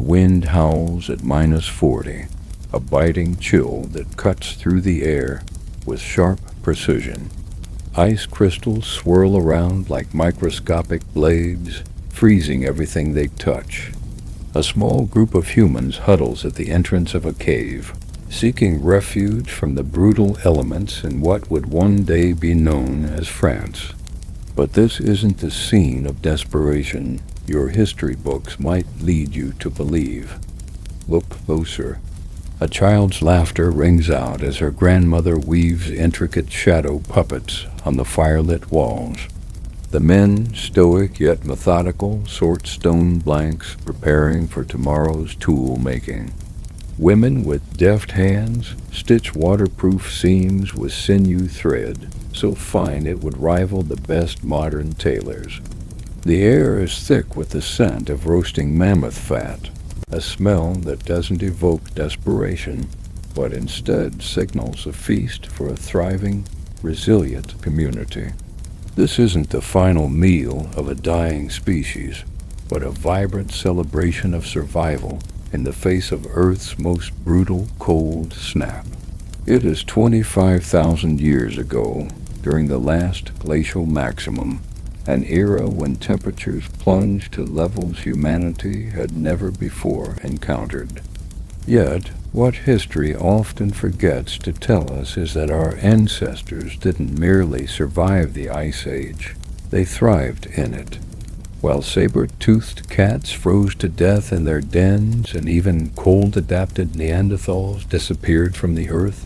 wind howls at -40, a biting chill that cuts through the air with sharp precision. Ice crystals swirl around like microscopic blades, freezing everything they touch. A small group of humans huddles at the entrance of a cave, seeking refuge from the brutal elements in what would one day be known as France. But this isn't the scene of desperation your history books might lead you to believe. Look closer. A child's laughter rings out as her grandmother weaves intricate shadow puppets on the firelit walls. The men, stoic yet methodical, sort stone blanks, preparing for tomorrow's tool making. Women with deft hands stitch waterproof seams with sinew thread, so fine it would rival the best modern tailors. The air is thick with the scent of roasting mammoth fat, a smell that doesn't evoke desperation, but instead signals a feast for a thriving, resilient community. This isn't the final meal of a dying species, but a vibrant celebration of survival in the face of Earth's most brutal cold snap. It is 25,000 years ago, during the last glacial maximum, an era when temperatures plunged to levels humanity had never before encountered. Yet, what history often forgets to tell us is that our ancestors didn't merely survive the Ice Age, they thrived in it. While saber-toothed cats froze to death in their dens and even cold-adapted Neanderthals disappeared from the earth,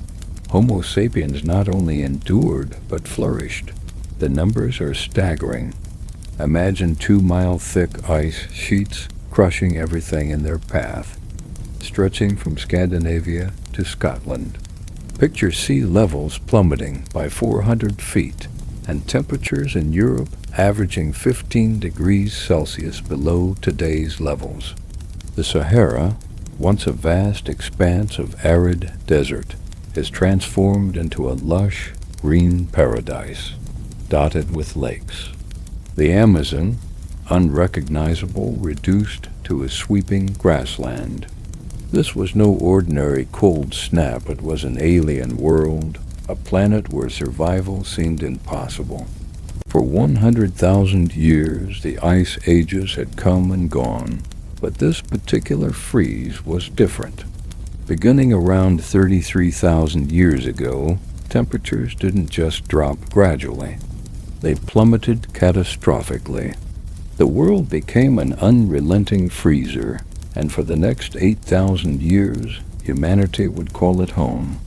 Homo sapiens not only endured but flourished. The numbers are staggering. Imagine 2-mile-thick ice sheets crushing everything in their path, stretching from Scandinavia to Scotland. Picture sea levels plummeting by 400 feet and temperatures in Europe averaging 15 degrees Celsius below today's levels. The Sahara, once a vast expanse of arid desert, is transformed into a lush, green paradise, dotted with lakes. The Amazon, unrecognizable, reduced to a sweeping grassland. This was no ordinary cold snap, it was an alien world, a planet where survival seemed impossible. For 100,000 years, the ice ages had come and gone, but this particular freeze was different. Beginning around 33,000 years ago, temperatures didn't just drop gradually. They plummeted catastrophically. The world became an unrelenting freezer, and for the next 8,000 years, humanity would call it home.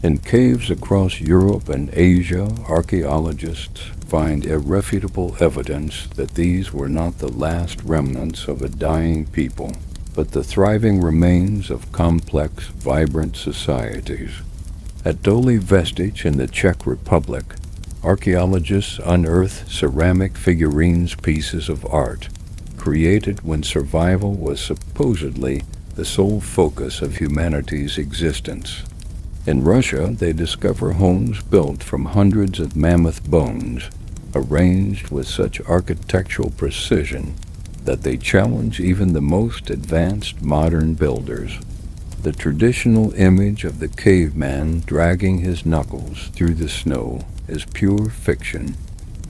In caves across Europe and Asia, archaeologists find irrefutable evidence that these were not the last remnants of a dying people, but the thriving remains of complex, vibrant societies. At Dole Vestige in the Czech Republic, archaeologists unearthed ceramic figurines, pieces of art, created when survival was supposedly the sole focus of humanity's existence. In Russia, they discover homes built from hundreds of mammoth bones, arranged with such architectural precision that they challenge even the most advanced modern builders. The traditional image of the caveman dragging his knuckles through the snow is pure fiction.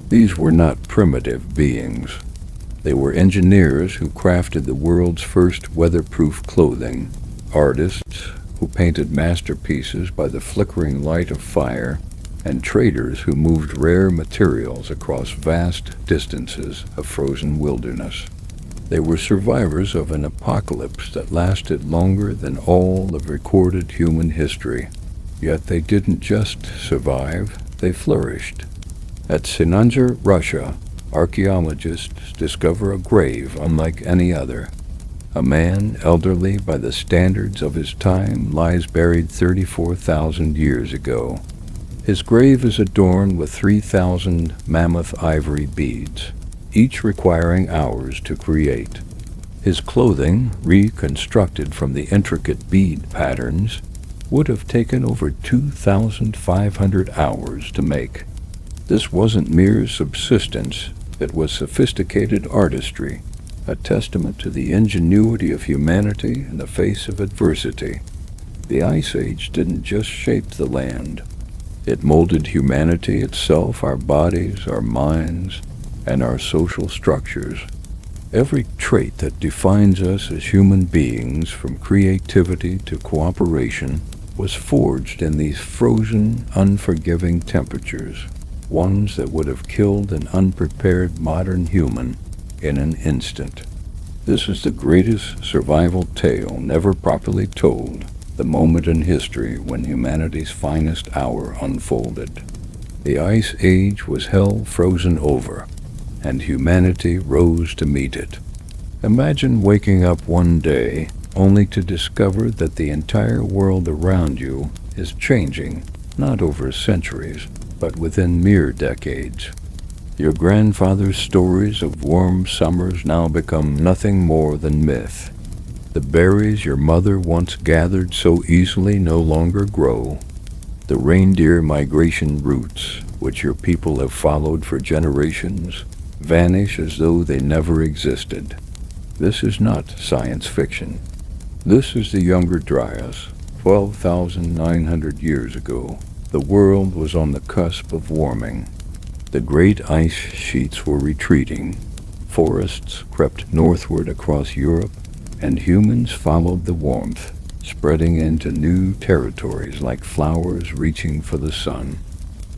These were not primitive beings. They were engineers who crafted the world's first weatherproof clothing, artists who painted masterpieces by the flickering light of fire, and traders who moved rare materials across vast distances of frozen wilderness. They were survivors of an apocalypse that lasted longer than all of recorded human history. Yet they didn't just survive, they flourished. At Sinanjar, Russia, archaeologists discover a grave unlike any other. A man, elderly by the standards of his time, lies buried 34,000 years ago. His grave is adorned with 3,000 mammoth ivory beads, each requiring hours to create. His clothing, reconstructed from the intricate bead patterns, would have taken over 2,500 hours to make. This wasn't mere subsistence, it was sophisticated artistry. a testament to the ingenuity of humanity in the face of adversity. The Ice Age didn't just shape the land. It molded humanity itself, our bodies, our minds, and our social structures. Every trait that defines us as human beings, from creativity to cooperation, was forged in these frozen, unforgiving temperatures, ones that would have killed an unprepared modern human in an instant. This is the greatest survival tale never properly told, the moment in history when humanity's finest hour unfolded. The Ice Age was hell frozen over, and humanity rose to meet it. Imagine waking up one day only to discover that the entire world around you is changing, not over centuries, but within mere decades. Your grandfather's stories of warm summers now become nothing more than myth. The berries your mother once gathered so easily no longer grow. The reindeer migration routes, which your people have followed for generations, vanish as though they never existed. This is not science fiction. This is the Younger Dryas. 12,900 years ago, the world was on the cusp of warming. The great ice sheets were retreating. Forests crept northward across Europe, and humans followed the warmth, spreading into new territories like flowers reaching for the sun.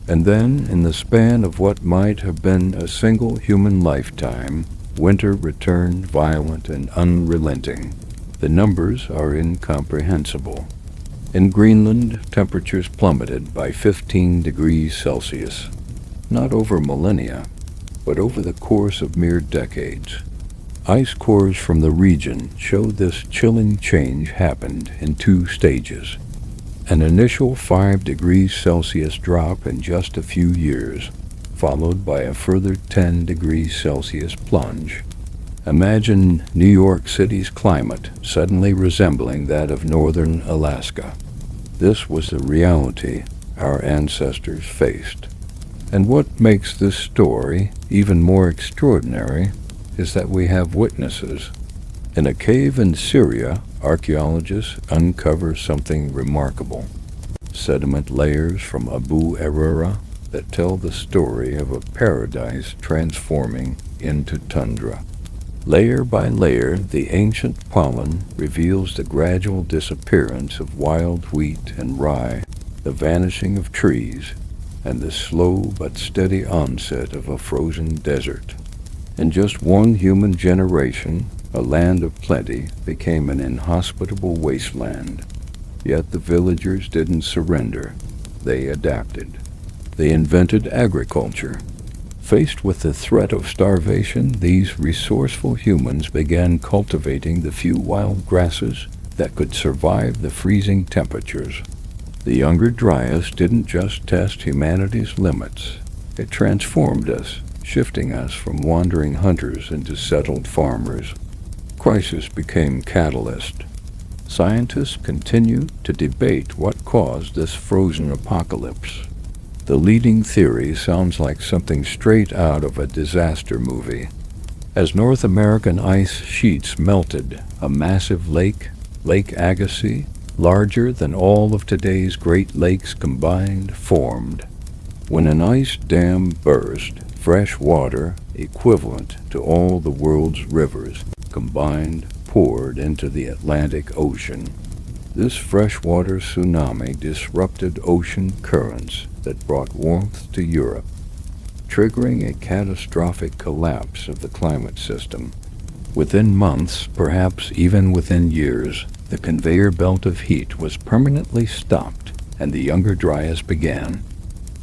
And then, in the span of what might have been a single human lifetime, winter returned violent and unrelenting. The numbers are incomprehensible. In Greenland, temperatures plummeted by 15 degrees Celsius, not over millennia, but over the course of mere decades. Ice cores from the region showed this chilling change happened in two stages. An initial 5 degrees Celsius drop in just a few years, followed by a further 10 degrees Celsius plunge. Imagine New York City's climate suddenly resembling that of northern Alaska. This was the reality our ancestors faced. And what makes this story even more extraordinary is that we have witnesses. In a cave in Syria, archaeologists uncover something remarkable: sediment layers from Abu Erera that tell the story of a paradise transforming into tundra. Layer by layer, the ancient pollen reveals the gradual disappearance of wild wheat and rye, the vanishing of trees, and the slow but steady onset of a frozen desert. In just one human generation, a land of plenty became an inhospitable wasteland. Yet the villagers didn't surrender. They adapted. They invented agriculture. Faced with the threat of starvation, these resourceful humans began cultivating the few wild grasses that could survive the freezing temperatures. The Younger Dryas didn't just test humanity's limits. It transformed us, shifting us from wandering hunters into settled farmers. Crisis became catalyst. Scientists continue to debate what caused this frozen apocalypse. The leading theory sounds like something straight out of a disaster movie. As North American ice sheets melted, a massive lake, Lake Agassiz, larger than all of today's Great Lakes combined, formed. When an ice dam burst, fresh water, equivalent to all the world's rivers combined, poured into the Atlantic Ocean. This freshwater tsunami disrupted ocean currents that brought warmth to Europe, triggering a catastrophic collapse of the climate system. Within months, perhaps even within years, the conveyor belt of heat was permanently stopped, and the Younger Dryas began.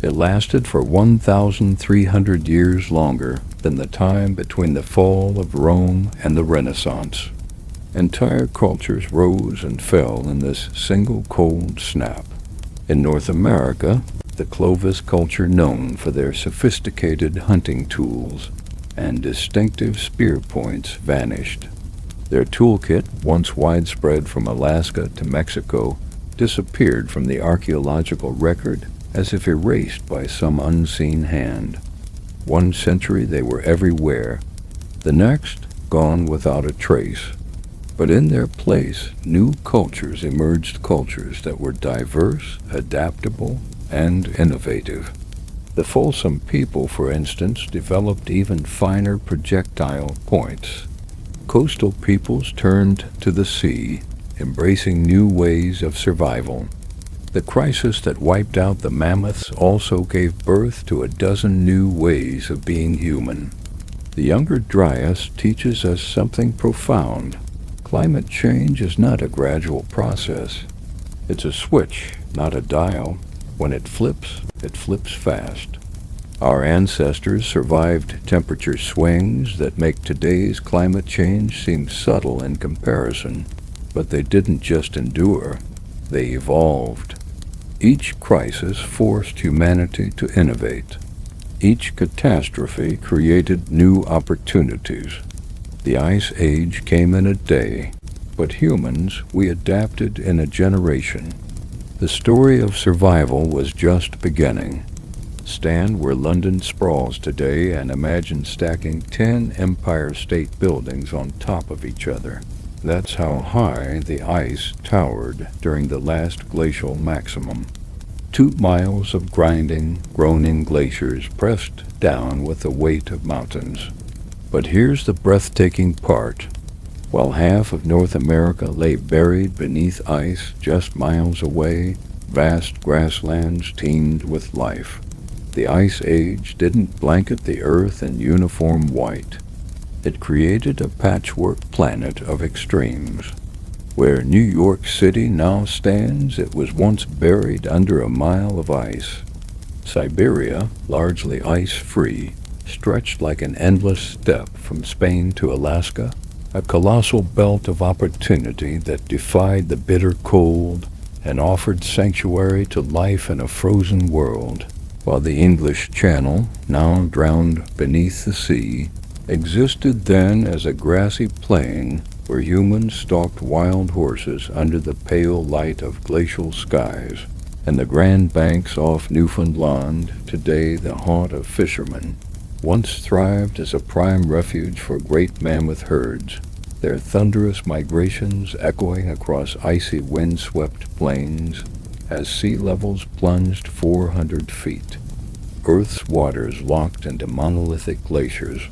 It lasted for 1,300 years longer than the time between the fall of Rome and the Renaissance. Entire cultures rose and fell in this single cold snap. In North America, the Clovis culture, known for their sophisticated hunting tools and distinctive spear points, vanished. Their toolkit, once widespread from Alaska to Mexico, disappeared from the archaeological record as if erased by some unseen hand. One century they were everywhere. The next, gone without a trace. But in their place, new cultures emerged, cultures that were diverse, adaptable, and innovative. The Folsom people, for instance, developed even finer projectile points. Coastal peoples turned to the sea, embracing new ways of survival. The crisis that wiped out the mammoths also gave birth to a dozen new ways of being human. The Younger Dryas teaches us something profound. Climate change is not a gradual process. It's a switch, not a dial. When it flips fast. Our ancestors survived temperature swings that make today's climate change seem subtle in comparison. But they didn't just endure, they evolved. Each crisis forced humanity to innovate. Each catastrophe created new opportunities. The Ice Age came in a day, but humans, we adapted in a generation. The story of survival was just beginning. Stand where London sprawls today and imagine stacking 10 Empire State Buildings on top of each other. That's how high the ice towered during the last glacial maximum. 2 miles of grinding, groaning glaciers pressed down with the weight of mountains. But here's the breathtaking part. While half of North America lay buried beneath ice just miles away, vast grasslands teemed with life. The Ice Age didn't blanket the earth in uniform white. It created a patchwork planet of extremes. Where New York City now stands, it was once buried under a mile of ice. Siberia, largely ice-free, stretched like an endless steppe from Spain to Alaska, a colossal belt of opportunity that defied the bitter cold and offered sanctuary to life in a frozen world, while the English Channel, now drowned beneath the sea, existed then as a grassy plain where humans stalked wild horses under the pale light of glacial skies, and the Grand Banks off Newfoundland, today the haunt of fishermen, once thrived as a prime refuge for great mammoth herds, their thunderous migrations echoing across icy wind-swept plains as sea levels plunged 400 feet. Earth's waters locked into monolithic glaciers,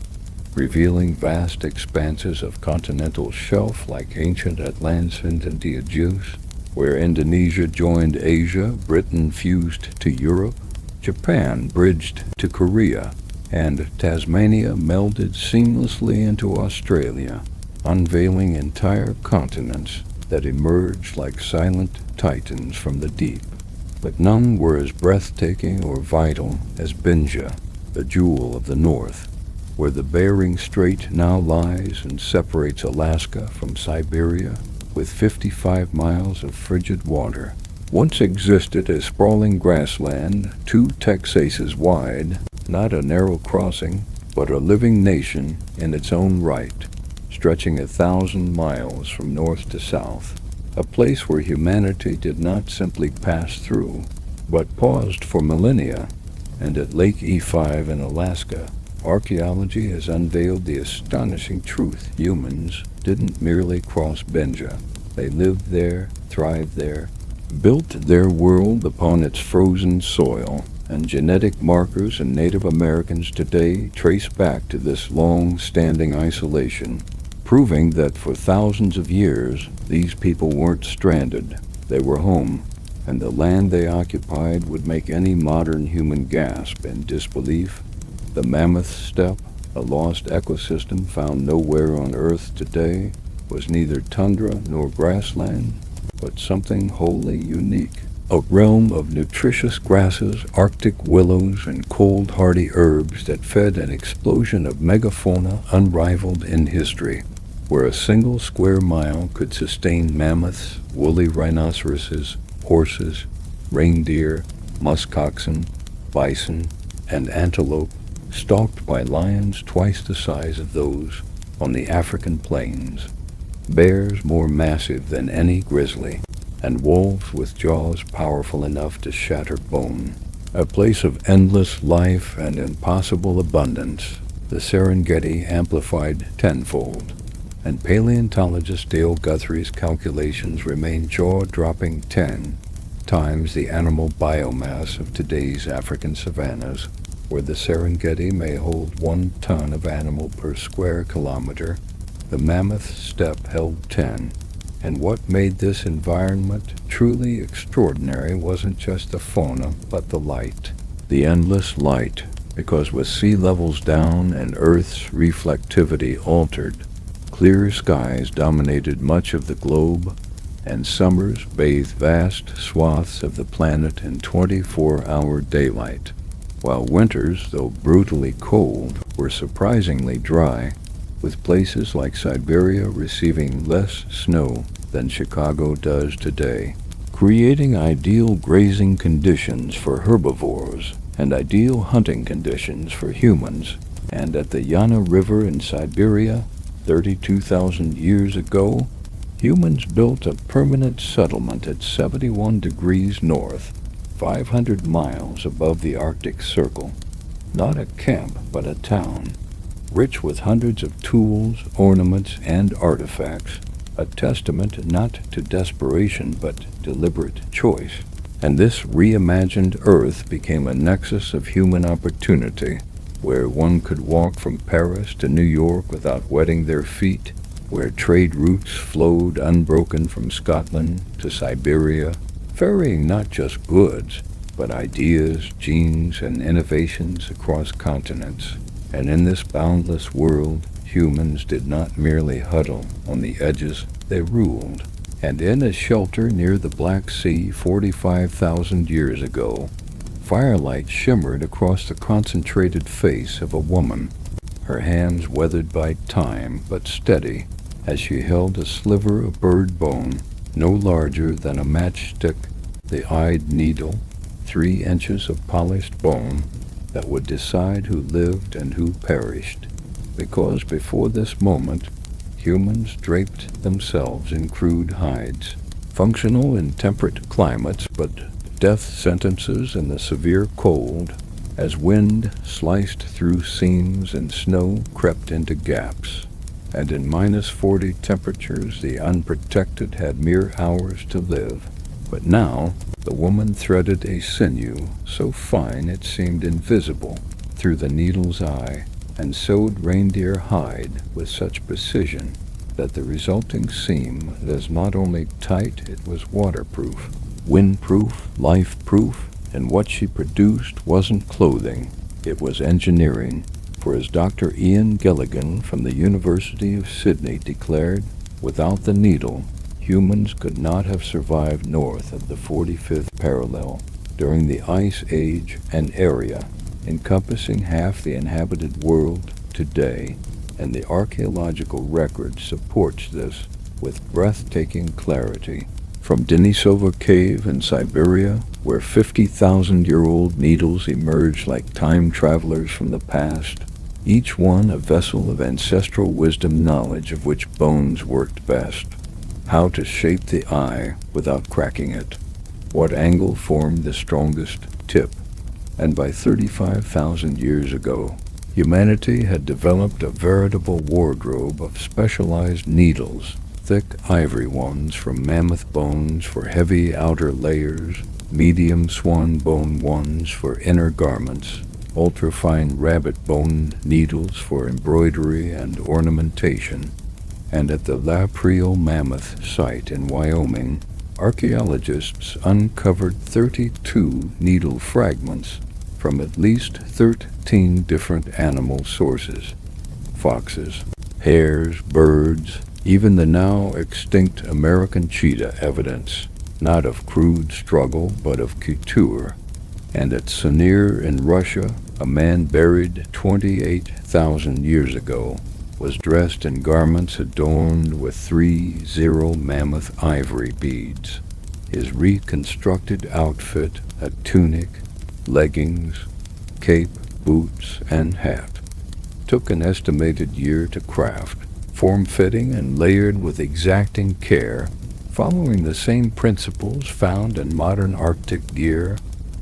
revealing vast expanses of continental shelf like ancient Atlantis and Diogenes, where Indonesia joined Asia, Britain fused to Europe, Japan bridged to Korea, and Tasmania melded seamlessly into Australia, unveiling entire continents that emerged like silent titans from the deep. But none were as breathtaking or vital as Binja, the jewel of the north, where the Bering Strait now lies and separates Alaska from Siberia with 55 miles of frigid water. Once existed as sprawling grassland 2 Texases wide, not a narrow crossing, but a living nation in its own right, stretching 1,000 miles from north to south, a place where humanity did not simply pass through, but paused for millennia. And at Lake E5 in Alaska, archaeology has unveiled the astonishing truth: humans didn't merely cross Binja. They lived there, thrived there, built their world upon its frozen soil, and genetic markers in Native Americans today trace back to this long-standing isolation, proving that for thousands of years these people weren't stranded, they were home, and the land they occupied would make any modern human gasp in disbelief. The mammoth steppe, a lost ecosystem found nowhere on Earth today, was neither tundra nor grassland, but something wholly unique. A realm of nutritious grasses, Arctic willows, and cold hardy herbs that fed an explosion of megafauna unrivaled in history, where a single square mile could sustain mammoths, woolly rhinoceroses, horses, reindeer, muskoxen, bison, and antelope, stalked by lions twice the size of those on the African plains, bears more massive than any grizzly, and wolves with jaws powerful enough to shatter bone. A place of endless life and impossible abundance. the Serengeti amplified tenfold, and paleontologist Dale Guthrie's calculations remain jaw-dropping 10 times the animal biomass of today's African savannas, where the Serengeti may hold 1 ton of animal per square kilometer. The mammoth steppe held 10. And what made this environment truly extraordinary wasn't just the fauna, but the light. The endless light, because with sea levels down and Earth's reflectivity altered, clear skies dominated much of the globe, and summers bathed vast swaths of the planet in 24-hour daylight, while winters, though brutally cold, were surprisingly dry, with places like Siberia receiving less snow than Chicago does today, creating ideal grazing conditions for herbivores and ideal hunting conditions for humans. And at the Yana River in Siberia, 32,000 years ago, humans built a permanent settlement at 71 degrees north, 500 miles above the Arctic Circle. Not a camp, but a town, rich with hundreds of tools, ornaments, and artifacts, a testament not to desperation but deliberate choice. And this reimagined Earth became a nexus of human opportunity, where one could walk from Paris to New York without wetting their feet, where trade routes flowed unbroken from Scotland to Siberia, ferrying not just goods, but ideas, genes, and innovations across continents. And in this boundless world, humans did not merely huddle on the edges, they ruled. And in a shelter near the Black Sea 45,000 years ago, firelight shimmered across the concentrated face of a woman, her hands weathered by time but steady as she held a sliver of bird bone no larger than a matchstick, the eyed needle, 3 inches of polished bone that would decide who lived and who perished. Because before this moment, humans draped themselves in crude hides, functional in temperate climates, but death sentences in the severe cold, as wind sliced through seams and snow crept into gaps. And in -40 temperatures, the unprotected had mere hours to live. But now, the woman threaded a sinew so fine it seemed invisible through the needle's eye, and sewed reindeer hide with such precision that the resulting seam was not only tight, it was waterproof, windproof, life-proof, and what she produced wasn't clothing, it was engineering. For as Dr. Ian Gilligan from the University of Sydney declared, without the needle, humans could not have survived north of the 45th parallel during the Ice Age, an area encompassing half the inhabited world today, and the archaeological record supports this with breathtaking clarity. From Denisova Cave in Siberia, where 50,000-year-old needles emerged like time travelers from the past, each one a vessel of ancestral wisdom, knowledge of which bones worked best, how to shape the eye without cracking it, what angle formed the strongest tip. And by 35,000 years ago, humanity had developed a veritable wardrobe of specialized needles, thick ivory ones from mammoth bones for heavy outer layers, medium swan bone ones for inner garments, ultrafine rabbit bone needles for embroidery and ornamentation. And at the La Priel Mammoth site in Wyoming, archaeologists uncovered 32 needle fragments from at least 13 different animal sources: foxes, hares, birds, even the now extinct American cheetah, evidence not of crude struggle but of couture. And at Sanir in Russia, a man buried 28,000 years ago was dressed in garments adorned with 3 mammoth ivory beads. His reconstructed outfit, a tunic, leggings, cape, boots, and hat, took an estimated year to craft, form-fitting and layered with exacting care, following the same principles found in modern Arctic gear,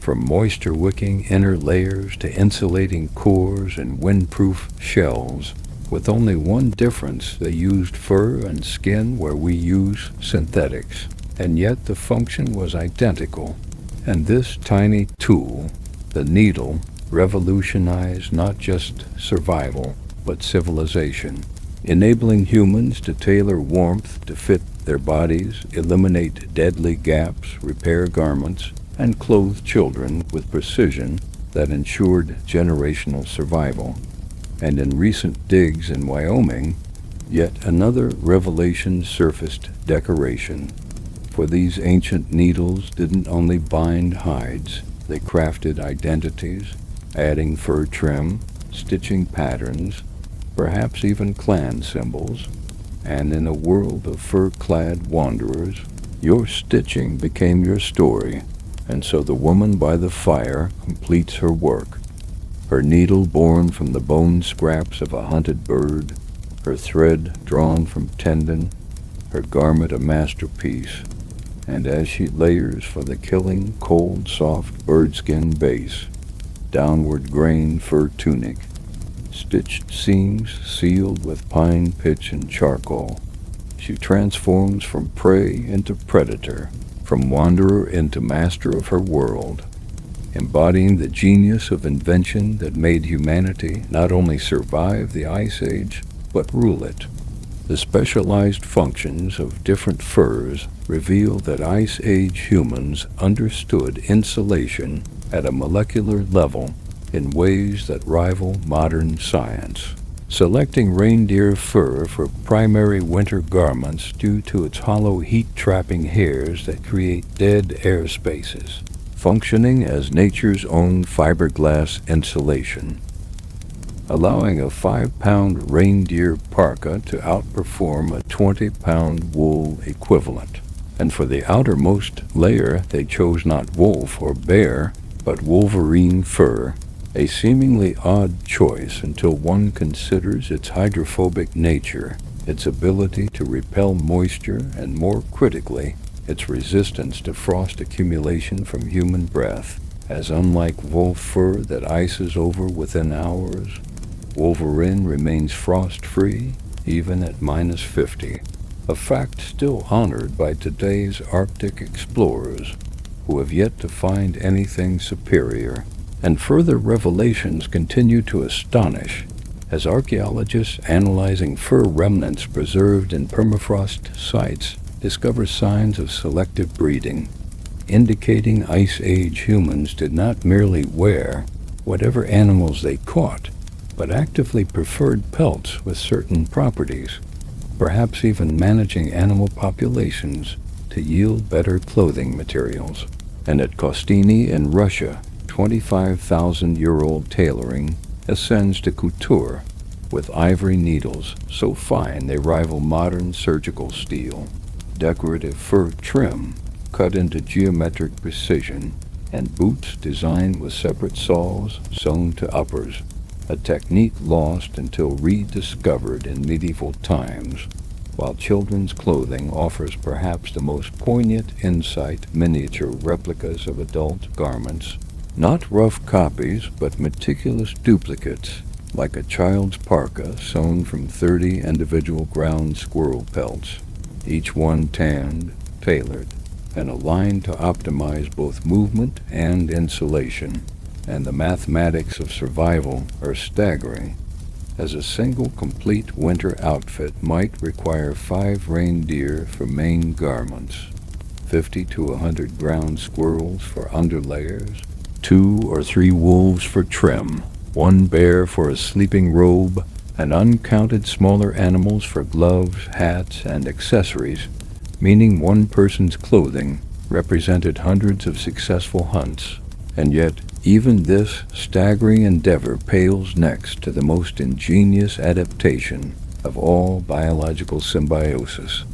from moisture-wicking inner layers to insulating cores and windproof shells, with only one difference: they used fur and skin where we use synthetics. And yet the function was identical. And this tiny tool, the needle, revolutionized not just survival, but civilization, enabling humans to tailor warmth to fit their bodies, eliminate deadly gaps, repair garments, and clothe children with precision that ensured generational survival. And in recent digs in Wyoming, yet another revelation surfaced: decoration. For these ancient needles didn't only bind hides, they crafted identities, adding fur trim, stitching patterns, perhaps even clan symbols. And in a world of fur-clad wanderers, your stitching became your story. And so the woman by the fire completes her work, her needle born from the bone scraps of a hunted bird, her thread drawn from tendon, her garment a masterpiece. And as she layers for the killing, cold, soft birdskin base, downward grain fur tunic, stitched seams sealed with pine, pitch, and charcoal, she transforms from prey into predator, from wanderer into master of her world, embodying the genius of invention that made humanity not only survive the Ice Age, but rule it. The specialized functions of different furs reveal that Ice Age humans understood insulation at a molecular level in ways that rival modern science, selecting reindeer fur for primary winter garments due to its hollow heat-trapping hairs that create dead air spaces, functioning as nature's own fiberglass insulation, allowing a 5-pound reindeer parka to outperform a 20-pound wool equivalent. And for the outermost layer, they chose not wolf or bear, but wolverine fur, a seemingly odd choice until one considers its hydrophobic nature, its ability to repel moisture, and more critically, its resistance to frost accumulation from human breath, as unlike wolf fur that ices over within hours, wolverine remains frost-free even at -50, a fact still honored by today's Arctic explorers, who have yet to find anything superior. And further revelations continue to astonish, as archaeologists analyzing fur remnants preserved in permafrost sites discover signs of selective breeding, indicating Ice Age humans did not merely wear whatever animals they caught, but actively preferred pelts with certain properties, perhaps even managing animal populations to yield better clothing materials. And at Costini in Russia, 25,000-year-old tailoring ascends to couture, with ivory needles so fine they rival modern surgical steel, decorative fur trim cut into geometric precision, and boots designed with separate soles sewn to uppers, a technique lost until rediscovered in medieval times, while children's clothing offers perhaps the most poignant insight: miniature replicas of adult garments, not rough copies, but meticulous duplicates, like a child's parka sewn from 30 individual ground squirrel pelts, each one tanned, tailored, and aligned to optimize both movement and insulation. And the mathematics of survival are staggering, as a single complete winter outfit might require 5 reindeer for main garments, 50 to 100 ground squirrels for underlayers, 2 or 3 wolves for trim, 1 bear for a sleeping robe, and uncounted smaller animals for gloves, hats, and accessories, meaning one person's clothing represented hundreds of successful hunts. And yet, even this staggering endeavor pales next to the most ingenious adaptation of all biological symbiosis,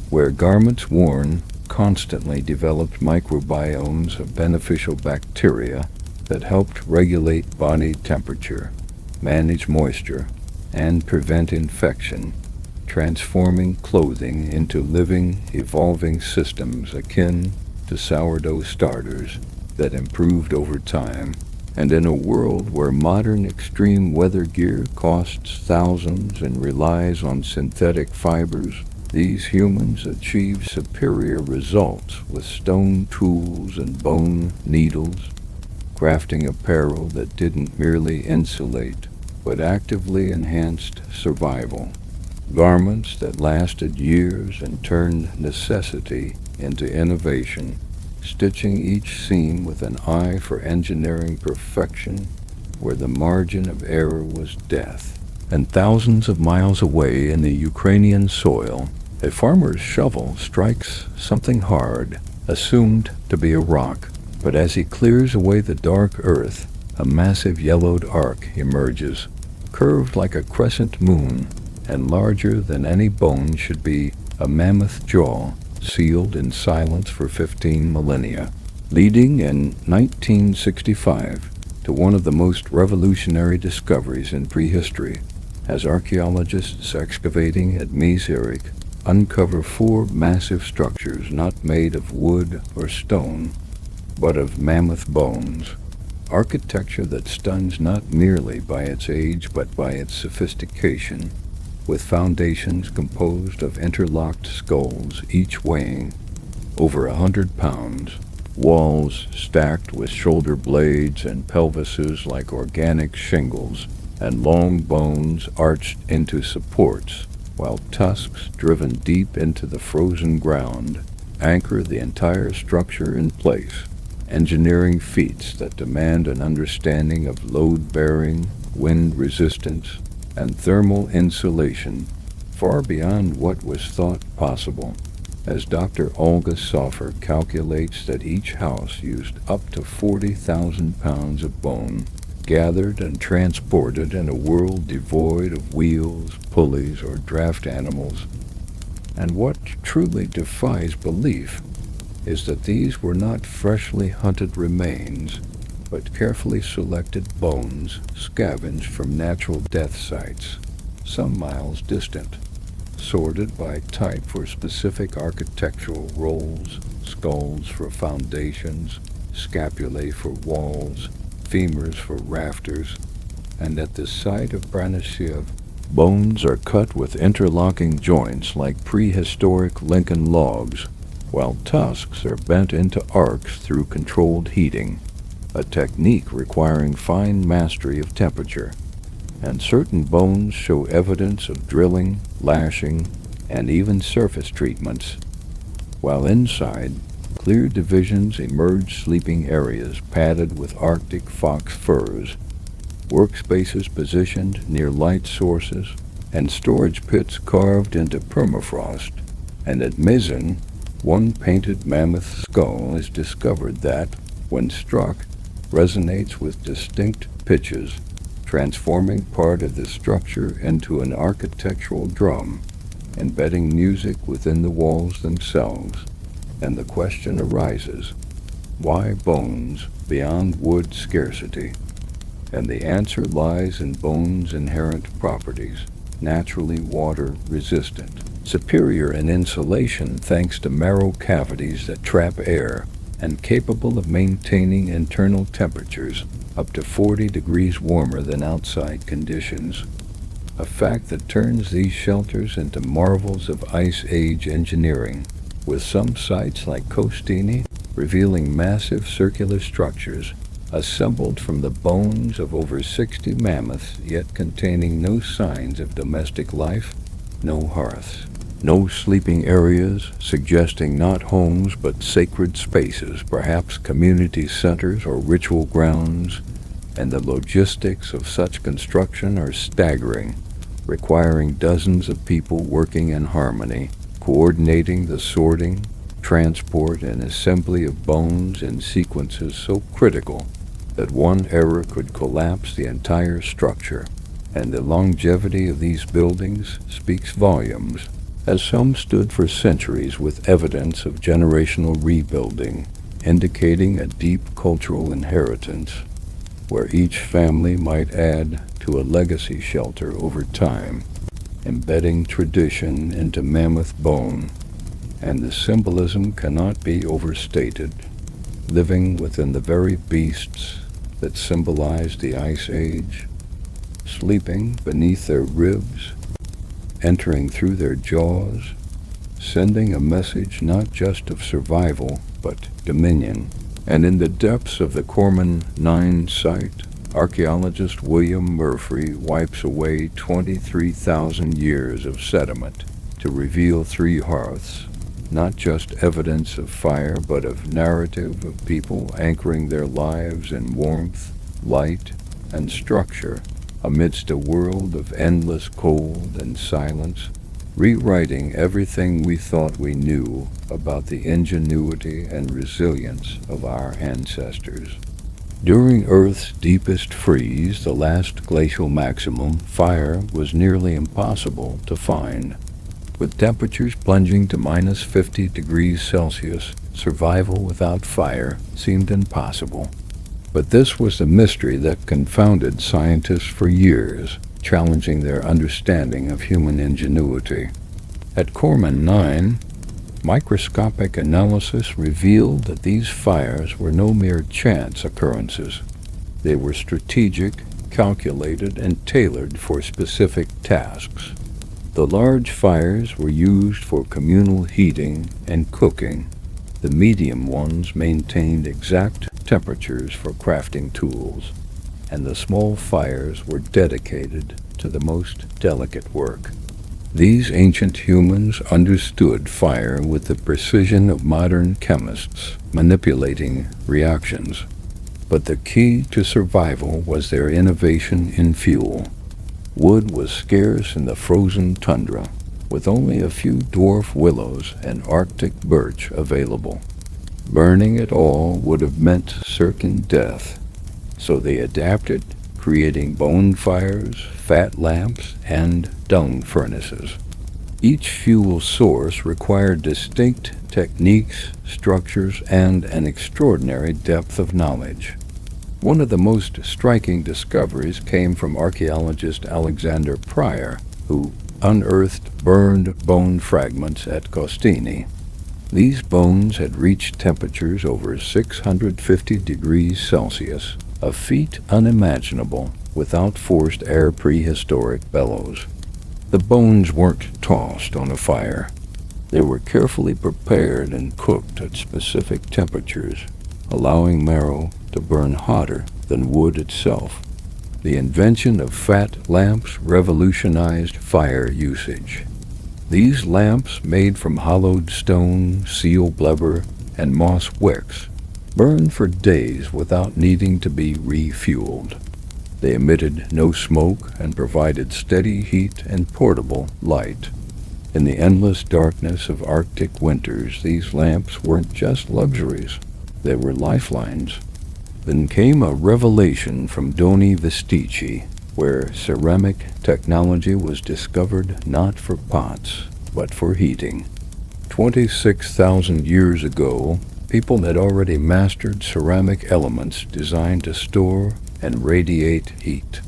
where garments worn constantly developed microbiomes of beneficial bacteria that helped regulate body temperature, manage moisture, and prevent infection, transforming clothing into living, evolving systems akin to sourdough starters. that improved over time. And in a world where modern extreme weather gear costs thousands and relies on synthetic fibers, these humans achieved superior results with stone tools and bone needles, crafting apparel that didn't merely insulate, but actively enhanced survival. Garments that lasted years and turned necessity into innovation, stitching each seam with an eye for engineering perfection where the margin of error was death. And thousands of miles away in the Ukrainian soil, a farmer's shovel strikes something hard, assumed to be a rock. But as he clears away the dark earth, a massive yellowed arc emerges, curved like a crescent moon, and larger than any bone should be, a mammoth jaw, sealed in silence for 15 millennia, leading in 1965 to one of the most revolutionary discoveries in prehistory, as archaeologists excavating at Mesorik uncover 4 massive structures not made of wood or stone, but of mammoth bones. Architecture that stuns not merely by its age but by its sophistication, with foundations composed of interlocked skulls, each weighing over 100 pounds, walls stacked with shoulder blades and pelvises like organic shingles, and long bones arched into supports, while tusks driven deep into the frozen ground anchor the entire structure in place. Engineering feats that demand an understanding of load-bearing, wind resistance, and thermal insulation far beyond what was thought possible, as Dr. Olga Soffer calculates that each house used up to 40,000 pounds of bone, gathered and transported in a world devoid of wheels, pulleys, or draft animals. And what truly defies belief is that these were not freshly hunted remains, but carefully selected bones scavenged from natural death sites, some miles distant, sorted by type for specific architectural roles, skulls for foundations, scapulae for walls, femurs for rafters, and at the site of Branishiev, bones are cut with interlocking joints like prehistoric Lincoln logs, while tusks are bent into arcs through controlled heating, a technique requiring fine mastery of temperature. And certain bones show evidence of drilling, lashing, and even surface treatments, while inside, clear divisions emerge, sleeping areas padded with Arctic fox furs, workspaces positioned near light sources, and storage pits carved into permafrost. And at Mizzen, one painted mammoth skull is discovered that, when struck, resonates with distinct pitches, transforming part of the structure into an architectural drum, embedding music within the walls themselves. And the question arises, why bones beyond wood scarcity? And the answer lies in bones' inherent properties, naturally water resistant, superior in insulation thanks to marrow cavities that trap air, and capable of maintaining internal temperatures up to 40 degrees warmer than outside conditions, a fact that turns these shelters into marvels of Ice Age engineering, with some sites like Kostini revealing massive circular structures assembled from the bones of over 60 mammoths, yet containing no signs of domestic life, no hearths, no sleeping areas, suggesting not homes but sacred spaces, perhaps community centers or ritual grounds. And the logistics of such construction are staggering, requiring dozens of people working in harmony, coordinating the sorting, transport, and assembly of bones in sequences so critical that one error could collapse the entire structure. And the longevity of these buildings speaks volumes, as some stood for centuries with evidence of generational rebuilding, indicating a deep cultural inheritance, where each family might add to a legacy shelter over time, embedding tradition into mammoth bone. And the symbolism cannot be overstated. living within the very beasts that symbolized the Ice Age, sleeping beneath their ribs, entering through their jaws, sending a message not just of survival, but dominion. And in the depths of the Cavemen 9 site, archaeologist William Murphy wipes away 23,000 years of sediment to reveal 3 hearths, not just evidence of fire, but of narrative of people anchoring their lives in warmth, light, and structure amidst a world of endless cold and silence, rewriting everything we thought we knew about the ingenuity and resilience of our ancestors. During Earth's deepest freeze, the last glacial maximum, fire was nearly impossible to find. With temperatures plunging to minus 50 degrees Celsius, survival without fire seemed impossible. But this was the mystery that confounded scientists for years, challenging their understanding of human ingenuity. At Cavemen 9, microscopic analysis revealed that these fires were no mere chance occurrences. They were strategic, calculated, and tailored for specific tasks. The large fires were used for communal heating and cooking. The medium ones maintained exact temperatures for crafting tools, and the small fires were dedicated to the most delicate work. These ancient humans understood fire with the precision of modern chemists manipulating reactions. But the key to survival was their innovation in fuel. Wood was scarce in the frozen tundra, with only a few dwarf willows and Arctic birch available. Burning it all would have meant certain death, so they adapted, creating bone fires, fat lamps, and dung furnaces. Each fuel source required distinct techniques, structures, and an extraordinary depth of knowledge. One of the most striking discoveries came from archaeologist Alexander Pryor, who unearthed burned bone fragments at Costini. These bones had reached temperatures over 650 degrees Celsius, a feat unimaginable without forced air prehistoric bellows. The bones weren't tossed on a fire. They were carefully prepared and cooked at specific temperatures, allowing marrow to burn hotter than wood itself. The invention of fat lamps revolutionized fire usage. These lamps, made from hollowed stone, seal blubber, and moss wicks, burned for days without needing to be refueled. They emitted no smoke and provided steady heat and portable light. In the endless darkness of Arctic winters, these lamps weren't just luxuries. They were lifelines. Then came a revelation from Doni Vestici, where ceramic technology was discovered not for pots, but for heating. 26,000 years ago, people had already mastered ceramic elements designed to store and radiate heat.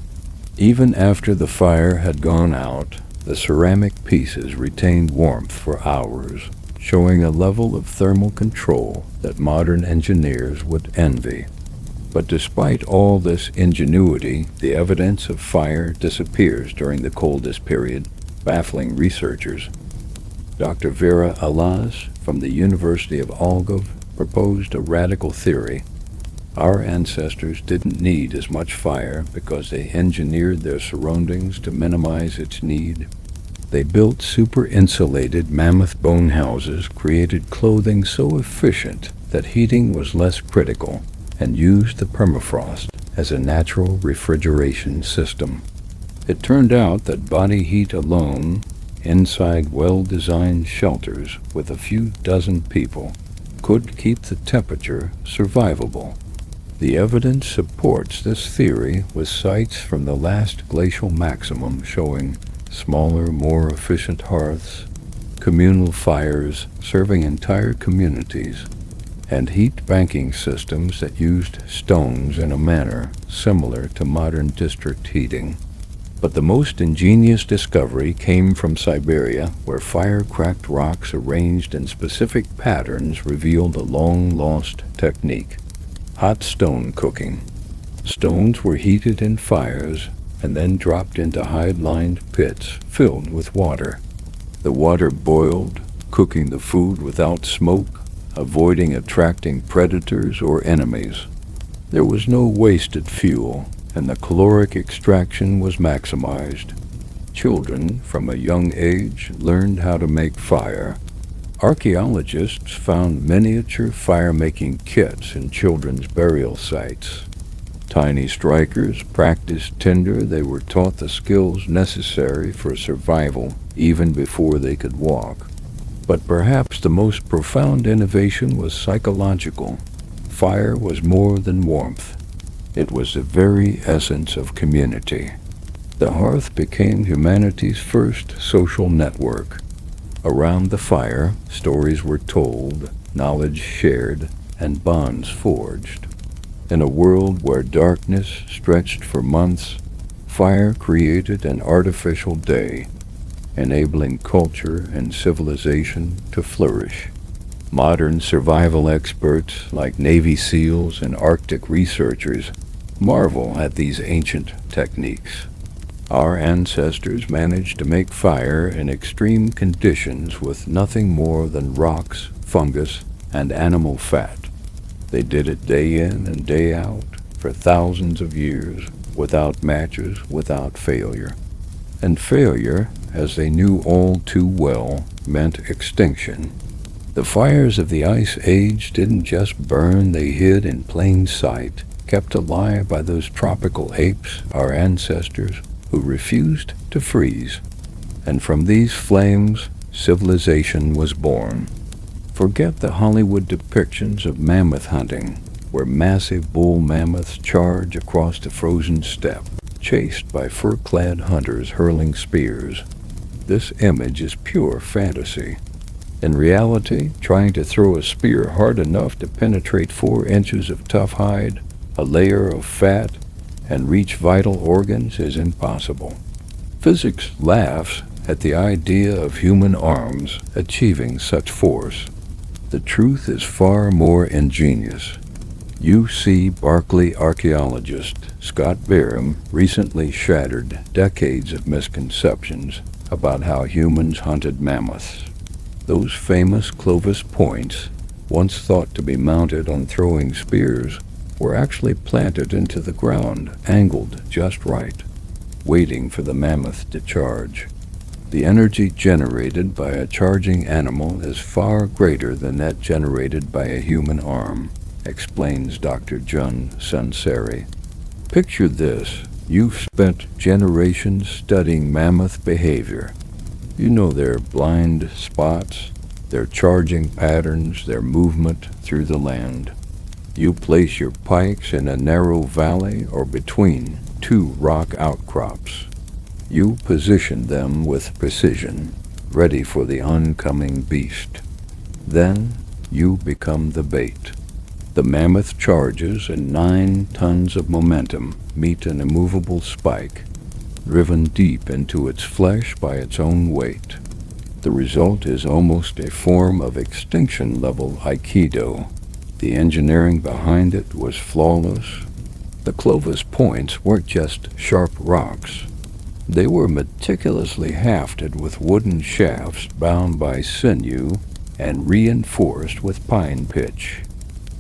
Even after the fire had gone out, the ceramic pieces retained warmth for hours, showing a level of thermal control that modern engineers would envy. But despite all this ingenuity, the evidence of fire disappears during the coldest period, baffling researchers. Dr. Vera Alaz from the University of Algov proposed a radical theory. Our ancestors didn't need as much fire because they engineered their surroundings to minimize its need. They built super-insulated mammoth bone houses, created clothing so efficient that heating was less critical, and used the permafrost as a natural refrigeration system. It turned out that body heat alone, inside well-designed shelters with a few dozen people, could keep the temperature survivable. The evidence supports this theory with sites from the last glacial maximum showing smaller, more efficient hearths, communal fires serving entire communities, and heat banking systems that used stones in a manner similar to modern district heating. But the most ingenious discovery came from Siberia, where fire-cracked rocks arranged in specific patterns revealed a long-lost technique: hot stone cooking. Stones were heated in fires and then dropped into hide-lined pits filled with water. The water boiled, cooking the food without smoke, avoiding attracting predators or enemies. There was no wasted fuel, and the caloric extraction was maximized. Children, from a young age, learned how to make fire. Archaeologists found miniature fire-making kits in children's burial sites. Tiny strikers practiced tinder. They were taught the skills necessary for survival even before they could walk. But perhaps the most profound innovation was psychological. Fire was more than warmth. It was the very essence of community. The hearth became humanity's first social network. Around the fire, stories were told, knowledge shared, and bonds forged. In a world where darkness stretched for months, fire created an artificial day, enabling culture and civilization to flourish. Modern survival experts like Navy SEALs and Arctic researchers marvel at these ancient techniques. Our ancestors managed to make fire in extreme conditions with nothing more than rocks, fungus, and animal fat. They did it day in and day out for thousands of years, without matches, without failure. And failure, as they knew all too well, meant extinction. The fires of the Ice Age didn't just burn, they hid in plain sight, kept alive by those tropical apes, our ancestors, who refused to freeze. And from these flames, civilization was born. Forget the Hollywood depictions of mammoth hunting, where massive bull mammoths charge across the frozen steppe, chased by fur-clad hunters hurling spears. This image is pure fantasy. In reality, trying to throw a spear hard enough to penetrate 4 inches of tough hide, a layer of fat, and reach vital organs is impossible. Physics laughs at the idea of human arms achieving such force. The truth is far more ingenious. UC Berkeley archaeologist Scott Barham recently shattered decades of misconceptions about how humans hunted mammoths. Those famous Clovis points, once thought to be mounted on throwing spears, were actually planted into the ground, angled just right, waiting for the mammoth to charge. The energy generated by a charging animal is far greater than that generated by a human arm, explains Dr. John Sanseri. Picture this: you've spent generations studying mammoth behavior. You know their blind spots, their charging patterns, their movement through the land. You place your pikes in a narrow valley or between 2 rock outcrops. You position them with precision, ready for the oncoming beast. Then you become the bait. The mammoth charges and 9 tons of momentum meet an immovable spike, driven deep into its flesh by its own weight. The result is almost a form of extinction-level Aikido. The engineering behind it was flawless. The Clovis points weren't just sharp rocks. They were meticulously hafted with wooden shafts bound by sinew and reinforced with pine pitch.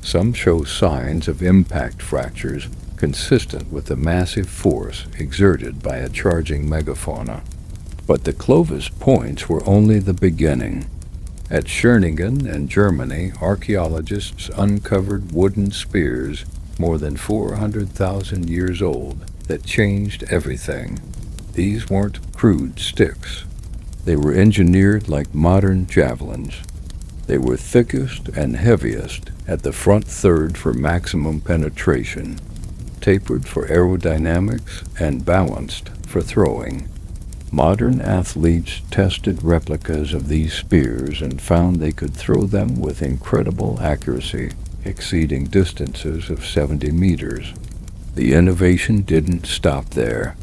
Some show signs of impact fractures consistent with the massive force exerted by a charging megafauna. But the Clovis points were only the beginning. At Schöningen in Germany, archaeologists uncovered wooden spears more than 400,000 years old that changed everything. These weren't crude sticks. They were engineered like modern javelins. They were thickest and heaviest at the front third for maximum penetration, tapered for aerodynamics, and balanced for throwing. Modern athletes tested replicas of these spears and found they could throw them with incredible accuracy, exceeding distances of 70 meters. The innovation didn't stop there.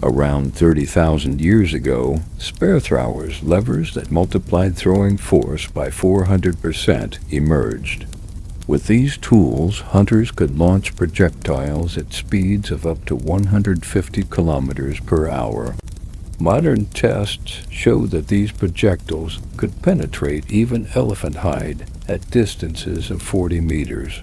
Around 30,000 years ago, spear throwers, levers that multiplied throwing force by 400%, emerged. With these tools, hunters could launch projectiles at speeds of up to 150 kilometers per hour. Modern tests show that these projectiles could penetrate even elephant hide at distances of 40 meters.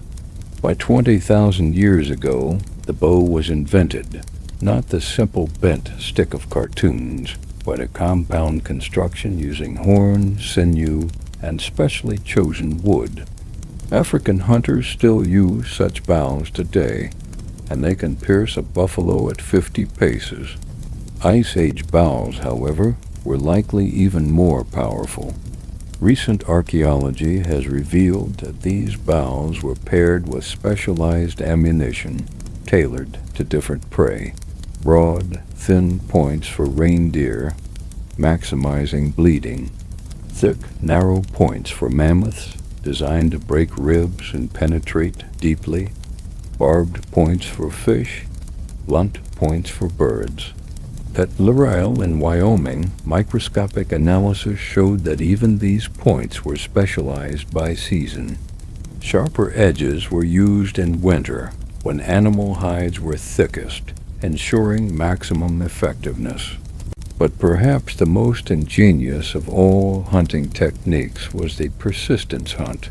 By 20,000 years ago, the bow was invented, not the simple bent stick of cartoons, but a compound construction using horn, sinew, and specially chosen wood. African hunters still use such bows today, and they can pierce a buffalo at 50 paces. Ice Age bows, however, were likely even more powerful. Recent archaeology has revealed that these bows were paired with specialized ammunition tailored to different prey. Broad, thin points for reindeer, maximizing bleeding. Thick, narrow points for mammoths, designed to break ribs and penetrate deeply. Barbed points for fish, blunt points for birds. At Laurel in Wyoming, microscopic analysis showed that even these points were specialized by season. Sharper edges were used in winter, when animal hides were thickest, ensuring maximum effectiveness. But perhaps the most ingenious of all hunting techniques was the persistence hunt.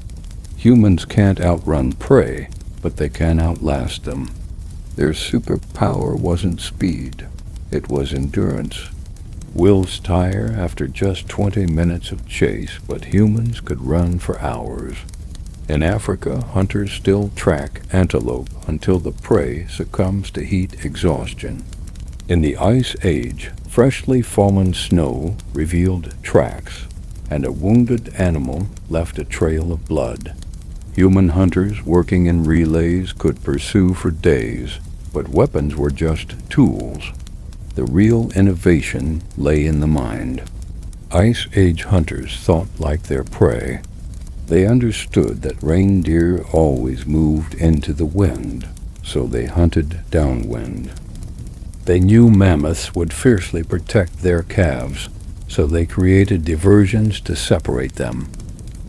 Humans can't outrun prey, but they can outlast them. Their superpower wasn't speed, it was endurance. Wolves tire after just 20 minutes of chase, but humans could run for hours. In Africa, hunters still track antelope until the prey succumbs to heat exhaustion. In the Ice Age, freshly fallen snow revealed tracks, and a wounded animal left a trail of blood. Human hunters working in relays could pursue for days, but weapons were just tools. The real innovation lay in the mind. Ice Age hunters thought like their prey. They understood that reindeer always moved into the wind, so they hunted downwind. They knew mammoths would fiercely protect their calves, so they created diversions to separate them.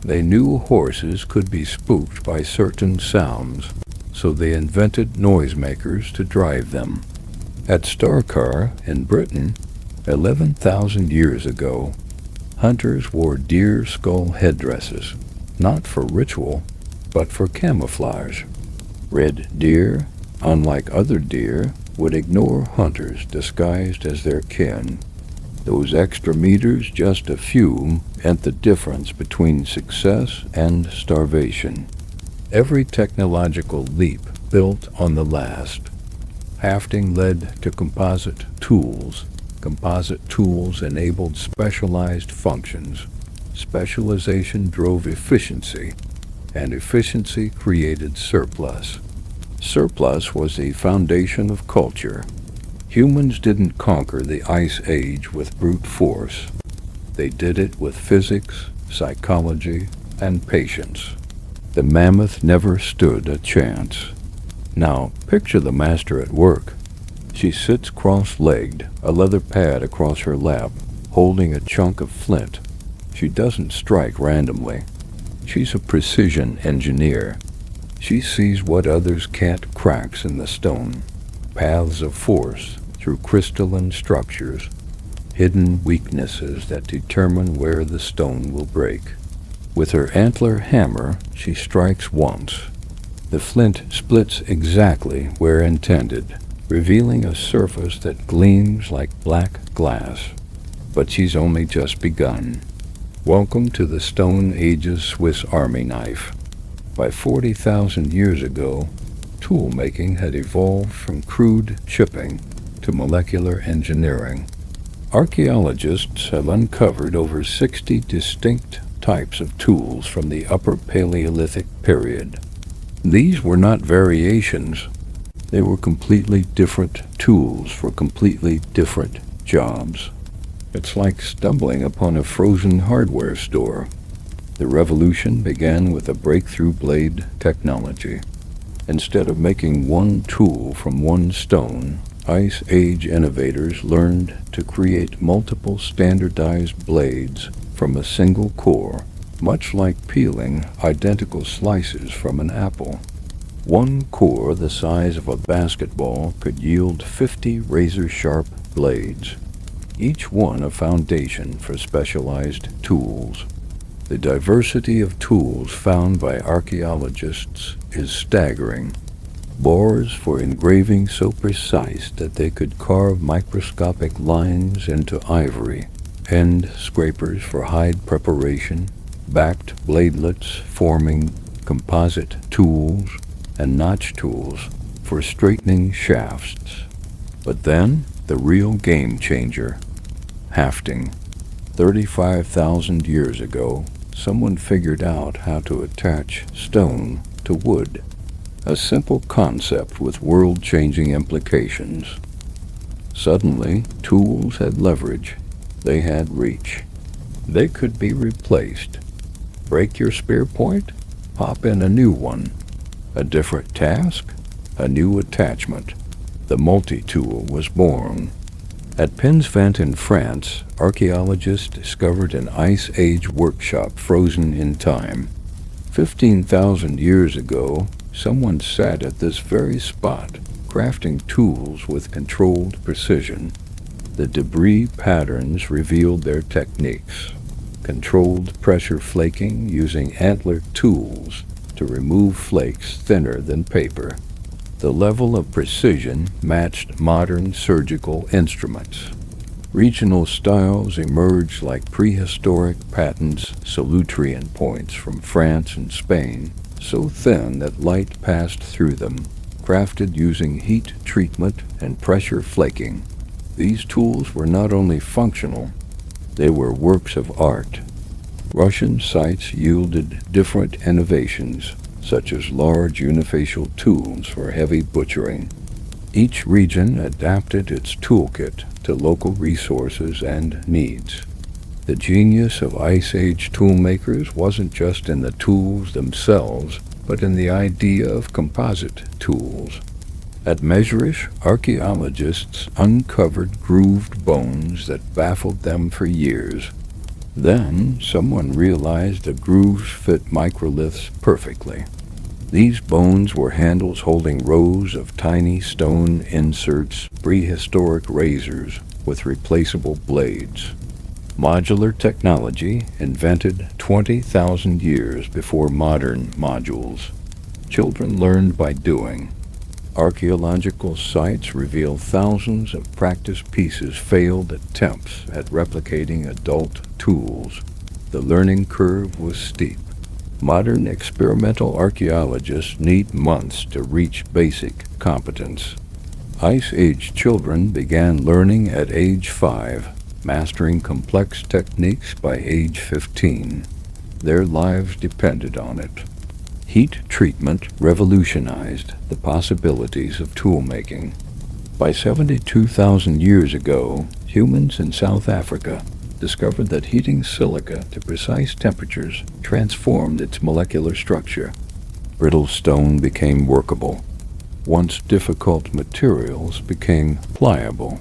They knew horses could be spooked by certain sounds, so they invented noisemakers to drive them. At Starcar in Britain, 11,000 years ago, hunters wore deer skull headdresses, not for ritual, but for camouflage. Red deer, unlike other deer, would ignore hunters disguised as their kin. Those extra meters, just a few, meant the difference between success and starvation. Every technological leap built on the last. Hafting led to composite tools. Composite tools enabled specialized functions. Specialization drove efficiency, and efficiency created surplus. Surplus was the foundation of culture. Humans didn't conquer the Ice Age with brute force. They did it with physics, psychology, and patience. The mammoth never stood a chance. Now, picture the master at work. She sits cross-legged, a leather pad across her lap, holding a chunk of flint. She doesn't strike randomly. She's a precision engineer. She sees what others can't: cracks in the stone, paths of force through crystalline structures, hidden weaknesses that determine where the stone will break. With her antler hammer, she strikes once. The flint splits exactly where intended, revealing a surface that gleams like black glass. But she's only just begun. Welcome to the Stone Age's Swiss Army knife. By 40,000 years ago, tool-making had evolved from crude chipping to molecular engineering. Archaeologists have uncovered over 60 distinct types of tools from the Upper Paleolithic period. These were not variations. They were completely different tools for completely different jobs. It's like stumbling upon a frozen hardware store. The revolution began with a breakthrough blade technology. Instead of making one tool from one stone, Ice Age innovators learned to create multiple standardized blades from a single core, much like peeling identical slices from an apple. One core the size of a basketball could yield 50 razor-sharp blades, each one a foundation for specialized tools. The diversity of tools found by archaeologists is staggering. Bores for engraving so precise that they could carve microscopic lines into ivory, end scrapers for hide preparation, backed bladelets forming composite tools, and notch tools for straightening shafts. But then, the real game changer, hafting. 35,000 years ago, someone figured out how to attach stone to wood. A simple concept with world-changing implications. Suddenly, tools had leverage. They had reach. They could be replaced. Break your spear point? Pop in a new one. A different task? A new attachment. The multi-tool was born. At Pinsvent in France, archaeologists discovered an Ice Age workshop frozen in time. 15,000 years ago, someone sat at this very spot, crafting tools with controlled precision. The debris patterns revealed their techniques. Controlled pressure flaking using antler tools to remove flakes thinner than paper. The level of precision matched modern surgical instruments. Regional styles emerged like prehistoric patents, salutrian points from France and Spain, so thin that light passed through them, crafted using heat treatment and pressure flaking. These tools were not only functional, they were works of art. Russian sites yielded different innovations, such as large unifacial tools for heavy butchering. Each region adapted its toolkit to local resources and needs. The genius of Ice Age toolmakers wasn't just in the tools themselves, but in the idea of composite tools. At Mezhirish, archaeologists uncovered grooved bones that baffled them for years. Then, someone realized the grooves fit microliths perfectly. These bones were handles holding rows of tiny stone inserts, prehistoric razors with replaceable blades. Modular technology invented 20,000 years before modern modules. Children learned by doing. Archaeological sites reveal thousands of practice pieces failed attempts at replicating adult tools. The learning curve was steep. Modern experimental archaeologists need months to reach basic competence. Ice Age children began learning at age 5, mastering complex techniques by age 15. Their lives depended on it. Heat treatment revolutionized the possibilities of tool-making. By 72,000 years ago, humans in South Africa discovered that heating silica to precise temperatures transformed its molecular structure. Brittle stone became workable. Once difficult materials became pliable.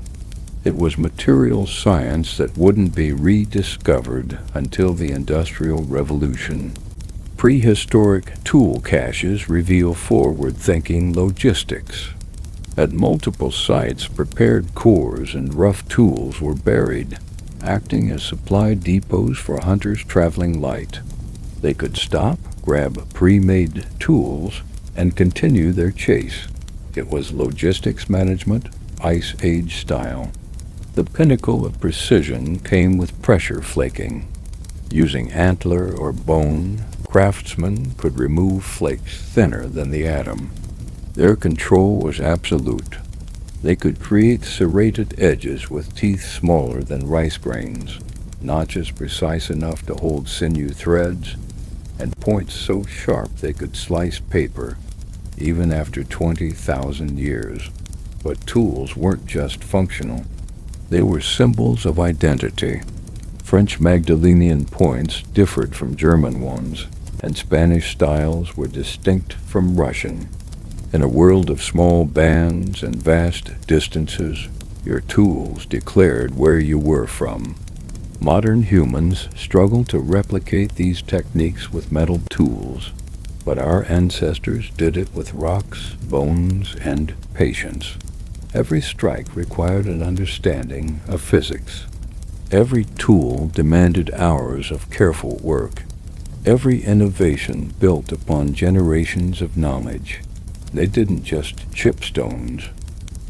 It was material science that wouldn't be rediscovered until the Industrial Revolution. Prehistoric tool caches reveal forward-thinking logistics. At multiple sites, prepared cores and rough tools were buried, acting as supply depots for hunters traveling light. They could stop, grab pre-made tools, and continue their chase. It was logistics management, Ice Age style. The pinnacle of precision came with pressure flaking. Using antler or bone, craftsmen could remove flakes thinner than the atom. Their control was absolute. They could create serrated edges with teeth smaller than rice grains, notches precise enough to hold sinew threads, and points so sharp they could slice paper, even after 20,000 years. But tools weren't just functional. They were symbols of identity. French Magdalenian points differed from German ones, and Spanish styles were distinct from Russian. In a world of small bands and vast distances, your tools declared where you were from. Modern humans struggle to replicate these techniques with metal tools, but our ancestors did it with rocks, bones, and patience. Every strike required an understanding of physics. Every tool demanded hours of careful work. Every innovation built upon generations of knowledge. They didn't just chip stones.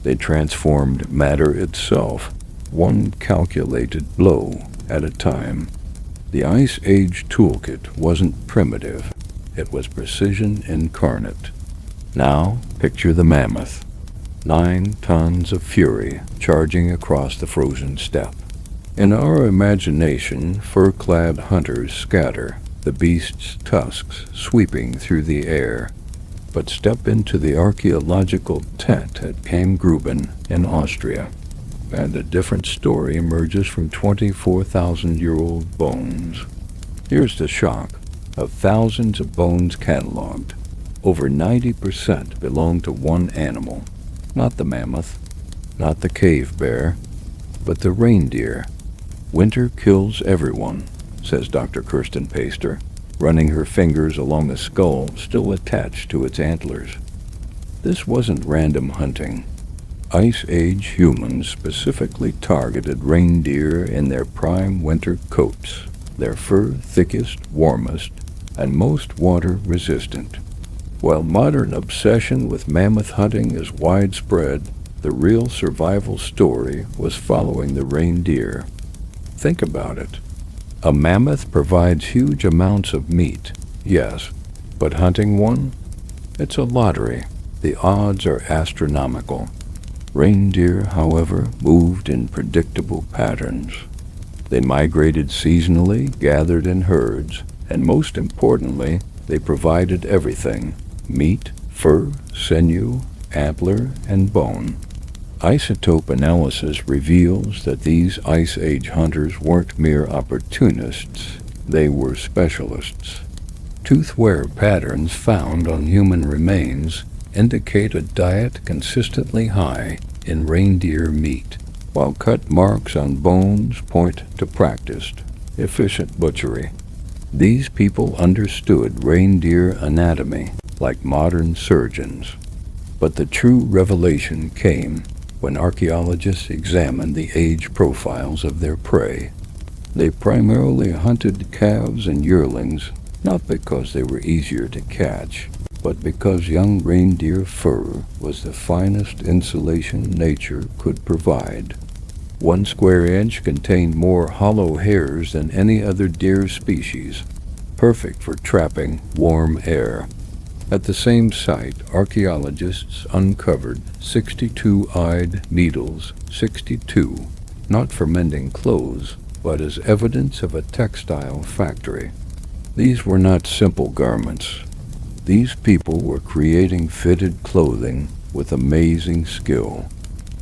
They transformed matter itself, one calculated blow at a time. The Ice Age toolkit wasn't primitive. It was precision incarnate. Now, picture the mammoth. 9 tons of fury charging across the frozen steppe. In our imagination, fur-clad hunters scatter, the beast's tusks sweeping through the air. But step into the archaeological tent at Cavemen in Austria, and a different story emerges from 24,000-year-old bones. Here's the shock. Of thousands of bones cataloged, over 90% belong to one animal. Not the mammoth, not the cave bear, but the reindeer. Winter kills everyone, says Dr. Kirsten Paster, running her fingers along the skull still attached to its antlers. This wasn't random hunting. Ice Age humans specifically targeted reindeer in their prime winter coats, their fur thickest, warmest, and most water-resistant. While modern obsession with mammoth hunting is widespread, the real survival story was following the reindeer. Think about it. A mammoth provides huge amounts of meat, yes, but hunting one? It's a lottery. The odds are astronomical. Reindeer, however, moved in predictable patterns. They migrated seasonally, gathered in herds, and most importantly, they provided everything: meat, fur, sinew, antler, and bone. Isotope analysis reveals that these Ice Age hunters weren't mere opportunists, they were specialists. Tooth-wear patterns found on human remains indicate a diet consistently high in reindeer meat, while cut marks on bones point to practiced, efficient butchery. These people understood reindeer anatomy like modern surgeons. But the true revelation came when archaeologists examined the age profiles of their prey. They primarily hunted calves and yearlings, not because they were easier to catch, but because young reindeer fur was the finest insulation nature could provide. 1 square inch contained more hollow hairs than any other deer species, perfect for trapping warm air. At the same site, archaeologists uncovered 62-eyed needles, 62, not for mending clothes, but as evidence of a textile factory. These were not simple garments. These people were creating fitted clothing with amazing skill.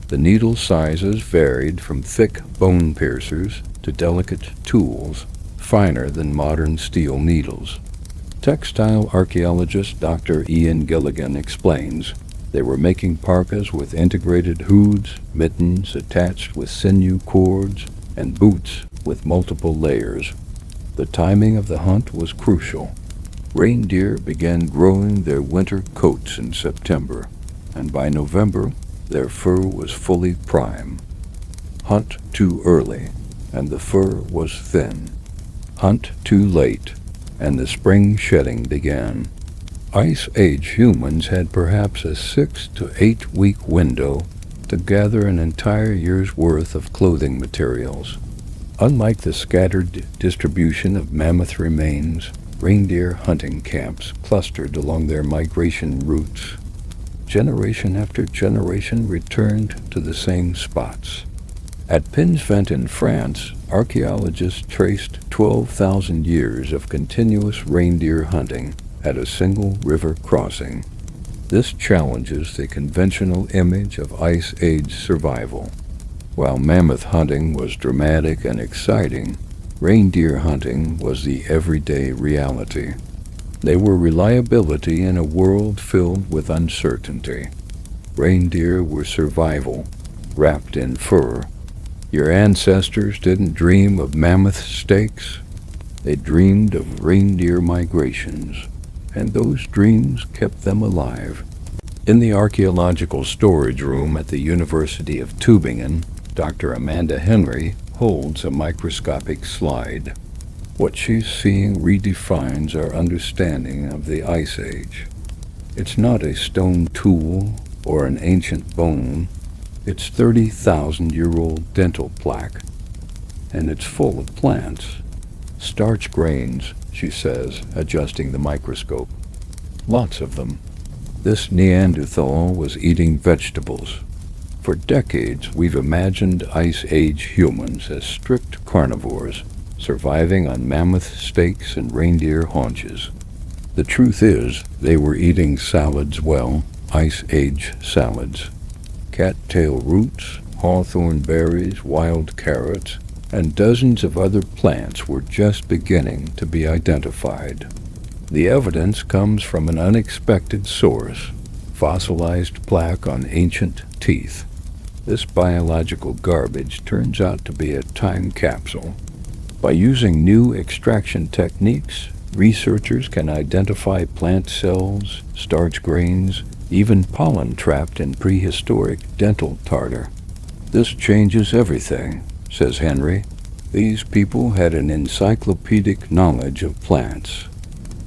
The needle sizes varied from thick bone piercers to delicate tools, finer than modern steel needles. Textile archaeologist Dr. Ian Gilligan explains they were making parkas with integrated hoods, mittens attached with sinew cords, and boots with multiple layers. The timing of the hunt was crucial. Reindeer began growing their winter coats in September, and by November, their fur was fully prime. Hunt too early, and the fur was thin. Hunt too late, and the spring shedding began. Ice Age humans had perhaps a 6 to 8 week window to gather an entire year's worth of clothing materials. Unlike the scattered distribution of mammoth remains, reindeer hunting camps clustered along their migration routes. Generation after generation returned to the same spots. At Pinsvent in France, archaeologists traced 12,000 years of continuous reindeer hunting at a single river crossing. This challenges the conventional image of Ice Age survival. While mammoth hunting was dramatic and exciting, reindeer hunting was the everyday reality. They were reliability in a world filled with uncertainty. Reindeer were survival, wrapped in fur. Your ancestors didn't dream of mammoth steaks. They dreamed of reindeer migrations, and those dreams kept them alive. In the archaeological storage room at the University of Tübingen, Dr. Amanda Henry holds a microscopic slide. What she's seeing redefines our understanding of the Ice Age. It's not a stone tool or an ancient bone. It's 30,000-year-old dental plaque, and it's full of plants. Starch grains, she says, adjusting the microscope. Lots of them. This Neanderthal was eating vegetables. For decades, we've imagined Ice Age humans as strict carnivores, surviving on mammoth steaks and reindeer haunches. The truth is, they were eating salads well, Ice Age salads. Cattail roots, hawthorn berries, wild carrots, and dozens of other plants were just beginning to be identified. The evidence comes from an unexpected source, fossilized plaque on ancient teeth. This biological garbage turns out to be a time capsule. By using new extraction techniques, researchers can identify plant cells, starch grains, even pollen trapped in prehistoric dental tartar. This changes everything, says Henry. These people had an encyclopedic knowledge of plants.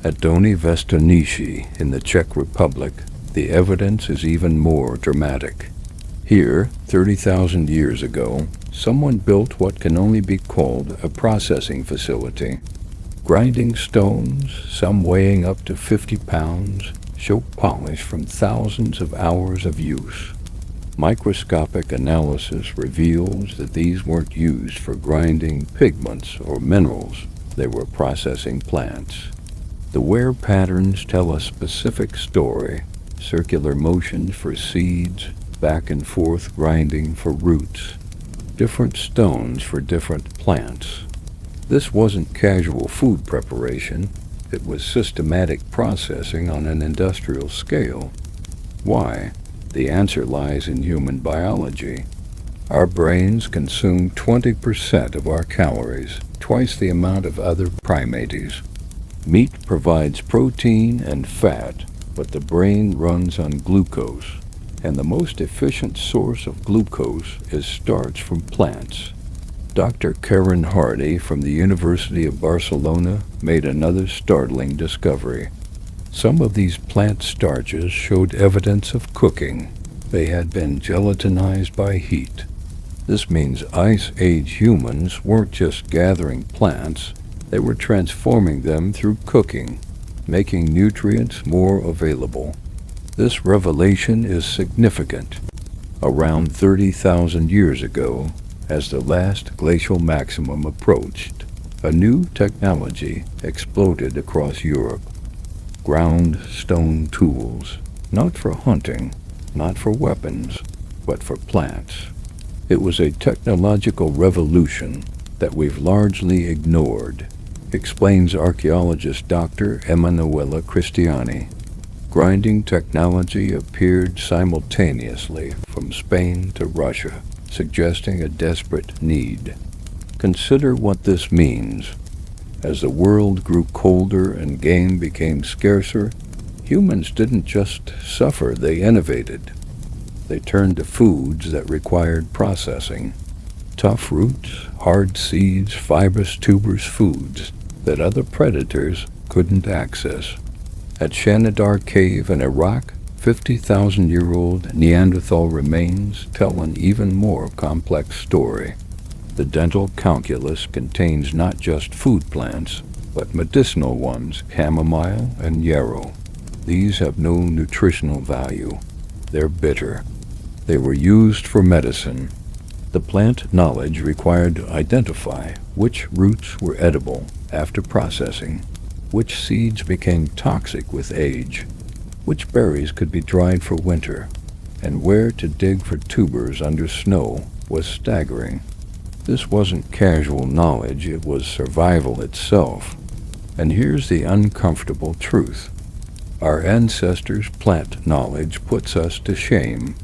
At Dolní Věstonice in the Czech Republic, the evidence is even more dramatic. Here, 30,000 years ago, someone built what can only be called a processing facility. Grinding stones, some weighing up to 50 pounds, show polish from thousands of hours of use. Microscopic analysis reveals that these weren't used for grinding pigments or minerals. They were processing plants. The wear patterns tell a specific story: circular motions for seeds, back and forth grinding for roots, different stones for different plants. This wasn't casual food preparation. It was systematic processing on an industrial scale. Why? The answer lies in human biology. Our brains consume 20% of our calories, twice the amount of other primates. Meat provides protein and fat, but the brain runs on glucose, and the most efficient source of glucose is starch from plants. Dr. Karen Hardy from the University of Barcelona made another startling discovery. Some of these plant starches showed evidence of cooking. They had been gelatinized by heat. This means Ice Age humans weren't just gathering plants, they were transforming them through cooking, making nutrients more available. This revelation is significant. Around 30,000 years ago, as the last glacial maximum approached, a new technology exploded across Europe. Ground stone tools, not for hunting, not for weapons, but for plants. It was a technological revolution that we've largely ignored, explains archaeologist Dr. Emanuela Cristiani. Grinding technology appeared simultaneously from Spain to Russia, suggesting a desperate need. Consider what this means. As the world grew colder and game became scarcer, humans didn't just suffer, they innovated. They turned to foods that required processing. Tough roots, hard seeds, fibrous tubers foods that other predators couldn't access. At Shanidar Cave in Iraq, 50,000-year-old Neanderthal remains tell an even more complex story. The dental calculus contains not just food plants, but medicinal ones, chamomile and yarrow. These have no nutritional value. They're bitter. They were used for medicine. The plant knowledge required to identify which roots were edible after processing, which seeds became toxic with age, which berries could be dried for winter, and where to dig for tubers under snow was staggering. This wasn't casual knowledge, it was survival itself. And here's the uncomfortable truth. Our ancestors' plant knowledge puts us to shame.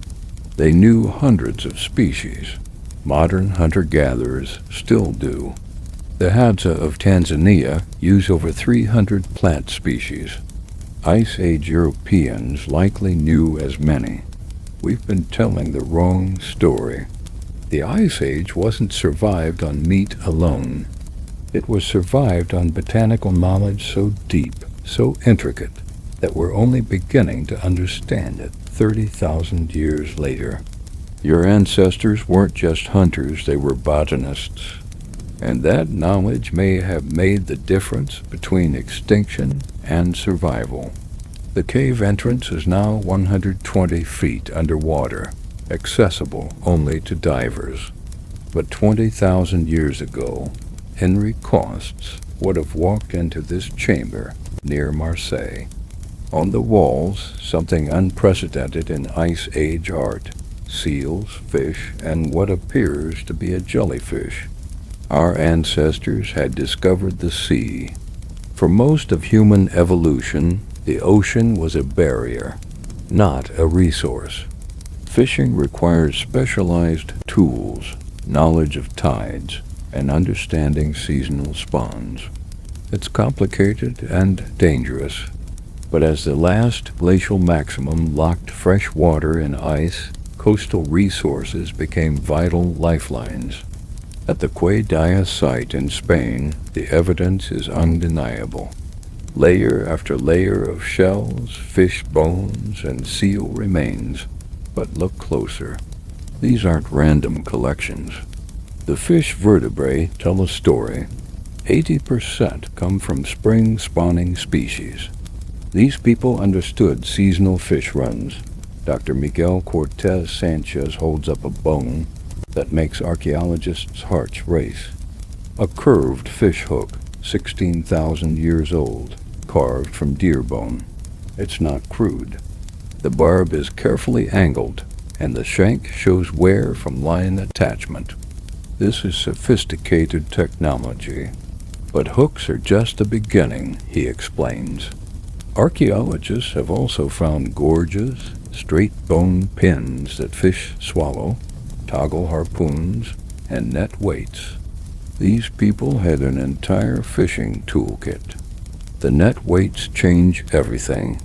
They knew hundreds of species. Modern hunter-gatherers still do. The Hadza of Tanzania use over 300 plant species. Ice Age Europeans likely knew as many. We've been telling the wrong story. The Ice Age wasn't survived on meat alone. It was survived on botanical knowledge so deep, so intricate, that we're only beginning to understand it 30,000 years later. Your ancestors weren't just hunters, they were botanists. And that knowledge may have made the difference between extinction and survival. The cave entrance is now 120 feet underwater, accessible only to divers. But 20,000 years ago, Henry Costs would have walked into this chamber near Marseille. On the walls, something unprecedented in Ice Age art: seals, fish, and what appears to be a jellyfish. Our ancestors had discovered the sea. For most of human evolution, the ocean was a barrier, not a resource. Fishing requires specialized tools, knowledge of tides, and understanding seasonal spawns. It's complicated and dangerous, but as the last glacial maximum locked fresh water in ice, coastal resources became vital lifelines. At the Cueydaya site in Spain, the evidence is undeniable. Layer after layer of shells, fish bones, and seal remains. But look closer. These aren't random collections. The fish vertebrae tell a story. 80% come from spring-spawning species. These people understood seasonal fish runs. Dr. Miguel Cortez Sanchez holds up a bone that makes archaeologists' hearts race. A curved fish hook, 16,000 years old, carved from deer bone. It's not crude. The barb is carefully angled, and the shank shows wear from line attachment. This is sophisticated technology. But hooks are just the beginning, he explains. Archaeologists have also found gorges, straight bone pins that fish swallow, toggle harpoons, and net weights. These people had an entire fishing toolkit. The net weights change everything.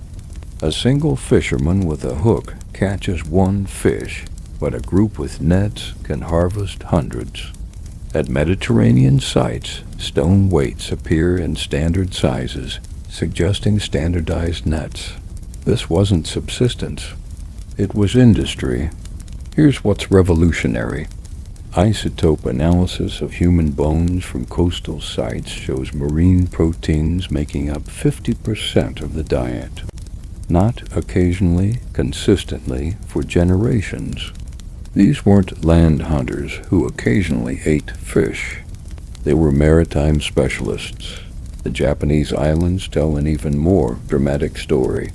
A single fisherman with a hook catches one fish, but a group with nets can harvest hundreds. At Mediterranean sites, stone weights appear in standard sizes, suggesting standardized nets. This wasn't subsistence. It was industry. Here's what's revolutionary. Isotope analysis of human bones from coastal sites shows marine proteins making up 50% of the diet. Not occasionally, consistently, for generations. These weren't land hunters who occasionally ate fish. They were maritime specialists. The Japanese islands tell an even more dramatic story.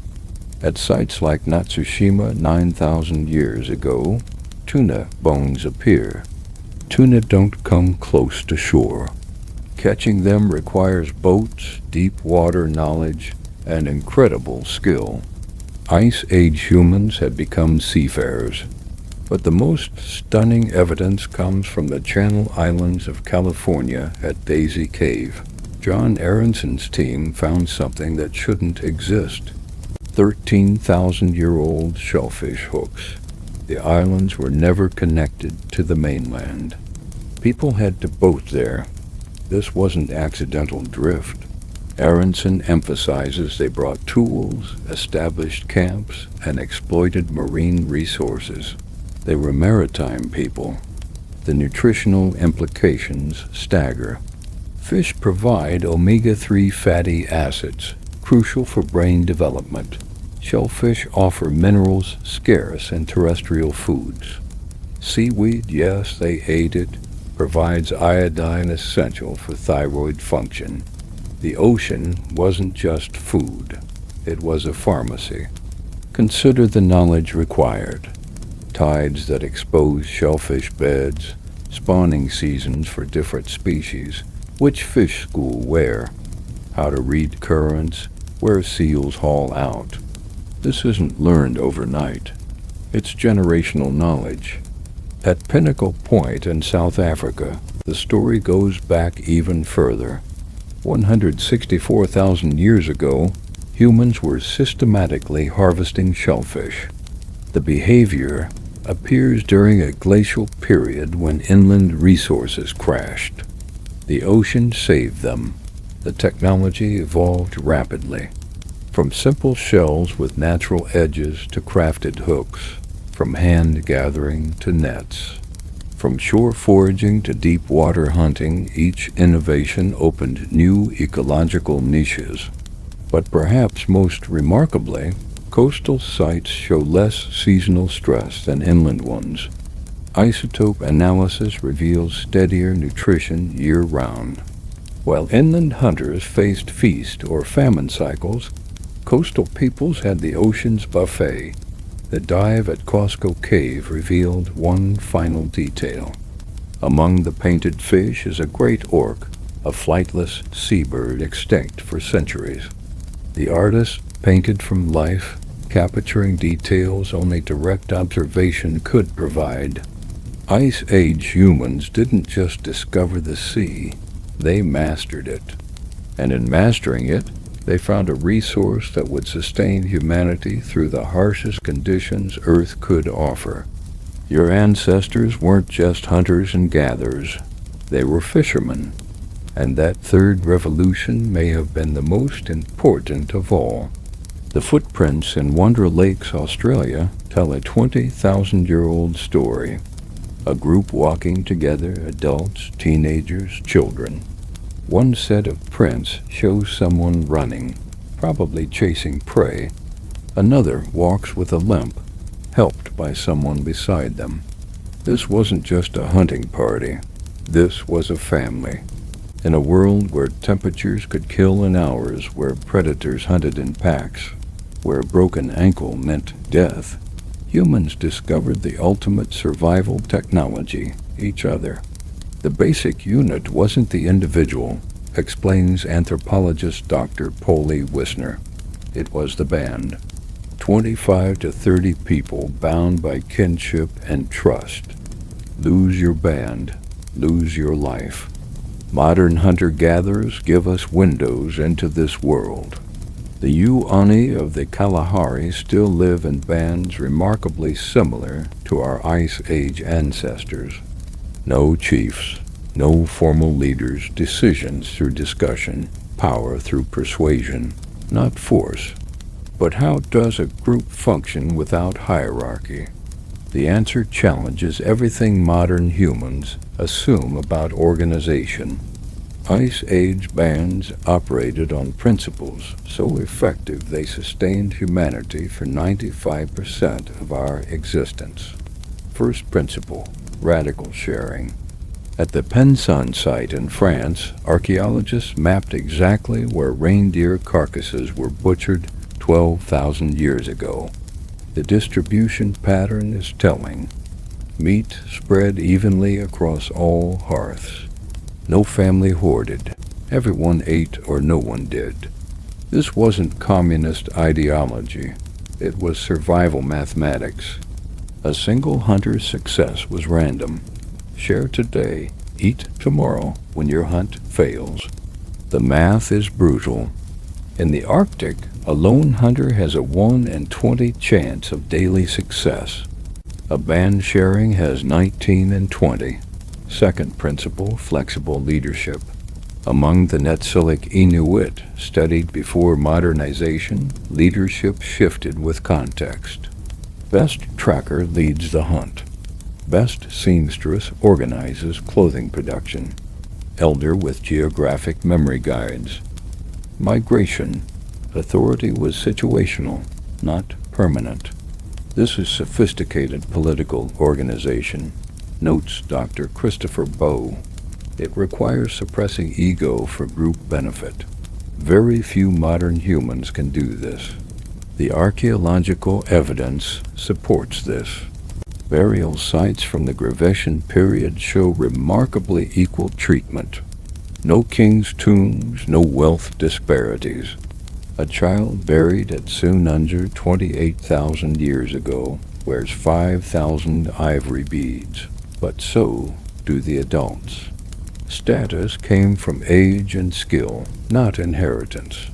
At sites like Natsushima 9,000 years ago, tuna bones appear. Tuna don't come close to shore. Catching them requires boats, deep water knowledge, and incredible skill. Ice Age humans had become seafarers. But the most stunning evidence comes from the Channel Islands of California at Daisy Cave. John Aronson's team found something that shouldn't exist. 13,000-year-old shellfish hooks. The islands were never connected to the mainland. People had to boat there. This wasn't accidental drift. Aronson emphasizes they brought tools, established camps, and exploited marine resources. They were maritime people. The nutritional implications stagger. Fish provide omega-3 fatty acids, crucial for brain development. Shellfish offer minerals scarce in terrestrial foods. Seaweed, yes, they ate it, provides iodine essential for thyroid function. The ocean wasn't just food. It was a pharmacy. Consider the knowledge required. Tides that expose shellfish beds, spawning seasons for different species, which fish school where, how to read currents, where seals haul out. This isn't learned overnight. It's generational knowledge. At Pinnacle Point in South Africa, the story goes back even further. 164,000 years ago, humans were systematically harvesting shellfish. The behavior appears during a glacial period when inland resources crashed. The ocean saved them. The technology evolved rapidly. From simple shells with natural edges to crafted hooks, from hand gathering to nets. From shore foraging to deep water hunting, each innovation opened new ecological niches. But perhaps most remarkably, coastal sites show less seasonal stress than inland ones. Isotope analysis reveals steadier nutrition year-round. While inland hunters faced feast or famine cycles, coastal peoples had the ocean's buffet. The dive at Costco Cave revealed one final detail. Among the painted fish is a great orc, a flightless seabird extinct for centuries. The artist painted from life, capturing details only direct observation could provide. Ice Age humans didn't just discover the sea, they mastered it. And in mastering it, they found a resource that would sustain humanity through the harshest conditions Earth could offer. Your ancestors weren't just hunters and gatherers, they were fishermen. And that third revolution may have been the most important of all. The footprints in Wonder Lakes, Australia, tell a 20,000-year-old story. A group walking together, adults, teenagers, children. One set of prints shows someone running, probably chasing prey. Another walks with a limp, helped by someone beside them. This wasn't just a hunting party. This was a family. In a world where temperatures could kill in hours, where predators hunted in packs, where a broken ankle meant death, humans discovered the ultimate survival technology, each other. The basic unit wasn't the individual, explains anthropologist Dr. Polly Wisner. It was the band. 25 to 30 people bound by kinship and trust. Lose your band, lose your life. Modern hunter-gatherers give us windows into this world. The Yuani of the Kalahari still live in bands remarkably similar to our Ice Age ancestors. No chiefs, no formal leaders, decisions through discussion, power through persuasion, not force. But how does a group function without hierarchy? The answer challenges everything modern humans assume about organization. Ice Age bands operated on principles so effective they sustained humanity for 95% of our existence. First principle, radical sharing. At the Pensan site in France, archaeologists mapped exactly where reindeer carcasses were butchered 12,000 years ago. The distribution pattern is telling. Meat spread evenly across all hearths. No family hoarded. Everyone ate or no one did. This wasn't communist ideology. It was survival mathematics. A single hunter's success was random. Share today, eat tomorrow when your hunt fails. The math is brutal. In the Arctic, a lone hunter has a 1 in 20 chance of daily success. A band sharing has 19 in 20. Second principle, flexible leadership. Among the Netsilik Inuit studied before modernization, leadership shifted with context. Best tracker leads the hunt. Best seamstress organizes clothing production. Elder with geographic memory guides. Migration. Authority was situational, not permanent. This is sophisticated political organization, notes Dr. Christopher Bowe. It requires suppressing ego for group benefit. Very few modern humans can do this. The archaeological evidence supports this. Burial sites from the Gravitian period show remarkably equal treatment. No king's tombs, no wealth disparities. A child buried at soon under 28,000 years ago wears 5,000 ivory beads, but so do the adults. Status came from age and skill, not inheritance.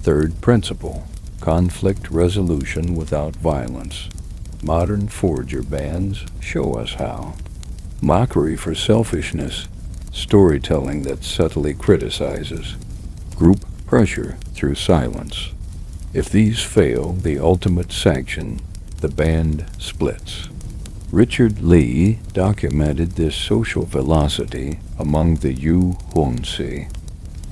Third principle, conflict resolution without violence. Modern forger bands show us how. Mockery for selfishness, storytelling that subtly criticizes, group pressure through silence. If these fail the ultimate sanction, the band splits. Richard Lee documented this social velocity among the Yu Huanxi.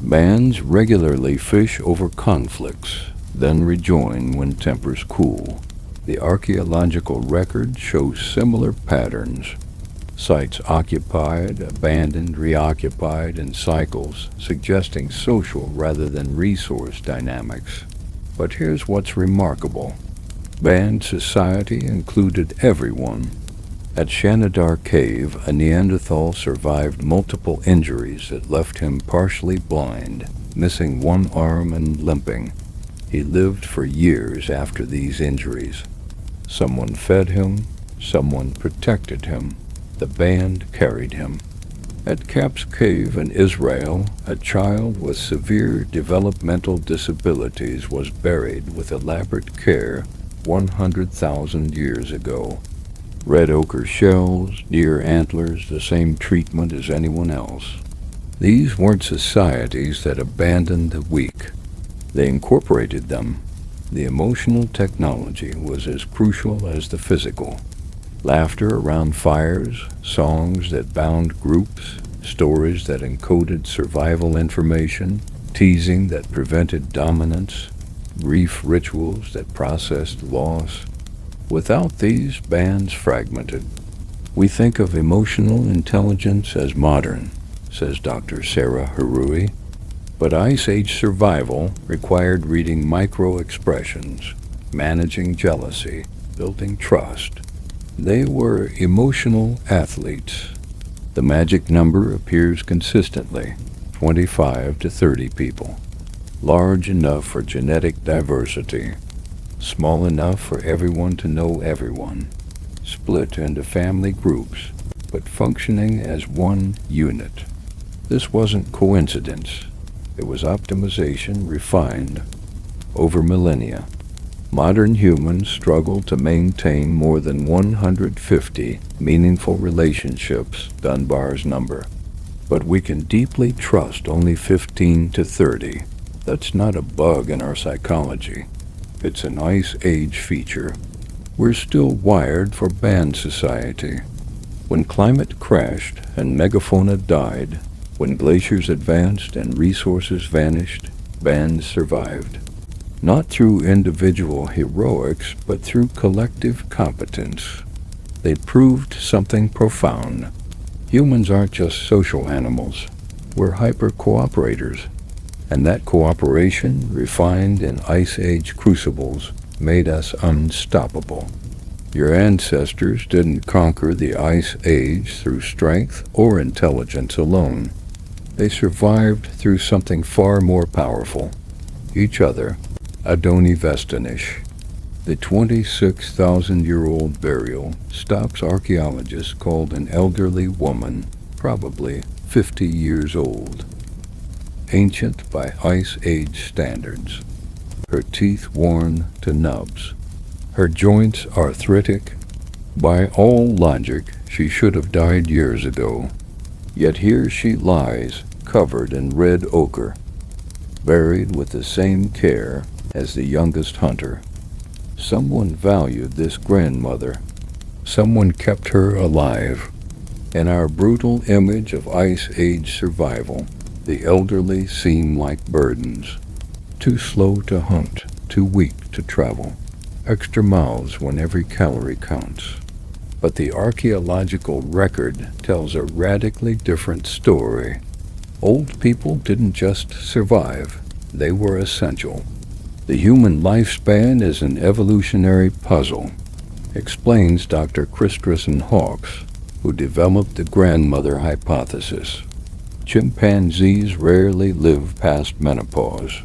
Bands regularly fish over conflicts, then rejoin when tempers cool. The archaeological record shows similar patterns. Sites occupied, abandoned, reoccupied in cycles, suggesting social rather than resource dynamics. But here's what's remarkable. Band society included everyone. At Shanidar Cave, a Neanderthal survived multiple injuries that left him partially blind, missing one arm and limping. He lived for years after these injuries. Someone fed him, someone protected him. The band carried him. At Cap's Cave in Israel, a child with severe developmental disabilities was buried with elaborate care 100,000 years ago. Red ochre shells, deer antlers, the same treatment as anyone else. These weren't societies that abandoned the weak. They incorporated them. The emotional technology was as crucial as the physical. Laughter around fires, songs that bound groups, stories that encoded survival information, teasing that prevented dominance, grief rituals that processed loss. Without these, bands fragmented. We think of emotional intelligence as modern, says Dr. Sarah Harui, but Ice Age survival required reading micro-expressions, managing jealousy, building trust. They were emotional athletes. The magic number appears consistently, 25 to 30 people. Large enough for genetic diversity, small enough for everyone to know everyone, split into family groups, but functioning as one unit. This wasn't coincidence. It was optimization refined over millennia. Modern humans struggle to maintain more than 150 meaningful relationships, Dunbar's number. But we can deeply trust only 15 to 30. That's not a bug in our psychology. It's an Ice Age feature. We're still wired for band society. When climate crashed and megafauna died, when glaciers advanced and resources vanished, bands survived. Not through individual heroics, but through collective competence. They proved something profound. Humans aren't just social animals. We're hyper-cooperators. And that cooperation, refined in Ice Age crucibles, made us unstoppable. Your ancestors didn't conquer the Ice Age through strength or intelligence alone. They survived through something far more powerful, each other. Adoni Vestinish. The 26,000-year-old burial stops archaeologists called an elderly woman, probably 50 years old. Ancient by Ice Age standards. Her teeth worn to nubs. Her joints arthritic. By all logic, she should have died years ago. Yet here she lies, covered in red ochre, buried with the same care as the youngest hunter. Someone valued this grandmother. Someone kept her alive. In our brutal image of Ice Age survival, the elderly seem like burdens. Too slow to hunt, too weak to travel. Extra miles when every calorie counts. But the archaeological record tells a radically different story. Old people didn't just survive, they were essential. The human lifespan is an evolutionary puzzle, explains Dr. Christensen Hawkes, who developed the grandmother hypothesis. Chimpanzees rarely live past menopause.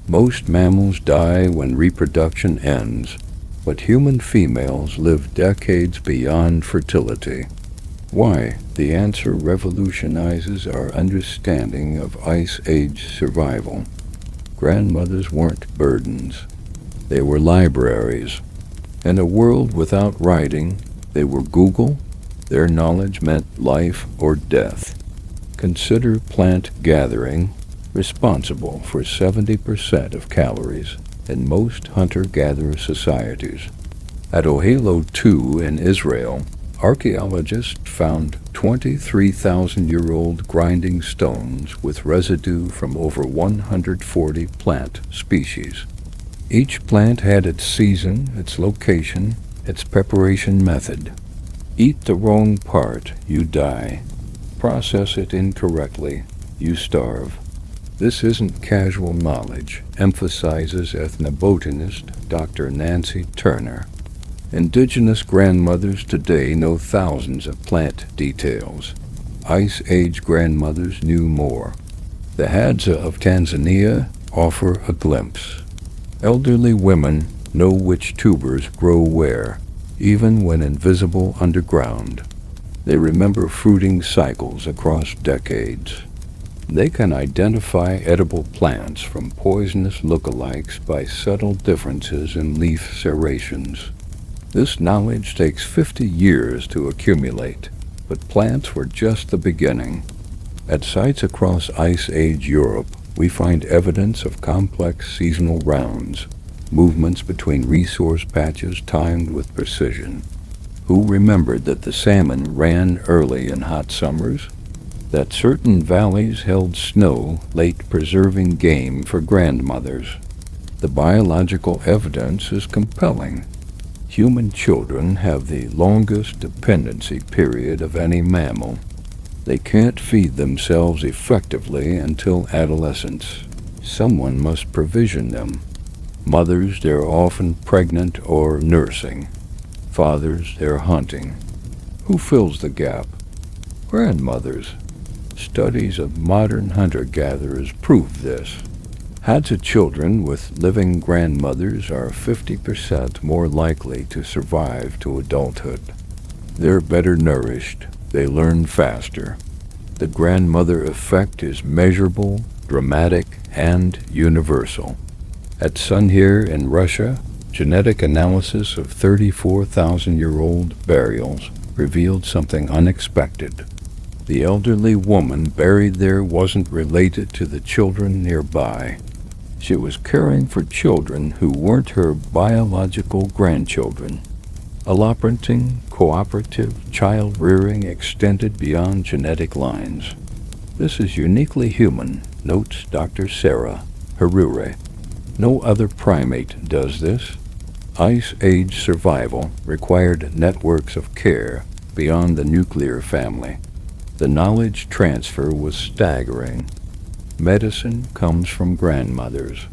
Most mammals die when reproduction ends, but human females live decades beyond fertility. Why? The answer revolutionizes our understanding of Ice Age survival. Grandmothers weren't burdens. They were libraries. In a world without writing, they were Google. Their knowledge meant life or death. Consider plant gathering, responsible for 70% of calories in most hunter-gatherer societies. At Ohelo II in Israel, archaeologists found 23,000-year-old grinding stones with residue from over 140 plant species. Each plant had its season, its location, its preparation method. Eat the wrong part, you die. Process it incorrectly, you starve. This isn't casual knowledge, emphasizes ethnobotanist Dr. Nancy Turner. Indigenous grandmothers today know thousands of plant details. Ice Age grandmothers knew more. The Hadza of Tanzania offer a glimpse. Elderly women know which tubers grow where, even when invisible underground. They remember fruiting cycles across decades. They can identify edible plants from poisonous lookalikes by subtle differences in leaf serrations. This knowledge takes 50 years to accumulate, but plants were just the beginning. At sites across Ice Age Europe, we find evidence of complex seasonal rounds, movements between resource patches timed with precision. Who remembered that the salmon ran early in hot summers? That certain valleys held snow late, preserving game for grandmothers? The biological evidence is compelling. Human children have the longest dependency period of any mammal. They can't feed themselves effectively until adolescence. Someone must provision them. Mothers, they're often pregnant or nursing. Fathers, they're hunting. Who fills the gap? Grandmothers. Studies of modern hunter-gatherers prove this. Hadza children with living grandmothers are 50% more likely to survive to adulthood. They're better nourished. They learn faster. The grandmother effect is measurable, dramatic, and universal. At Sunhir in Russia, genetic analysis of 34,000-year-old burials revealed something unexpected. The elderly woman buried there wasn't related to the children nearby. She was caring for children who weren't her biological grandchildren. Allopranting, cooperative child-rearing extended beyond genetic lines. This is uniquely human, notes Dr. Sarah Harure. No other primate does this. Ice Age survival required networks of care beyond the nuclear family. The knowledge transfer was staggering. Medicine comes from grandmothers.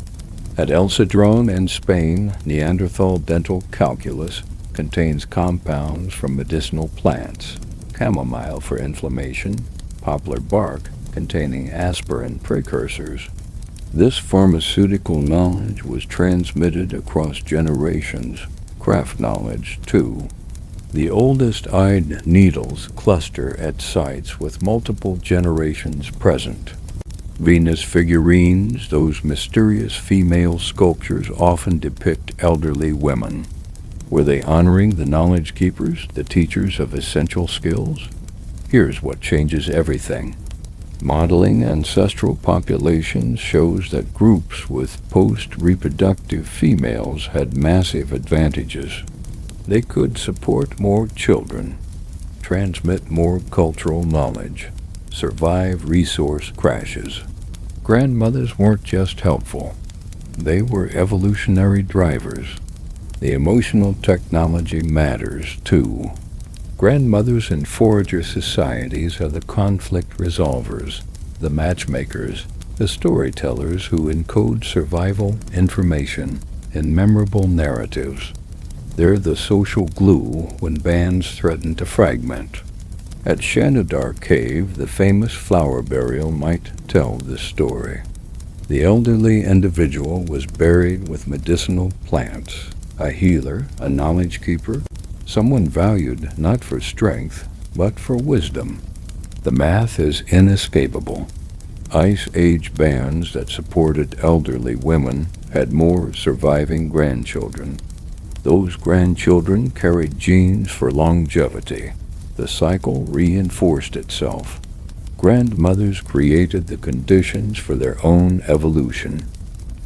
At El Cedrón in Spain, Neanderthal dental calculus contains compounds from medicinal plants, chamomile for inflammation, poplar bark containing aspirin precursors. This pharmaceutical knowledge was transmitted across generations, craft knowledge too. The oldest-eyed needles cluster at sites with multiple generations present. Venus figurines, those mysterious female sculptures, often depict elderly women. Were they honoring the knowledge keepers, the teachers of essential skills? Here's what changes everything. Modeling ancestral populations shows that groups with post-reproductive females had massive advantages. They could support more children, transmit more cultural knowledge, survive resource crashes. Grandmothers weren't just helpful. They were evolutionary drivers. The emotional technology matters, too. Grandmothers in forager societies are the conflict resolvers, the matchmakers, the storytellers who encode survival information in memorable narratives. They're the social glue when bands threaten to fragment. At Shanidar Cave, the famous flower burial might tell this story. The elderly individual was buried with medicinal plants, a healer, a knowledge keeper, someone valued not for strength, but for wisdom. The math is inescapable. Ice Age bands that supported elderly women had more surviving grandchildren. Those grandchildren carried genes for longevity. The cycle reinforced itself. Grandmothers created the conditions for their own evolution.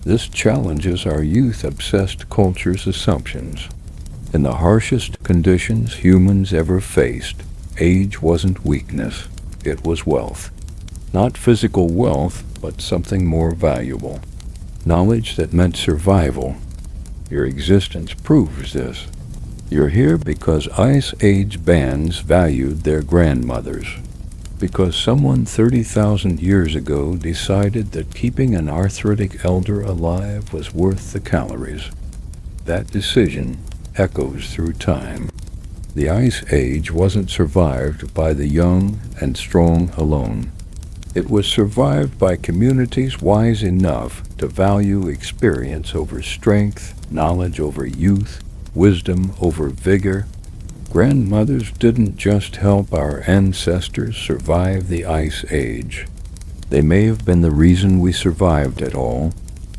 This challenges our youth-obsessed culture's assumptions. In the harshest conditions humans ever faced, age wasn't weakness, it was wealth. Not physical wealth, but something more valuable. Knowledge that meant survival. Your existence proves this. You're here because Ice Age bands valued their grandmothers. Because someone 30,000 years ago decided that keeping an arthritic elder alive was worth the calories. That decision echoes through time. The Ice Age wasn't survived by the young and strong alone. It was survived by communities wise enough to value experience over strength, knowledge over youth, wisdom over vigor. Grandmothers didn't just help our ancestors survive the Ice Age. They may have been the reason we survived it all.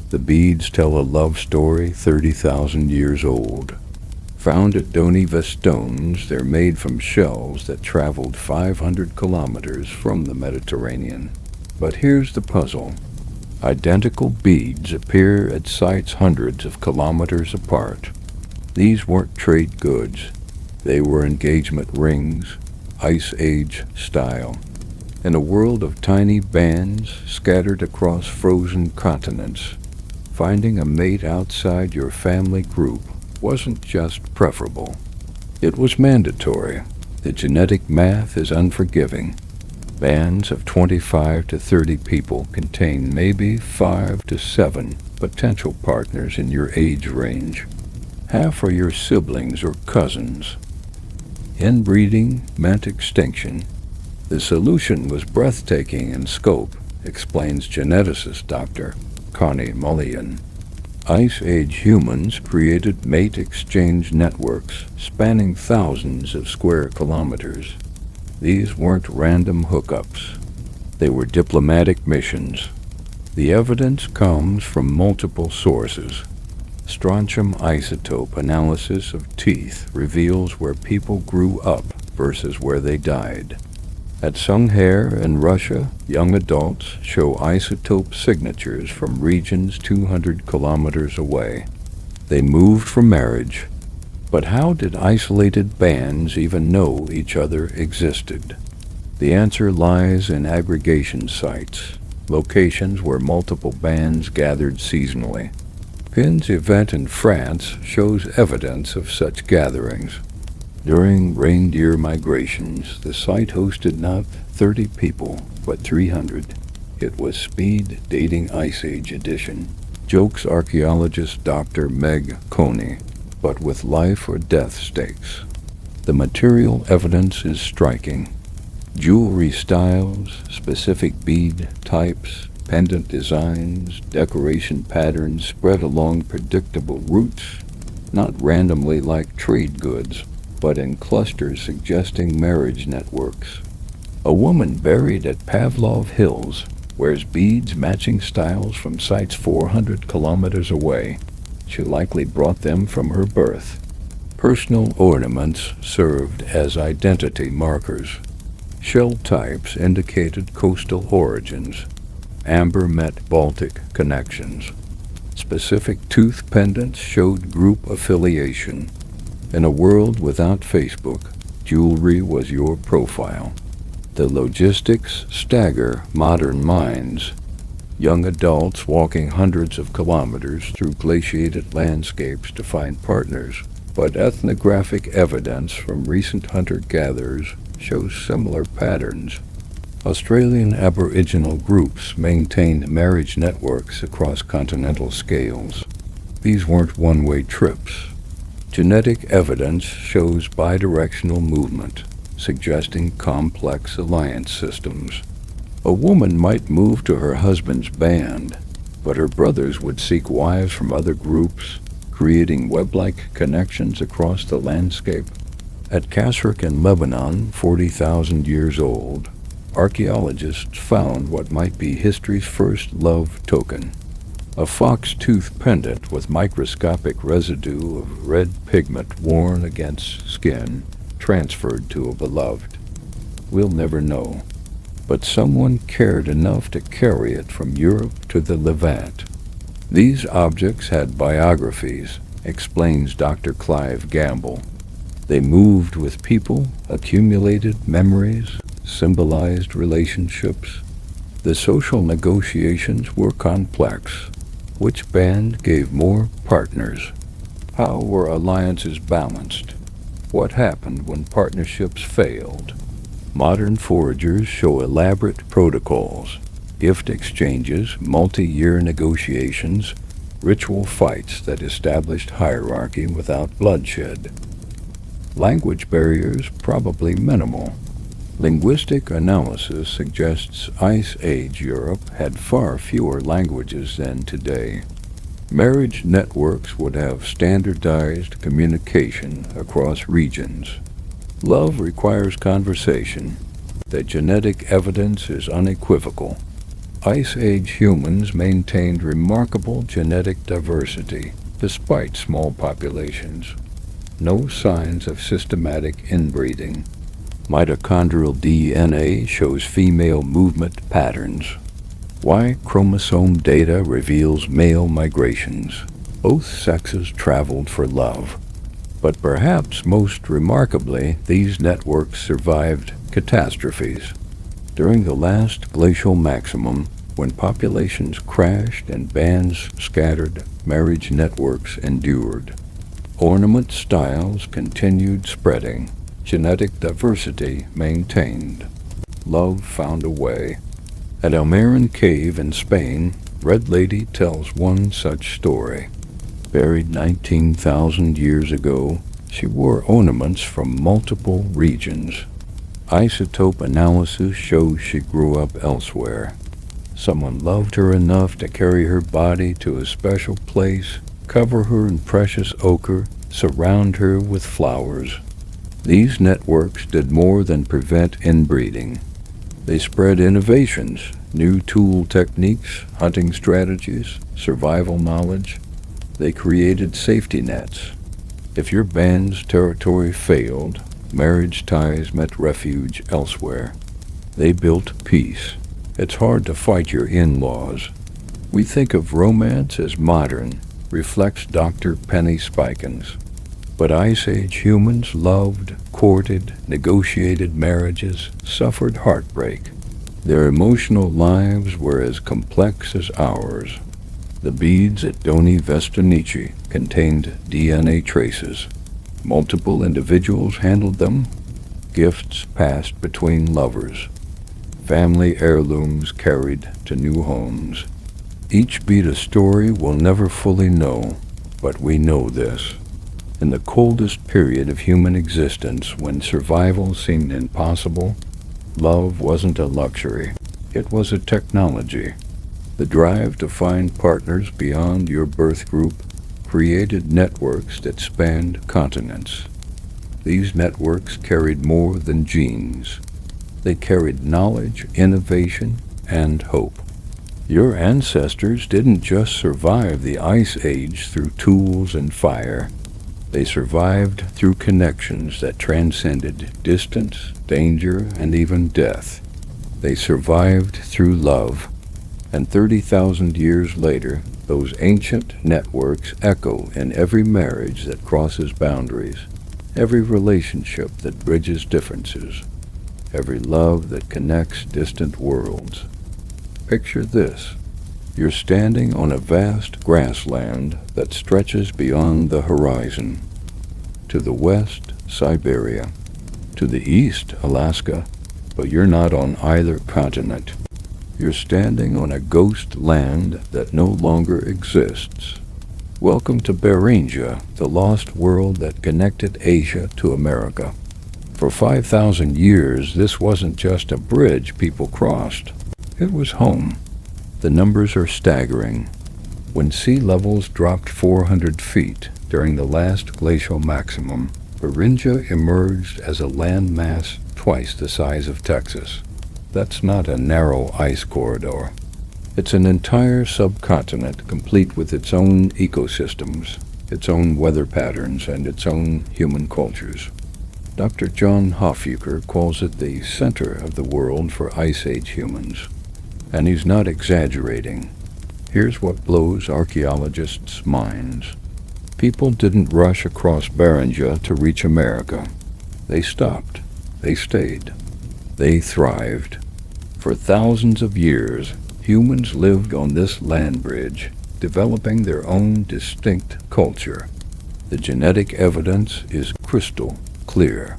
The beads tell a love story 30,000 years old. Found at Doniva stones, they're made from shells that traveled 500 kilometers from the Mediterranean. But here's the puzzle. Identical beads appear at sites hundreds of kilometers apart. These weren't trade goods. They were engagement rings, Ice Age style. In a world of tiny bands scattered across frozen continents, finding a mate outside your family group wasn't just preferable. It was mandatory. The genetic math is unforgiving. Bands of 25 to 30 people contain maybe 5 to 7 potential partners in your age range. Half are your siblings or cousins. Inbreeding meant extinction. The solution was breathtaking in scope, explains geneticist Dr. Connie Mulligan. Ice Age humans created mate exchange networks spanning thousands of square kilometers. These weren't random hookups. They were diplomatic missions. The evidence comes from multiple sources. Strontium isotope analysis of teeth reveals where people grew up versus where they died. At Sunghair in Russia, young adults show isotope signatures from regions 200 kilometers away. They moved for marriage. But how did isolated bands even know each other existed? The answer lies in aggregation sites, locations where multiple bands gathered seasonally. Pin's event in France shows evidence of such gatherings. During reindeer migrations, the site hosted not 30 people, but 300. It was speed dating Ice Age edition, jokes archaeologist Dr. Meg Coney, but with life or death stakes. The material evidence is striking. Jewelry styles, specific bead types, pendant designs, decoration patterns spread along predictable routes, not randomly like trade goods, but in clusters suggesting marriage networks. A woman buried at Pavlov Hills wears beads matching styles from sites 400 kilometers away. She likely brought them from her birth. Personal ornaments served as identity markers. Shell types indicated coastal origins. Amber met Baltic connections. Specific tooth pendants showed group affiliation. In a world without Facebook, jewelry was your profile. The logistics stagger modern minds. Young adults walking hundreds of kilometers through glaciated landscapes to find partners, but ethnographic evidence from recent hunter-gatherers shows similar patterns. Australian Aboriginal groups maintained marriage networks across continental scales. These weren't one-way trips. Genetic evidence shows bidirectional movement. suggesting complex alliance systems. A woman might move to her husband's band, but her brothers would seek wives from other groups, creating web-like connections across the landscape. At Kasruk in Lebanon, 40,000 years old, archaeologists found what might be history's first love token, a fox-tooth pendant with microscopic residue of red pigment worn against skin, transferred to a beloved. We'll never know, but someone cared enough to carry it from Europe to the Levant. These objects had biographies, explains Dr. Clive Gamble. They moved with people, accumulated memories, symbolized relationships. The social negotiations were complex. Which band gave more partners? How were alliances balanced? What happened when partnerships failed? Modern foragers show elaborate protocols, gift exchanges, multi-year negotiations, ritual fights that established hierarchy without bloodshed. Language barriers probably minimal. Linguistic analysis suggests Ice Age Europe had far fewer languages than today. Marriage networks would have standardized communication across regions. Love requires conversation. The genetic evidence is unequivocal. Ice Age humans maintained remarkable genetic diversity despite small populations. No signs of systematic inbreeding. Mitochondrial DNA shows female movement patterns. Y chromosome data reveals male migrations. Both sexes traveled for love. But perhaps most remarkably, these networks survived catastrophes. During the last glacial maximum, when populations crashed and bands scattered, marriage networks endured. Ornament styles continued spreading. Genetic diversity maintained. Love found a way. At Almerin Cave in Spain, Red Lady tells one such story. Buried 19,000 years ago, she wore ornaments from multiple regions. Isotope analysis shows she grew up elsewhere. Someone loved her enough to carry her body to a special place, cover her in precious ochre, surround her with flowers. These networks did more than prevent inbreeding. They spread innovations, new tool techniques, hunting strategies, survival knowledge. They created safety nets. If your band's territory failed, marriage ties meant refuge elsewhere. They built peace. It's hard to fight your in-laws. We think of romance as modern, reflects Dr. Penny Spikins. But Ice Age humans loved, courted, negotiated marriages, suffered heartbreak. Their emotional lives were as complex as ours. The beads at Doni Vestonici contained DNA traces. Multiple individuals handled them. Gifts passed between lovers. Family heirlooms carried to new homes. Each bead a story we'll never fully know, but we know this. In the coldest period of human existence, when survival seemed impossible, love wasn't a luxury. It was a technology. The drive to find partners beyond your birth group created networks that spanned continents. These networks carried more than genes. They carried knowledge, innovation, and hope. Your ancestors didn't just survive the Ice Age through tools and fire. They survived through connections that transcended distance, danger, and even death. They survived through love. And 30,000 years later, those ancient networks echo in every marriage that crosses boundaries, every relationship that bridges differences, every love that connects distant worlds. Picture this. You're standing on a vast grassland that stretches beyond the horizon. To the west, Siberia. To the east, Alaska. But you're not on either continent. You're standing on a ghost land that no longer exists. Welcome to Beringia, the lost world that connected Asia to America. For 5,000 years, this wasn't just a bridge people crossed. It was home. The numbers are staggering. When sea levels dropped 400 feet during the last glacial maximum, Beringia emerged as a land mass twice the size of Texas. That's not a narrow ice corridor. It's an entire subcontinent complete with its own ecosystems, its own weather patterns, and its own human cultures. Dr. John Hoffuker calls it the center of the world for Ice Age humans. And he's not exaggerating. Here's what blows archaeologists' minds. People didn't rush across Beringia to reach America. They stopped. They stayed. They thrived. For thousands of years, humans lived on this land bridge, developing their own distinct culture. The genetic evidence is crystal clear.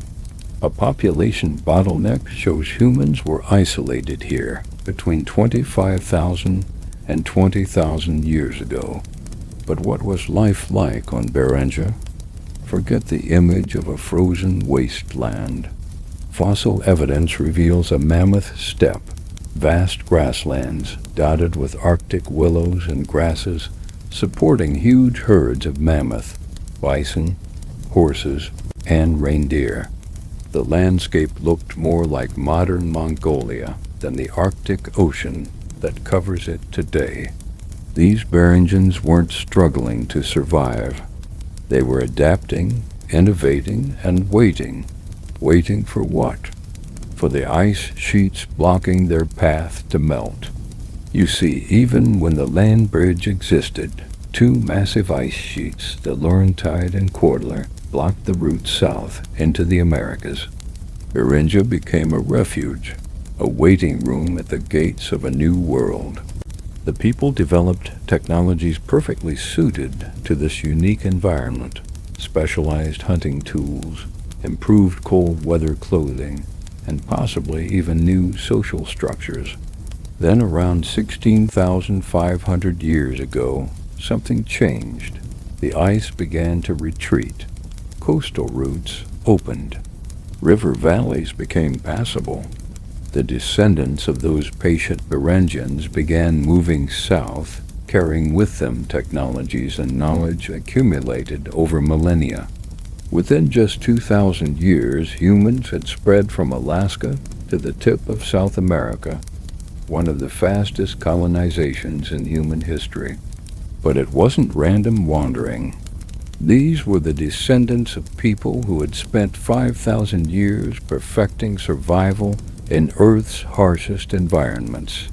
A population bottleneck shows humans were isolated here between 25,000 and 20,000 years ago. But what was life like on Beringia? Forget the image of a frozen wasteland. Fossil evidence reveals a mammoth steppe, vast grasslands dotted with Arctic willows and grasses supporting huge herds of mammoth, bison, horses, and reindeer. The landscape looked more like modern Mongolia than the Arctic Ocean that covers it today. These Beringians weren't struggling to survive. They were adapting, innovating, and waiting. Waiting for what? For the ice sheets blocking their path to melt. You see, even when the land bridge existed, two massive ice sheets, the Laurentide and Cordler, blocked the route south into the Americas. Beringia became a refuge, a waiting room at the gates of a new world. The people developed technologies perfectly suited to this unique environment: specialized hunting tools, improved cold weather clothing, and possibly even new social structures. Then around 16,500 years ago, something changed. The ice began to retreat. Coastal routes opened. River valleys became passable. The descendants of those patient Beringians began moving south, carrying with them technologies and knowledge accumulated over millennia. Within just 2,000 years, humans had spread from Alaska to the tip of South America, one of the fastest colonizations in human history. But it wasn't random wandering. These were the descendants of people who had spent 5,000 years perfecting survival in Earth's harshest environments.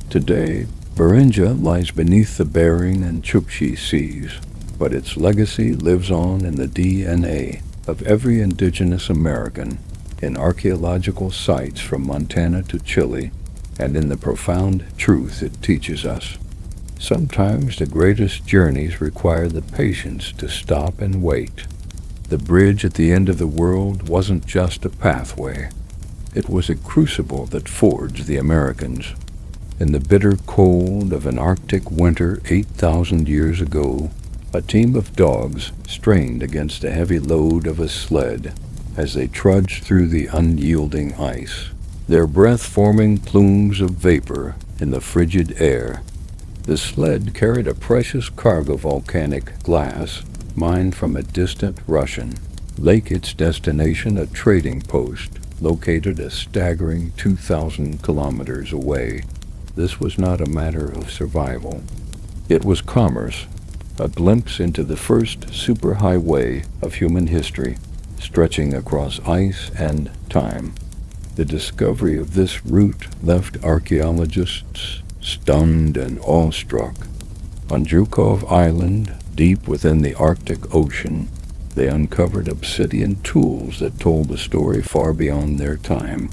Today, Beringia lies beneath the Bering and Chukchi seas, but its legacy lives on in the DNA of every indigenous American, in archaeological sites from Montana to Chile, and in the profound truth it teaches us. Sometimes the greatest journeys require the patience to stop and wait. The bridge at the end of the world wasn't just a pathway. It was a crucible that forged the Americans. In the bitter cold of an Arctic winter 8,000 years ago, a team of dogs strained against the heavy load of a sled as they trudged through the unyielding ice, their breath forming plumes of vapor in the frigid air. The sled carried a precious cargo of volcanic glass mined from a distant Russian lake, its destination a trading post located a staggering 2,000 kilometers away. This was not a matter of survival. It was commerce, a glimpse into the first superhighway of human history, stretching across ice and time. The discovery of this route left archaeologists stunned and awestruck. On Zhukov Island, deep within the Arctic Ocean, they uncovered obsidian tools that told a story far beyond their time.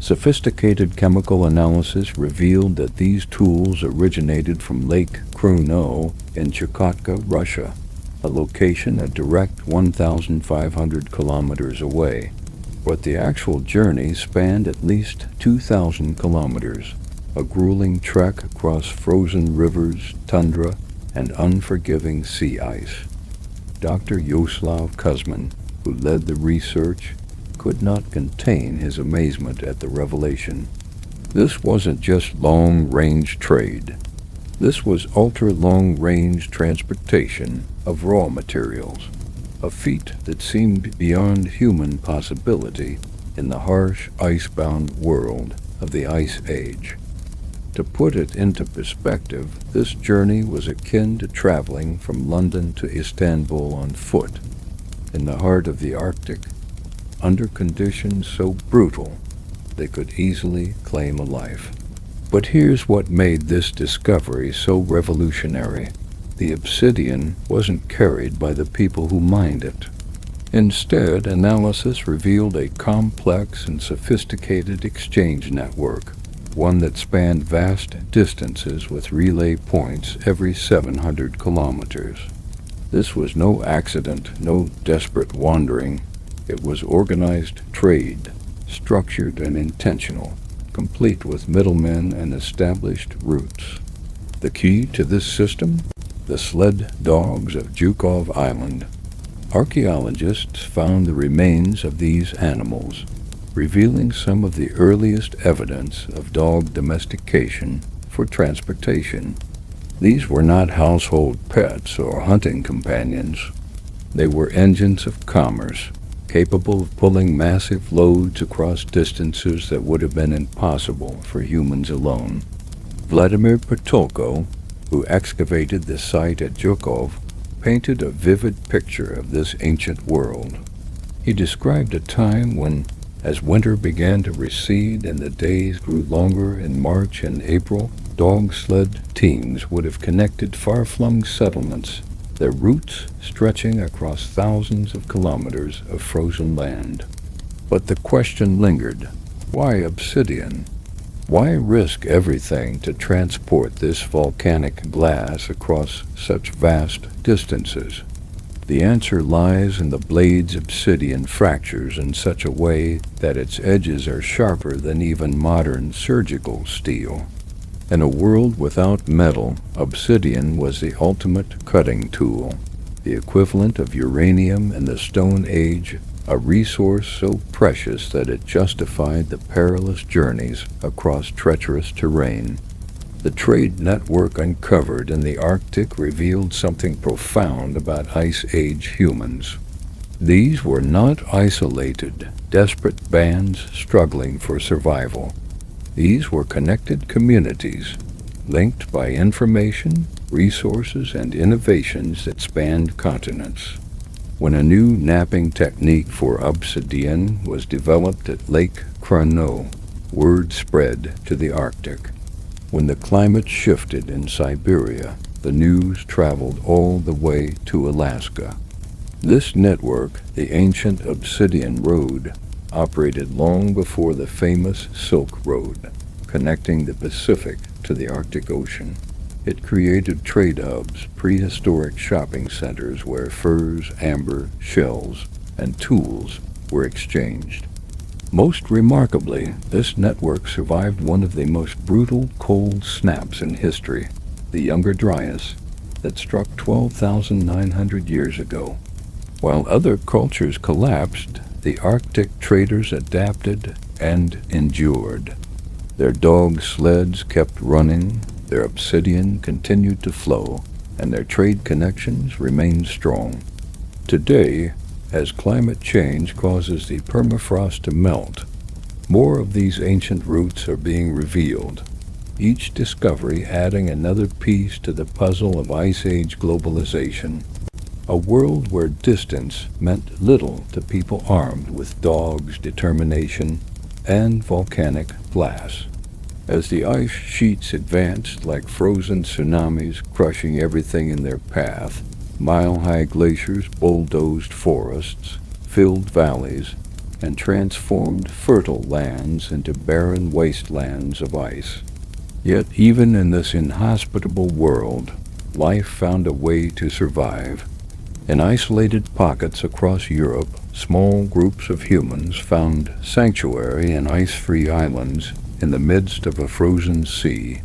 Sophisticated chemical analysis revealed that these tools originated from Lake Kruno in Chukotka, Russia, a location a direct 1,500 kilometers away. But the actual journey spanned at least 2,000 kilometers, a grueling trek across frozen rivers, tundra, and unforgiving sea ice. Dr. Yaroslav Kuzmin, who led the research, could not contain his amazement at the revelation. This wasn't just long-range trade. This was ultra-long-range transportation of raw materials, a feat that seemed beyond human possibility in the harsh, ice-bound world of the Ice Age. To put it into perspective, this journey was akin to traveling from London to Istanbul on foot, in the heart of the Arctic, under conditions so brutal they could easily claim a life. But here's what made this discovery so revolutionary. The obsidian wasn't carried by the people who mined it. Instead, analysis revealed a complex and sophisticated exchange network, one that spanned vast distances with relay points every 700 kilometers. This was no accident, no desperate wandering. It was organized trade, structured and intentional, complete with middlemen and established routes. The key to this system? The sled dogs of Zhukov Island. Archaeologists found the remains of these animals, revealing some of the earliest evidence of dog domestication for transportation. These were not household pets or hunting companions. They were engines of commerce, capable of pulling massive loads across distances that would have been impossible for humans alone. Vladimir Patulko, who excavated the site at Zhukov, painted a vivid picture of this ancient world. He described a time when, as winter began to recede and the days grew longer in March and April, dog sled teams would have connected far-flung settlements, their routes stretching across thousands of kilometers of frozen land. But the question lingered: why obsidian? Why risk everything to transport this volcanic glass across such vast distances? The answer lies in the blade's obsidian fractures in such a way that its edges are sharper than even modern surgical steel. In a world without metal, obsidian was the ultimate cutting tool, the equivalent of uranium in the Stone Age, a resource so precious that it justified the perilous journeys across treacherous terrain. The trade network uncovered in the Arctic revealed something profound about Ice Age humans. These were not isolated, desperate bands struggling for survival. These were connected communities, linked by information, resources, and innovations that spanned continents. When a new napping technique for obsidian was developed at Lake Krano, word spread to the Arctic. When the climate shifted in Siberia, the news traveled all the way to Alaska. This network, the ancient Obsidian Road, operated long before the famous Silk Road, connecting the Pacific to the Arctic Ocean. It created trade hubs, prehistoric shopping centers where furs, amber, shells, and tools were exchanged. Most remarkably, this network survived one of the most brutal cold snaps in history, the Younger Dryas, that struck 12,900 years ago. While other cultures collapsed, the Arctic traders adapted and endured. Their dog sleds kept running, their obsidian continued to flow, and their trade connections remained strong. Today, as climate change causes the permafrost to melt, more of these ancient roots are being revealed, each discovery adding another piece to the puzzle of Ice Age globalization, a world where distance meant little to people armed with dogs, determination, and volcanic glass. As the ice sheets advanced like frozen tsunamis crushing everything in their path, mile-high glaciers bulldozed forests, filled valleys, and transformed fertile lands into barren wastelands of ice. Yet even in this inhospitable world, life found a way to survive. In isolated pockets across Europe, small groups of humans found sanctuary in ice-free islands in the midst of a frozen sea.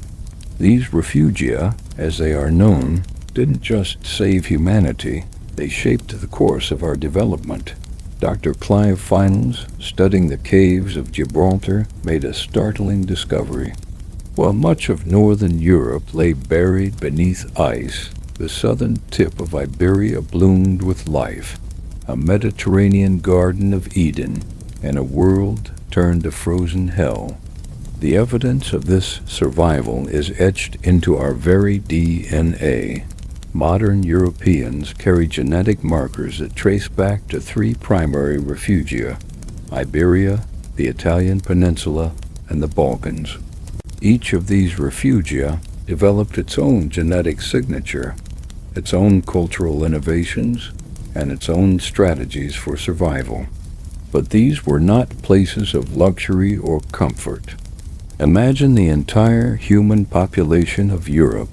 These refugia, as they are known, didn't just save humanity, they shaped the course of our development. Dr. Clive Finals, studying the caves of Gibraltar, made a startling discovery. While much of northern Europe lay buried beneath ice, the southern tip of Iberia bloomed with life, a Mediterranean Garden of Eden, and a world turned to frozen hell. The evidence of this survival is etched into our very DNA. Modern Europeans carry genetic markers that trace back to three primary refugia: Iberia, the Italian peninsula, and the Balkans. Each of these refugia developed its own genetic signature, its own cultural innovations, and its own strategies for survival. But these were not places of luxury or comfort. Imagine the entire human population of Europe,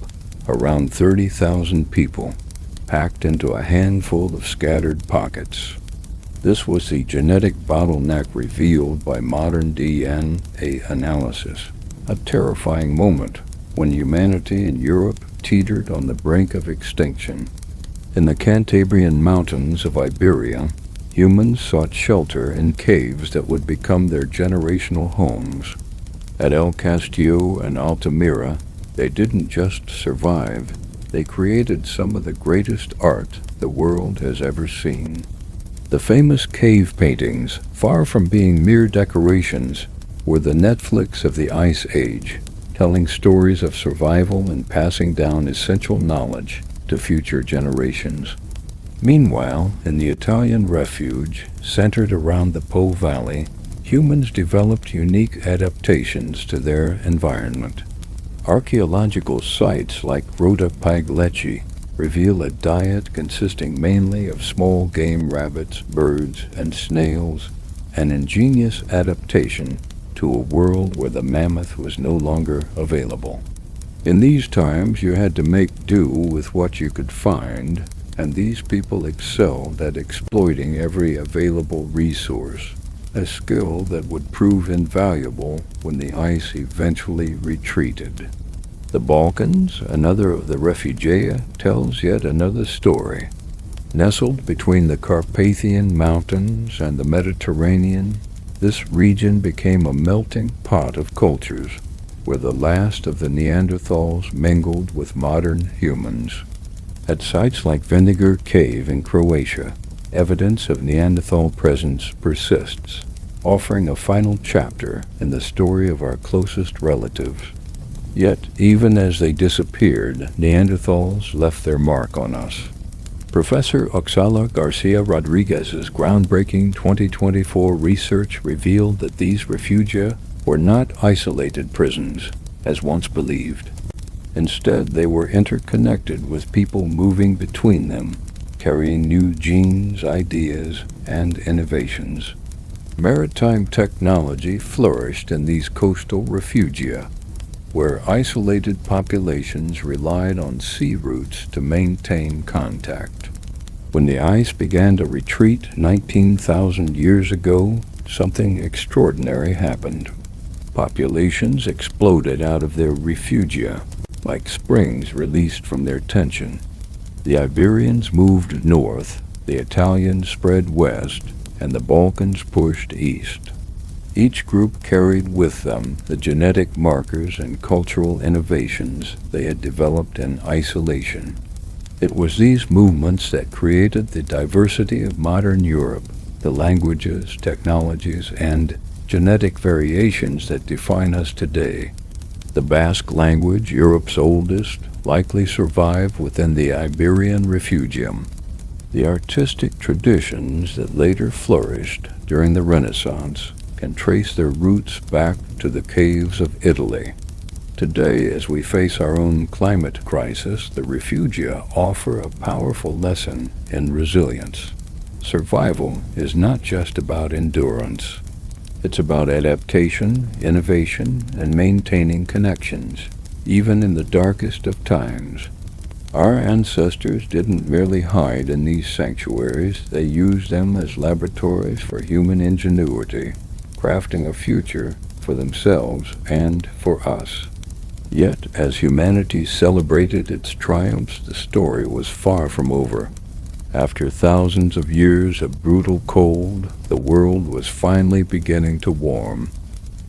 around 30,000 people, packed into a handful of scattered pockets. This was the genetic bottleneck revealed by modern DNA analysis, a terrifying moment when humanity in Europe teetered on the brink of extinction. In the Cantabrian mountains of Iberia, humans sought shelter in caves that would become their generational homes. At El Castillo and Altamira, they didn't just survive, they created some of the greatest art the world has ever seen. The famous cave paintings, far from being mere decorations, were the Netflix of the Ice Age, telling stories of survival and passing down essential knowledge to future generations. Meanwhile, in the Italian refuge, centered around the Po Valley, humans developed unique adaptations to their environment. Archaeological sites like Grotta Pagliacci reveal a diet consisting mainly of small game rabbits, birds, and snails, an ingenious adaptation to a world where the mammoth was no longer available. In these times, you had to make do with what you could find, and these people excelled at exploiting every available resource, a skill that would prove invaluable when the ice eventually retreated. The Balkans, another of the refugia, tells yet another story. Nestled between the Carpathian Mountains and the Mediterranean, this region became a melting pot of cultures, where the last of the Neanderthals mingled with modern humans. At sites like Vinegar Cave in Croatia, evidence of Neanderthal presence persists, offering a final chapter in the story of our closest relatives. Yet, even as they disappeared, Neanderthals left their mark on us. Professor Oxala Garcia Rodriguez's groundbreaking 2024 research revealed that these refugia were not isolated prisons, as once believed. Instead, they were interconnected with people moving between them, carrying new genes, ideas, and innovations. Maritime technology flourished in these coastal refugia, where isolated populations relied on sea routes to maintain contact. When the ice began to retreat 19,000 years ago, something extraordinary happened. Populations exploded out of their refugia, like springs released from their tension. The Iberians moved north, the Italians spread west, and the Balkans pushed east. Each group carried with them the genetic markers and cultural innovations they had developed in isolation. It was these movements that created the diversity of modern Europe, the languages, technologies, and genetic variations that define us today. The Basque language, Europe's oldest, likely survived within the Iberian refugium. The artistic traditions that later flourished during the Renaissance can trace their roots back to the caves of Italy. Today, as we face our own climate crisis, the refugia offer a powerful lesson in resilience. Survival is not just about endurance. It's about adaptation, innovation, and maintaining connections, even in the darkest of times. Our ancestors didn't merely hide in these sanctuaries, they used them as laboratories for human ingenuity, crafting a future for themselves and for us. Yet, as humanity celebrated its triumphs, the story was far from over. After thousands of years of brutal cold, the world was finally beginning to warm.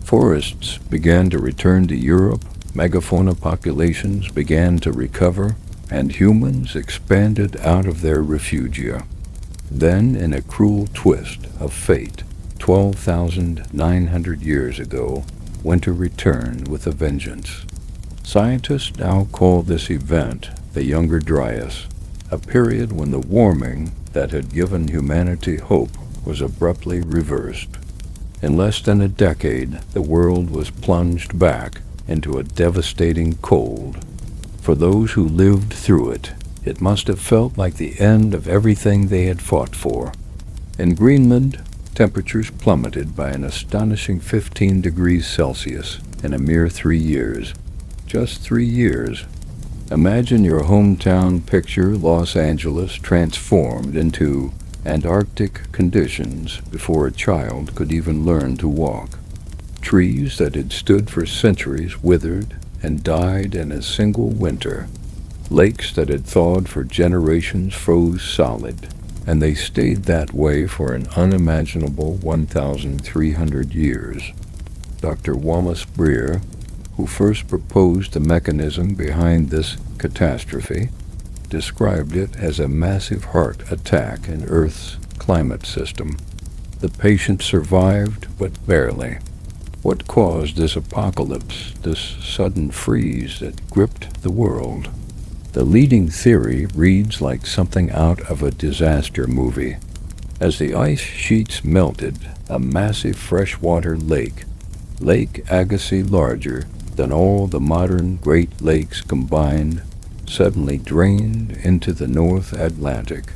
Forests began to return to Europe, megafauna populations began to recover, and humans expanded out of their refugia. Then, in a cruel twist of fate, 12,900 years ago, winter returned with a vengeance. Scientists now call this event the Younger Dryas, a period when the warming that had given humanity hope was abruptly reversed. In less than a decade, the world was plunged back into a devastating cold. For those who lived through it, it must have felt like the end of everything they had fought for. In Greenland, temperatures plummeted by an astonishing 15 degrees Celsius in a mere 3 years. Just 3 years. Imagine your hometown picture Los Angeles transformed into Antarctic conditions before a child could even learn to walk. Trees that had stood for centuries withered and died in a single winter. Lakes that had thawed for generations froze solid, and they stayed that way for an unimaginable 1,300 years. Dr. Wallace Breer, who first proposed the mechanism behind this catastrophe, described it as a massive heart attack in Earth's climate system. The patient survived, but barely. What caused this apocalypse, this sudden freeze that gripped the world? The leading theory reads like something out of a disaster movie. As the ice sheets melted, a massive freshwater lake, Lake Agassiz larger than all the modern Great Lakes combined, suddenly drained into the North Atlantic.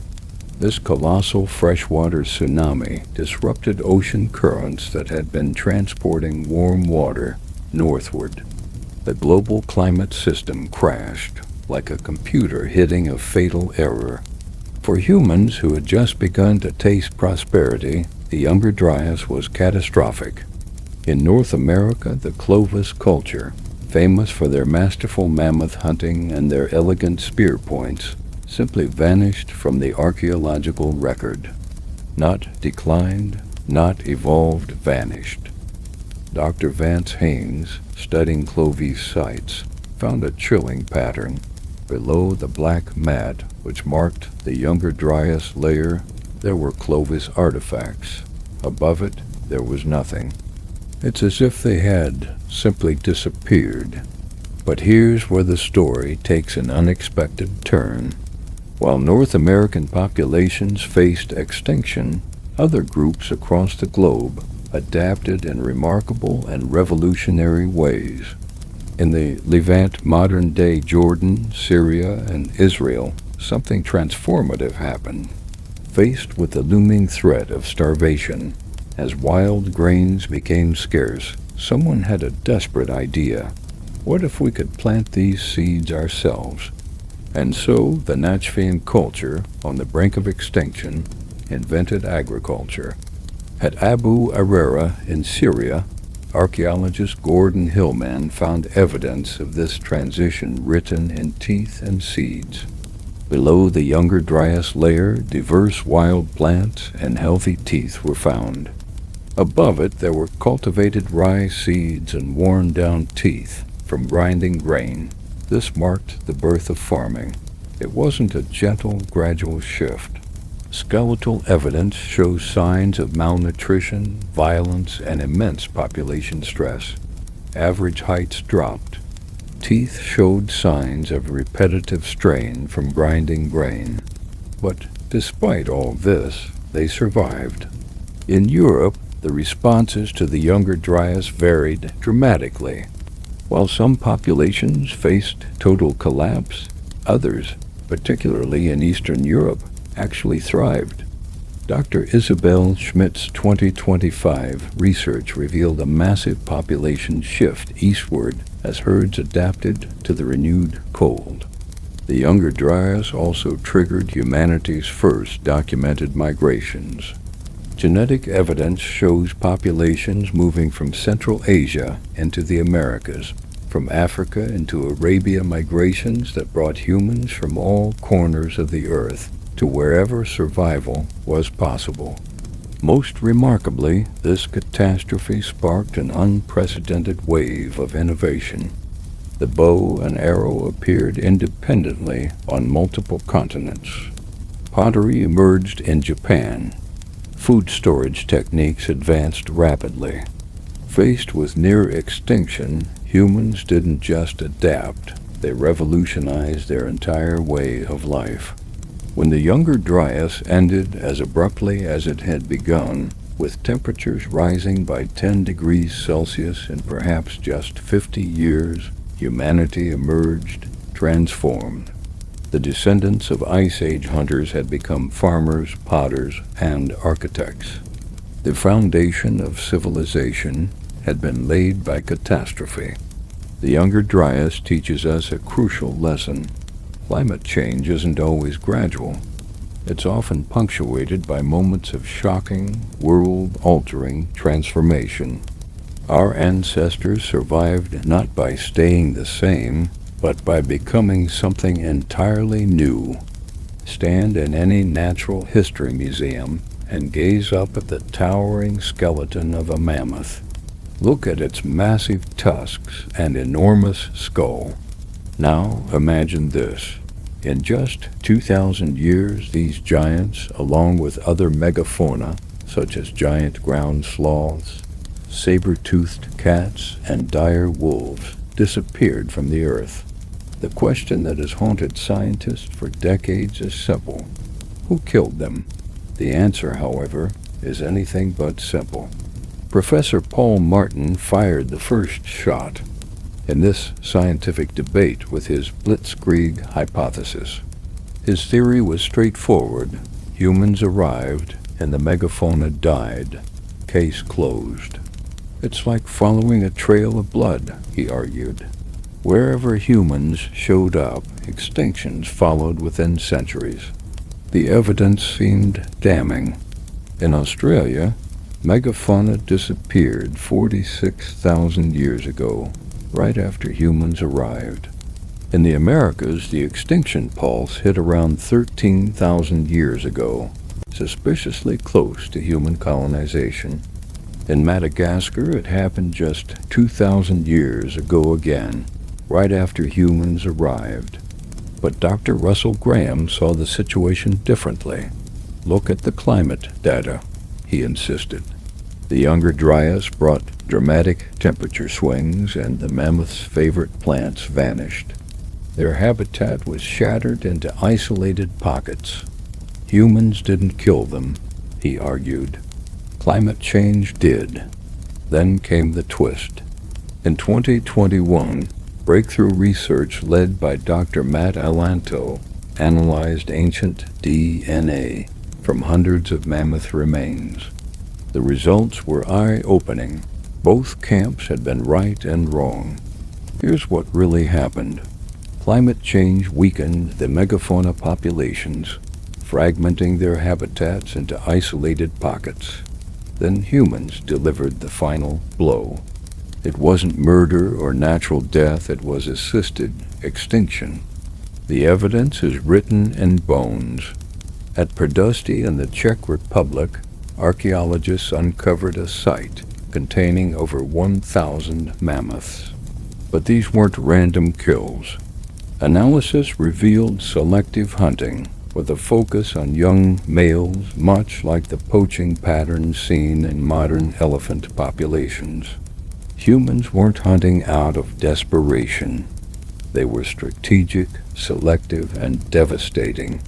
This colossal freshwater tsunami disrupted ocean currents that had been transporting warm water northward. The global climate system crashed like a computer hitting a fatal error. For humans who had just begun to taste prosperity, the Younger Dryas was catastrophic. In North America, the Clovis culture, famous for their masterful mammoth hunting and their elegant spear points, simply vanished from the archaeological record. Not declined, not evolved, vanished. Dr. Vance Haynes, studying Clovis sites, found a chilling pattern. Below the black mat which marked the Younger Dryas layer, there were Clovis artifacts. Above it, there was nothing. It's as if they had simply disappeared. But here's where the story takes an unexpected turn. While North American populations faced extinction, other groups across the globe adapted in remarkable and revolutionary ways. In the Levant, modern-day Jordan, Syria, and Israel, something transformative happened. Faced with the looming threat of starvation, as wild grains became scarce, someone had a desperate idea. What if we could plant these seeds ourselves? And so the Nachfian culture, on the brink of extinction, invented agriculture. At Abu Arera in Syria, archaeologist Gordon Hillman found evidence of this transition written in teeth and seeds. Below the Younger Dryas layer, diverse wild plants and healthy teeth were found. Above it, there were cultivated rye seeds and worn-down teeth from grinding grain. This marked the birth of farming. It wasn't a gentle, gradual shift. Skeletal evidence shows signs of malnutrition, violence, and immense population stress. Average heights dropped. Teeth showed signs of repetitive strain from grinding grain. But despite all this, they survived. In Europe, the responses to the Younger Dryas varied dramatically. While some populations faced total collapse, others, particularly in Eastern Europe, actually thrived. Dr. Isabel Schmidt's 2025 research revealed a massive population shift eastward as herds adapted to the renewed cold. The Younger Dryas also triggered humanity's first documented migrations. Genetic evidence shows populations moving from Central Asia into the Americas, from Africa into Arabia, migrations that brought humans from all corners of the earth. to wherever survival was possible. Most remarkably, this catastrophe sparked an unprecedented wave of innovation. The bow and arrow appeared independently on multiple continents. Pottery emerged in Japan. Food storage techniques advanced rapidly. Faced with near extinction, humans didn't just adapt, they revolutionized their entire way of life. When the Younger Dryas ended as abruptly as it had begun, with temperatures rising by 10 degrees Celsius in perhaps just 50 years, humanity emerged, transformed. The descendants of Ice Age hunters had become farmers, potters, and architects. The foundation of civilization had been laid by catastrophe. The Younger Dryas teaches us a crucial lesson. Climate change isn't always gradual. It's often punctuated by moments of shocking, world-altering transformation. Our ancestors survived not by staying the same, but by becoming something entirely new. Stand in any natural history museum and gaze up at the towering skeleton of a mammoth. Look at its massive tusks and enormous skull. Now imagine this. In just 2,000 years, these giants, along with other megafauna, such as giant ground sloths, saber-toothed cats, and dire wolves, disappeared from the earth. The question that has haunted scientists for decades is simple. Who killed them? The answer, however, is anything but simple. Professor Paul Martin fired the first shot in this scientific debate with his blitzkrieg hypothesis. His theory was straightforward. Humans arrived and the megafauna died. Case closed. It's like following a trail of blood, he argued. Wherever humans showed up, extinctions followed within centuries. The evidence seemed damning. In Australia, megafauna disappeared 46,000 years ago, right after humans arrived. In the Americas, the extinction pulse hit around 13,000 years ago, suspiciously close to human colonization. In Madagascar, it happened just 2,000 years ago again, right after humans arrived. But Dr. Russell Graham saw the situation differently. Look at the climate data, he insisted. The Younger Dryas brought dramatic temperature swings, and the mammoth's favorite plants vanished. Their habitat was shattered into isolated pockets. Humans didn't kill them, he argued. Climate change did. Then came the twist. In 2021, breakthrough research led by Dr. Matt Alanto analyzed ancient DNA from hundreds of mammoth remains. The results were eye-opening. Both camps had been right and wrong. Here's what really happened. Climate change weakened the megafauna populations, fragmenting their habitats into isolated pockets. Then humans delivered the final blow. It wasn't murder or natural death, it was assisted extinction. The evidence is written in bones. At Prdosti in the Czech Republic, archaeologists uncovered a site containing over 1,000 mammoths. But these weren't random kills. Analysis revealed selective hunting, with a focus on young males, much like the poaching patterns seen in modern elephant populations. Humans weren't hunting out of desperation. They were strategic, selective, and devastating.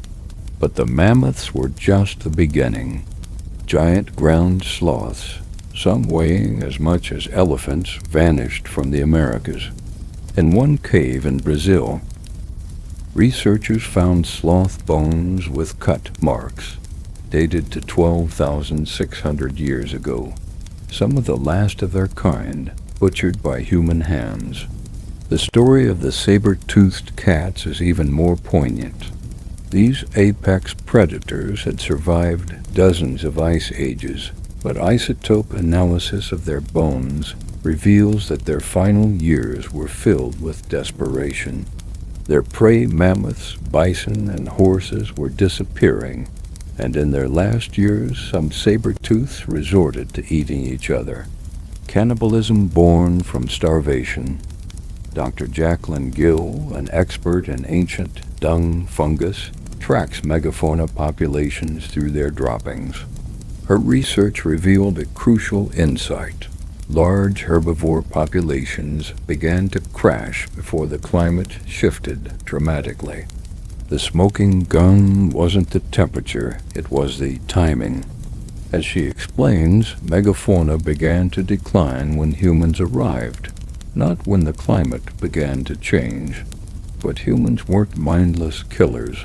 But the mammoths were just the beginning. Giant ground sloths, some weighing as much as elephants, vanished from the Americas. In one cave in Brazil, researchers found sloth bones with cut marks, dated to 12,600 years ago. Some of the last of their kind, butchered by human hands. The story of the saber-toothed cats is even more poignant. These apex predators had survived dozens of ice ages, but isotope analysis of their bones reveals that their final years were filled with desperation. Their prey mammoths, bison, and horses were disappearing, and in their last years some saber-tooths resorted to eating each other. Cannibalism born from starvation. Dr. Jacqueline Gill, an expert in ancient dung fungus, tracks megafauna populations through their droppings. Her research revealed a crucial insight. Large herbivore populations began to crash before the climate shifted dramatically. The smoking gun wasn't the temperature, it was the timing. As she explains, megafauna began to decline when humans arrived, not when the climate began to change. But humans weren't mindless killers.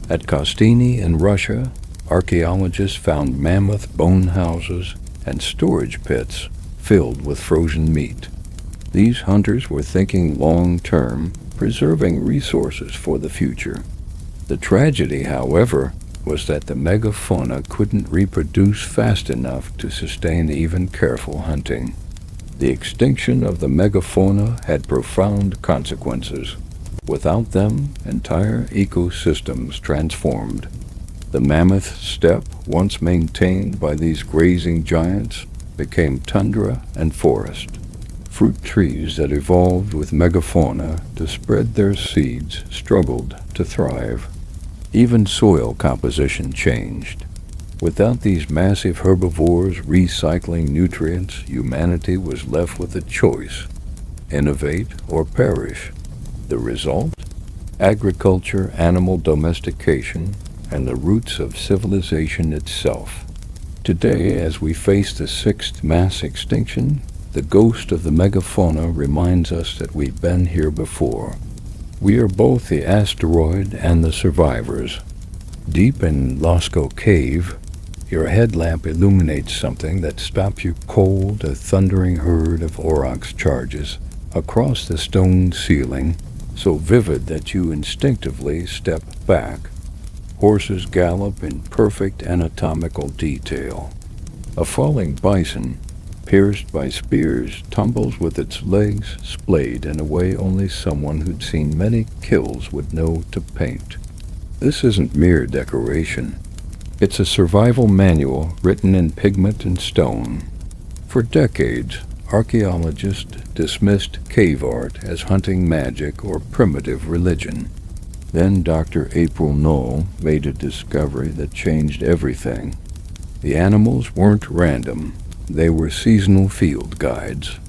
At Costini in Russia, archaeologists found mammoth bone houses and storage pits filled with frozen meat. These hunters were thinking long-term, preserving resources for the future. The tragedy, however, was that the megafauna couldn't reproduce fast enough to sustain even careful hunting. The extinction of the megafauna had profound consequences. Without them, entire ecosystems transformed. The mammoth steppe, once maintained by these grazing giants, became tundra and forest. Fruit trees that evolved with megafauna to spread their seeds struggled to thrive. Even soil composition changed. Without these massive herbivores recycling nutrients, humanity was left with a choice: innovate or perish. The result? Agriculture, animal domestication, and the roots of civilization itself. Today, as we face the sixth mass extinction, the ghost of the megafauna reminds us that we've been here before. We are both the asteroid and the survivors. Deep in Lascaux Cave, your headlamp illuminates something that stops you cold, a thundering herd of aurochs charges across the stone ceiling, so vivid that you instinctively step back. Horses gallop in perfect anatomical detail. A falling bison, pierced by spears, tumbles with its legs splayed in a way only someone who'd seen many kills would know to paint. This isn't mere decoration. It's a survival manual written in pigment and stone. For decades, archaeologists dismissed cave art as hunting magic or primitive religion. Then Dr. April Knoll made a discovery that changed everything. The animals weren't random. They were seasonal field guides.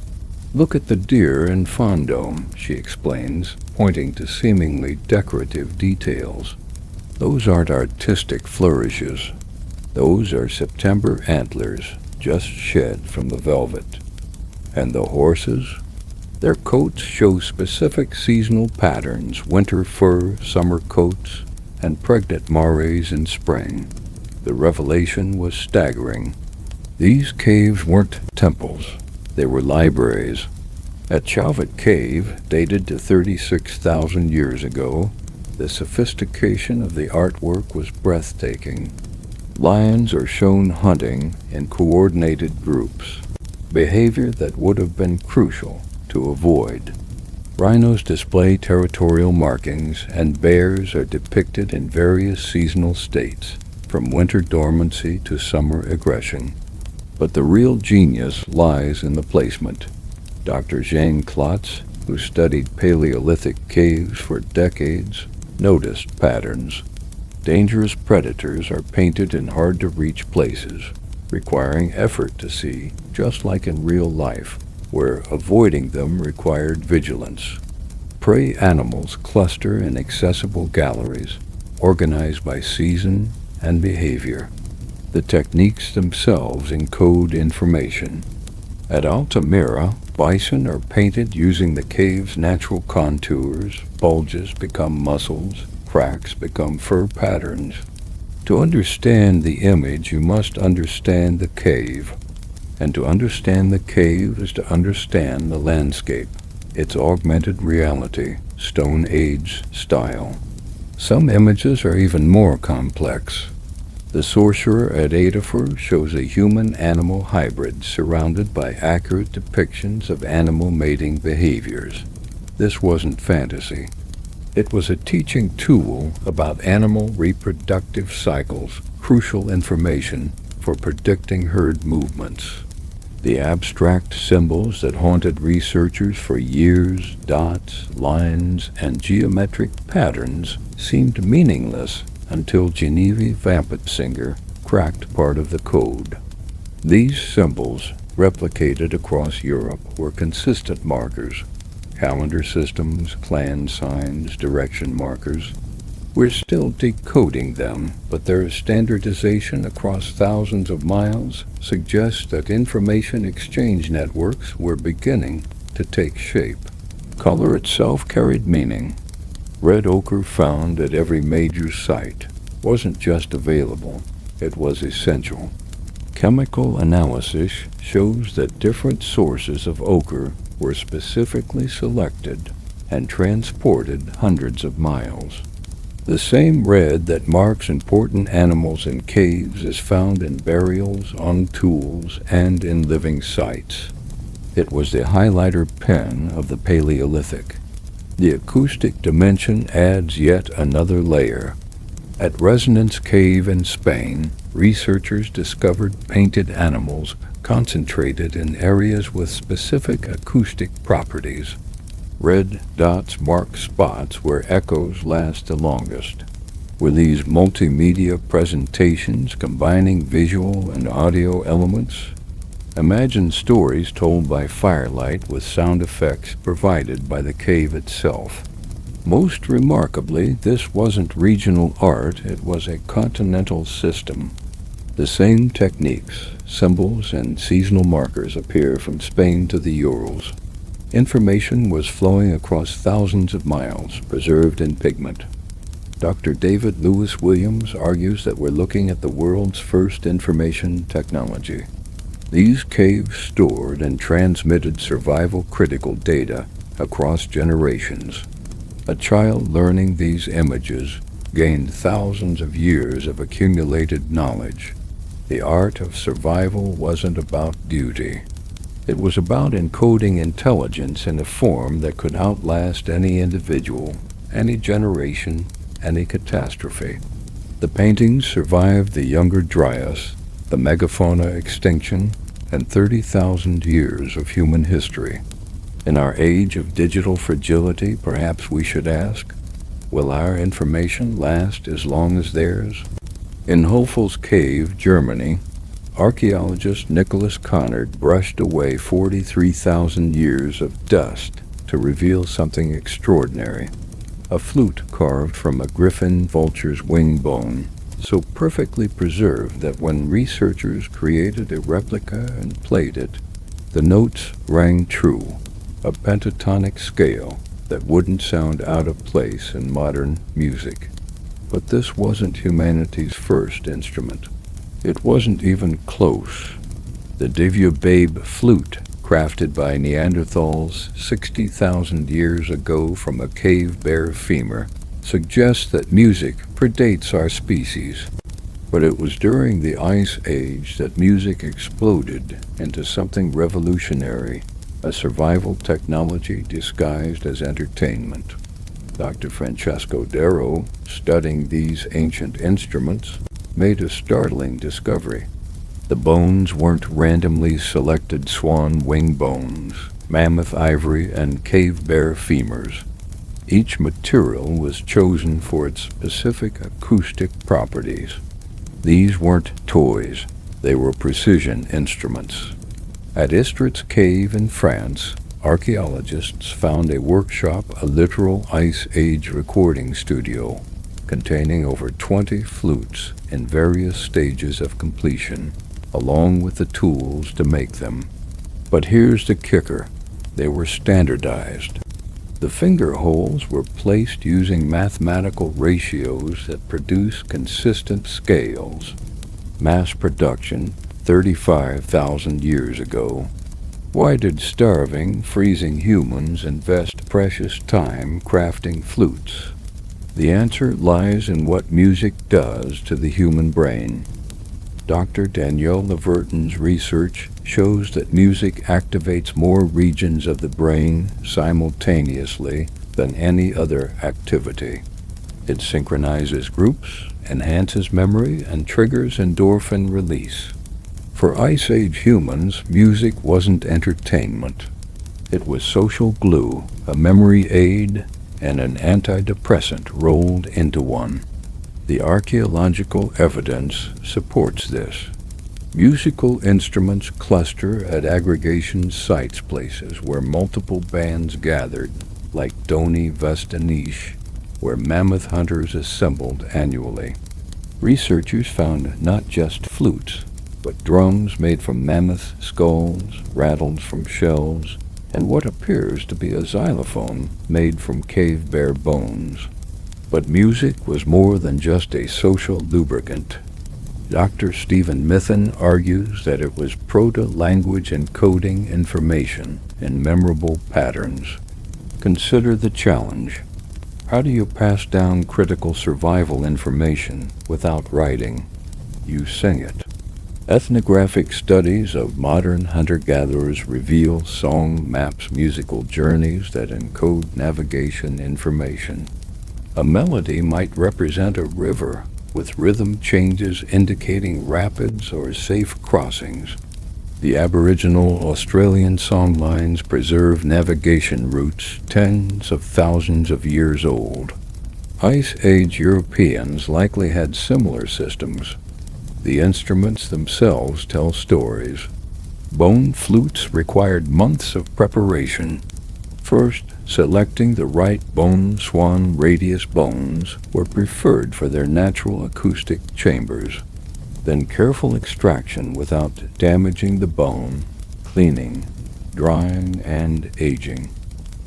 Look at the deer in Fawn Dome, she explains, pointing to seemingly decorative details. Those aren't artistic flourishes. Those are September antlers, just shed from the velvet. And the horses? Their coats show specific seasonal patterns: winter fur, summer coats, and pregnant mares in spring. The revelation was staggering. These caves weren't temples. They were libraries. At Chauvet Cave, dated to 36,000 years ago, the sophistication of the artwork was breathtaking. Lions are shown hunting in coordinated groups, behavior that would have been crucial to avoid. Rhinos display territorial markings, and bears are depicted in various seasonal states, from winter dormancy to summer aggression. But the real genius lies in the placement. Dr. Zhang Klotz, who studied Paleolithic caves for decades, noticed patterns. Dangerous predators are painted in hard-to-reach places, requiring effort to see, just like in real life, where avoiding them required vigilance. Prey animals cluster in accessible galleries, organized by season and behavior. The techniques themselves encode information. At Altamira, bison are painted using the cave's natural contours. Bulges become muscles, cracks become fur patterns. To understand the image, you must understand the cave. And to understand the cave is to understand the landscape, its augmented reality, Stone Age style. Some images are even more complex. The sorcerer at Adafur shows a human-animal hybrid surrounded by accurate depictions of animal mating behaviors. This wasn't fantasy. It was a teaching tool about animal reproductive cycles, crucial information for predicting herd movements. The abstract symbols that haunted researchers for years, dots, lines, and geometric patterns, seemed meaningless until Genevieve Vampsinger cracked part of the code. These symbols, replicated across Europe, were consistent markers. Calendar systems, clan signs, direction markers. We're still decoding them, but their standardization across thousands of miles suggests that information exchange networks were beginning to take shape. Color itself carried meaning. Red ochre found at every major site wasn't just available, it was essential. Chemical analysis shows that different sources of ochre were specifically selected and transported hundreds of miles. The same red that marks important animals in caves is found in burials, on tools, and in living sites. It was the highlighter pen of the Paleolithic. The acoustic dimension adds yet another layer. At Resonance Cave in Spain, researchers discovered painted animals concentrated in areas with specific acoustic properties. Red dots mark spots where echoes last the longest. Were these multimedia presentations combining visual and audio elements? Imagine stories told by firelight with sound effects provided by the cave itself. Most remarkably, this wasn't regional art, it was a continental system. The same techniques, symbols, and seasonal markers appear from Spain to the Urals. Information was flowing across thousands of miles, preserved in pigment. Dr. David Lewis Williams argues that we're looking at the world's first information technology. These caves stored and transmitted survival-critical data across generations. A child learning these images gained thousands of years of accumulated knowledge. The art of survival wasn't about beauty. It was about encoding intelligence in a form that could outlast any individual, any generation, any catastrophe. The paintings survived the Younger Dryas, the megafauna extinction, and 30,000 years of human history. In our age of digital fragility, perhaps we should ask, will our information last as long as theirs? In Hofels Cave, Germany, archaeologist Nicholas Connard brushed away 43,000 years of dust to reveal something extraordinary. A flute carved from a griffin vulture's wing bone, so perfectly preserved that when researchers created a replica and played it, the notes rang true, a pentatonic scale that wouldn't sound out of place in modern music. But this wasn't humanity's first instrument. It wasn't even close. The Divya-Babe flute, crafted by Neanderthals 60,000 years ago from a cave bear femur, suggests that music predates our species. But it was during the Ice Age that music exploded into something revolutionary, a survival technology disguised as entertainment. Dr. Francesco Darro, studying these ancient instruments, made a startling discovery. The bones weren't randomly selected swan wing bones, mammoth ivory, and cave bear femurs. Each material was chosen for its specific acoustic properties. These weren't toys, they were precision instruments. At Istritz Cave in France, archaeologists found a workshop, a literal Ice Age recording studio, containing over 20 flutes in various stages of completion, along with the tools to make them. But here's the kicker, they were standardized. The finger holes were placed using mathematical ratios that produce consistent scales. Mass production 35,000 years ago. Why did starving, freezing humans invest precious time crafting flutes? The answer lies in what music does to the human brain. Dr. Danielle Leverton's research shows that music activates more regions of the brain simultaneously than any other activity. It synchronizes groups, enhances memory, and triggers endorphin release. For Ice Age humans, music wasn't entertainment. It was social glue, a memory aid, and an antidepressant rolled into one. The archaeological evidence supports this. Musical instruments cluster at aggregation sites, places where multiple bands gathered, like Doni Vestanish, where mammoth hunters assembled annually. Researchers found not just flutes, but drums made from mammoth skulls, rattles from shells, and what appears to be a xylophone made from cave bear bones. But music was more than just a social lubricant. Dr. Stephen Mithen argues that it was proto-language encoding information in memorable patterns. Consider the challenge. How do you pass down critical survival information without writing? You sing it. Ethnographic studies of modern hunter-gatherers reveal song maps musical journeys that encode navigation information. A melody might represent a river, with rhythm changes indicating rapids or safe crossings. The Aboriginal Australian songlines preserve navigation routes tens of thousands of years old. Ice Age Europeans likely had similar systems. The instruments themselves tell stories. Bone flutes required months of preparation. First, selecting the right bone swan radius bones were preferred for their natural acoustic chambers. Then careful extraction without damaging the bone, cleaning, drying, and aging.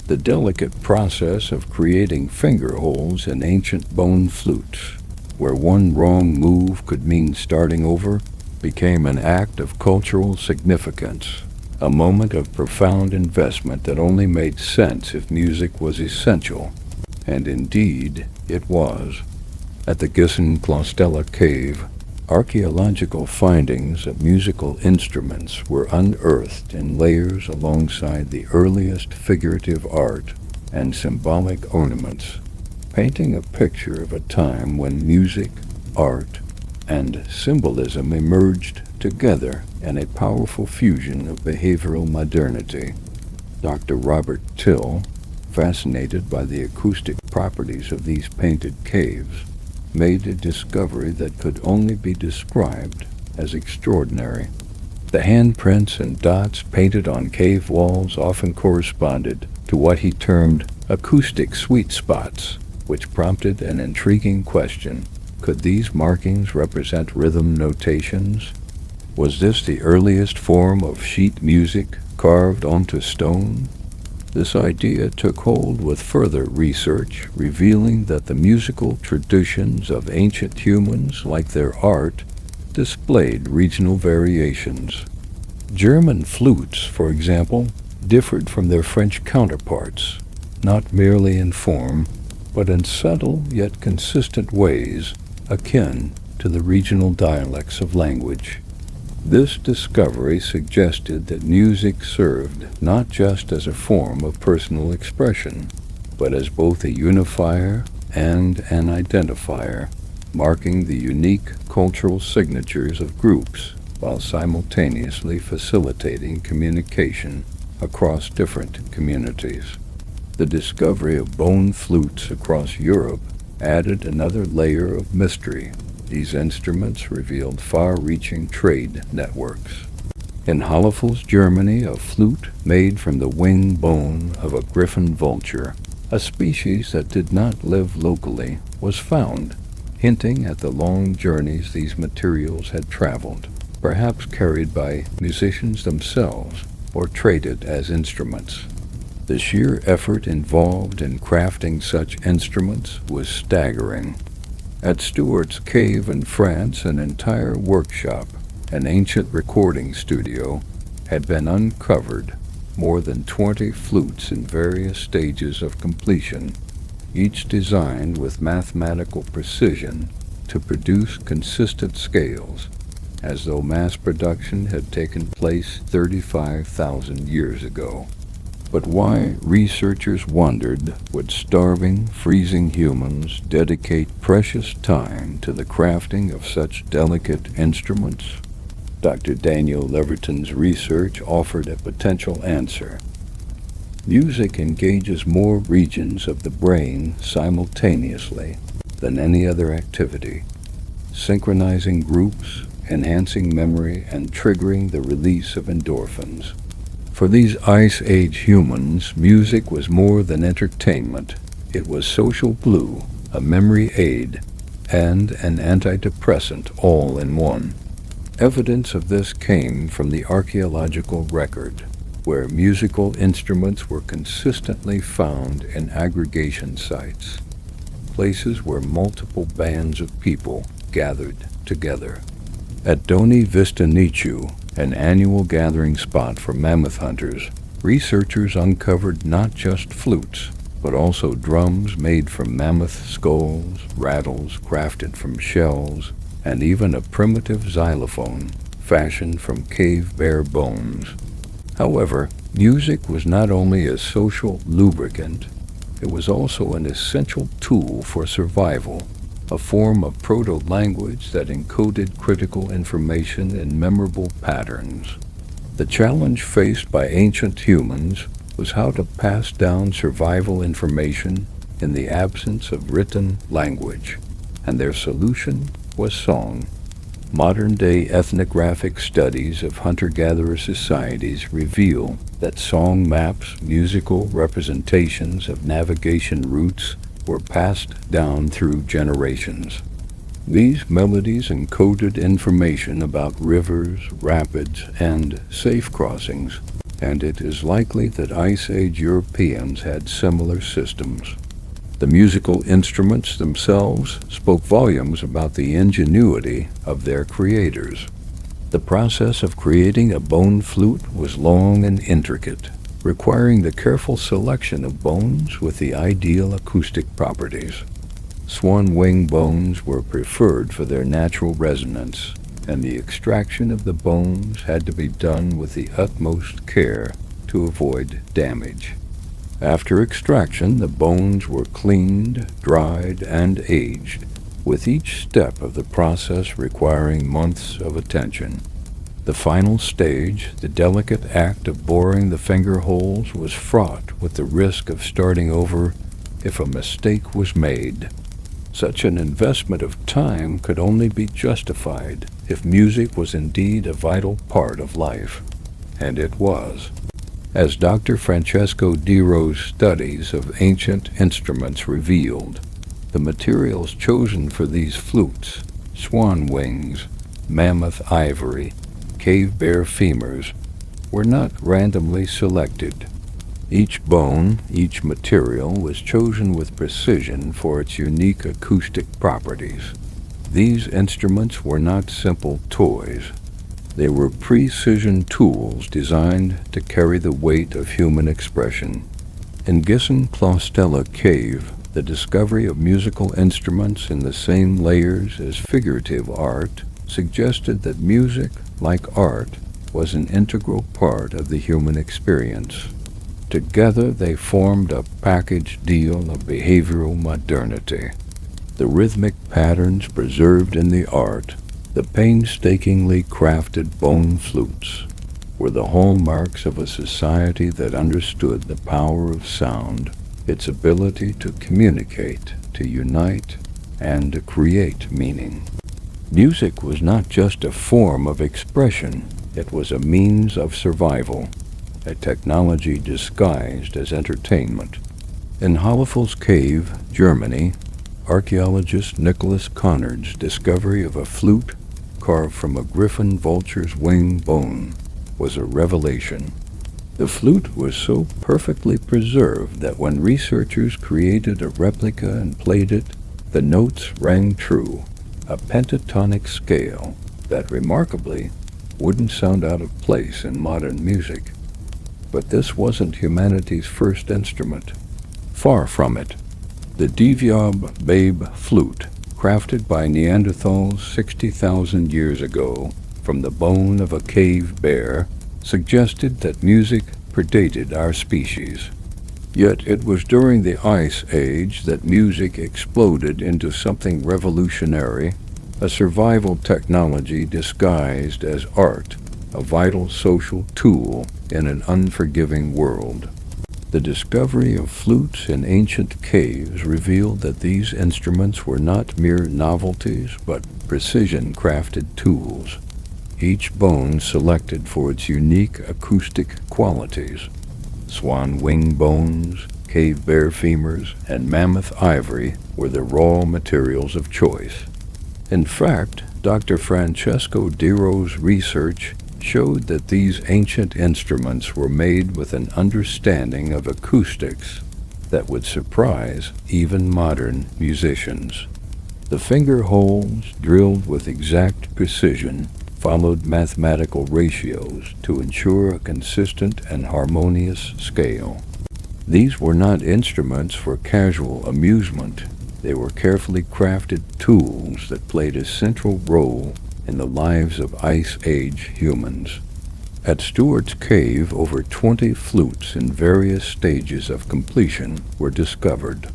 The delicate process of creating finger holes in ancient bone flutes, where one wrong move could mean starting over, became an act of cultural significance, a moment of profound investment that only made sense if music was essential. And indeed, it was. At the Gisson-Claustella Cave, archaeological findings of musical instruments were unearthed in layers alongside the earliest figurative art and symbolic ornaments, painting a picture of a time when music, art, and symbolism emerged together in a powerful fusion of behavioral modernity. Dr. Robert Till, fascinated by the acoustic properties of these painted caves, made a discovery that could only be described as extraordinary. The handprints and dots painted on cave walls often corresponded to what he termed acoustic sweet spots, which prompted an intriguing question. Could these markings represent rhythm notations? Was this the earliest form of sheet music carved onto stone? This idea took hold with further research, revealing that the musical traditions of ancient humans, like their art, displayed regional variations. German flutes, for example, differed from their French counterparts, not merely in form, but in subtle yet consistent ways akin to the regional dialects of language. This discovery suggested that music served not just as a form of personal expression, but as both a unifier and an identifier, marking the unique cultural signatures of groups while simultaneously facilitating communication across different communities. The discovery of bone flutes across Europe added another layer of mystery. These instruments revealed far-reaching trade networks. In Hollefels, Germany, a flute made from the wing bone of a griffon vulture, a species that did not live locally, was found, hinting at the long journeys these materials had traveled, perhaps carried by musicians themselves or traded as instruments. The sheer effort involved in crafting such instruments was staggering. At Stewart's Cave in France, an entire workshop, an ancient recording studio, had been uncovered, more than 20 flutes in various stages of completion, each designed with mathematical precision to produce consistent scales, as though mass production had taken place 35,000 years ago. But why, researchers wondered, would starving, freezing humans dedicate precious time to the crafting of such delicate instruments? Dr. Daniel Leverton's research offered a potential answer. Music engages more regions of the brain simultaneously than any other activity, synchronizing groups, enhancing memory, and triggering the release of endorphins. For these Ice Age humans, music was more than entertainment. It was social glue, a memory aid, and an antidepressant all in one. Evidence of this came from the archaeological record, where musical instruments were consistently found in aggregation sites, places where multiple bands of people gathered together. At Doni Vista Nichu, an annual gathering spot for mammoth hunters, researchers uncovered not just flutes, but also drums made from mammoth skulls, rattles crafted from shells, and even a primitive xylophone fashioned from cave bear bones. However, music was not only a social lubricant, it was also an essential tool for survival, a form of proto-language that encoded critical information in memorable patterns. The challenge faced by ancient humans was how to pass down survival information in the absence of written language, and their solution was song. Modern-day ethnographic studies of hunter-gatherer societies reveal that song maps musical representations of navigation routes were passed down through generations. These melodies encoded information about rivers, rapids, and safe crossings, and it is likely that Ice Age Europeans had similar systems. The musical instruments themselves spoke volumes about the ingenuity of their creators. The process of creating a bone flute was long and intricate, requiring the careful selection of bones with the ideal acoustic properties. Swan wing bones were preferred for their natural resonance, and the extraction of the bones had to be done with the utmost care to avoid damage. After extraction, the bones were cleaned, dried, and aged, with each step of the process requiring months of attention. The final stage, the delicate act of boring the finger holes, was fraught with the risk of starting over if a mistake was made. Such an investment of time could only be justified if music was indeed a vital part of life, and it was. As Dr. Francesco Diro's studies of ancient instruments revealed, the materials chosen for these flutes, swan wings, mammoth ivory, cave bear femurs, were not randomly selected. Each bone, each material was chosen with precision for its unique acoustic properties. These instruments were not simple toys. They were precision tools designed to carry the weight of human expression. In Gisen-Claustella Cave, the discovery of musical instruments in the same layers as figurative art suggested that music, like art, was an integral part of the human experience. Together they formed a package deal of behavioral modernity. The rhythmic patterns preserved in the art, the painstakingly crafted bone flutes, were the hallmarks of a society that understood the power of sound, its ability to communicate, to unite, and to create meaning. Music was not just a form of expression, it was a means of survival, a technology disguised as entertainment. In Hollefels Cave, Germany, archaeologist Nicholas Conard's discovery of a flute carved from a griffon vulture's wing bone was a revelation. The flute was so perfectly preserved that when researchers created a replica and played it, the notes rang true, a pentatonic scale that remarkably wouldn't sound out of place in modern music. But this wasn't humanity's first instrument. Far from it. The Divjab Babe flute, crafted by Neanderthals 60,000 years ago from the bone of a cave bear, suggested that music predated our species. Yet it was during the Ice Age that music exploded into something revolutionary, a survival technology disguised as art, a vital social tool in an unforgiving world. The discovery of flutes in ancient caves revealed that these instruments were not mere novelties but precision-crafted tools, each bone selected for its unique acoustic qualities. Swan wing bones, cave bear femurs, and mammoth ivory were the raw materials of choice. In fact, Dr. Francesco Diro's research showed that these ancient instruments were made with an understanding of acoustics that would surprise even modern musicians. The finger holes, drilled with exact precision, followed mathematical ratios to ensure a consistent and harmonious scale. These were not instruments for casual amusement. They were carefully crafted tools that played a central role in the lives of Ice Age humans. At Stewart's Cave, over 20 flutes in various stages of completion were discovered,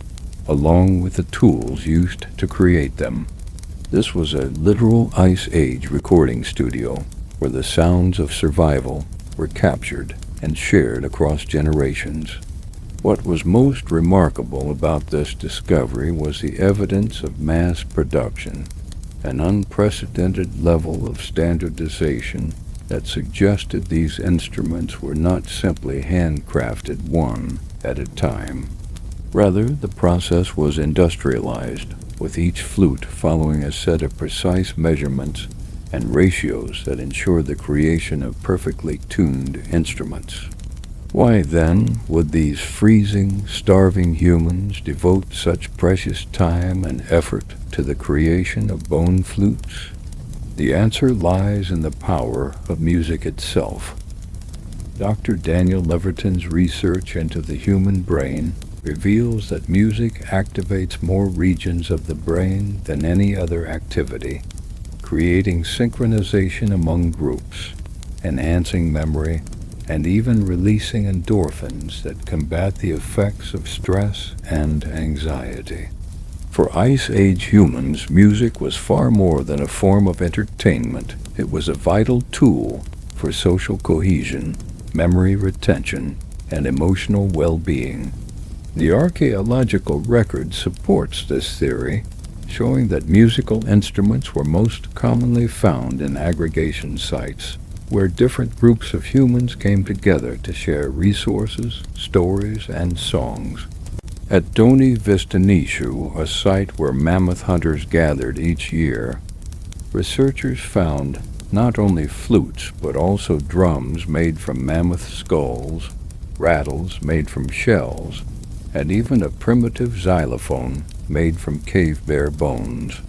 along with the tools used to create them. This was a literal Ice Age recording studio where the sounds of survival were captured and shared across generations. What was most remarkable about this discovery was the evidence of mass production, an unprecedented level of standardization that suggested these instruments were not simply handcrafted one at a time. Rather, the process was industrialized, with each flute following a set of precise measurements and ratios that ensure the creation of perfectly tuned instruments. Why, then, would these freezing, starving humans devote such precious time and effort to the creation of bone flutes? The answer lies in the power of music itself. Dr. Daniel Leverton's research into the human brain reveals that music activates more regions of the brain than any other activity, creating synchronization among groups, enhancing memory, and even releasing endorphins that combat the effects of stress and anxiety. For Ice Age humans, music was far more than a form of entertainment. It was a vital tool for social cohesion, memory retention, and emotional well-being. The archaeological record supports this theory, showing that musical instruments were most commonly found in aggregation sites, where different groups of humans came together to share resources, stories, and songs. At Doni Vistanishu, a site where mammoth hunters gathered each year, researchers found not only flutes but also drums made from mammoth skulls, rattles made from shells, and even a primitive xylophone made from cave bear bones.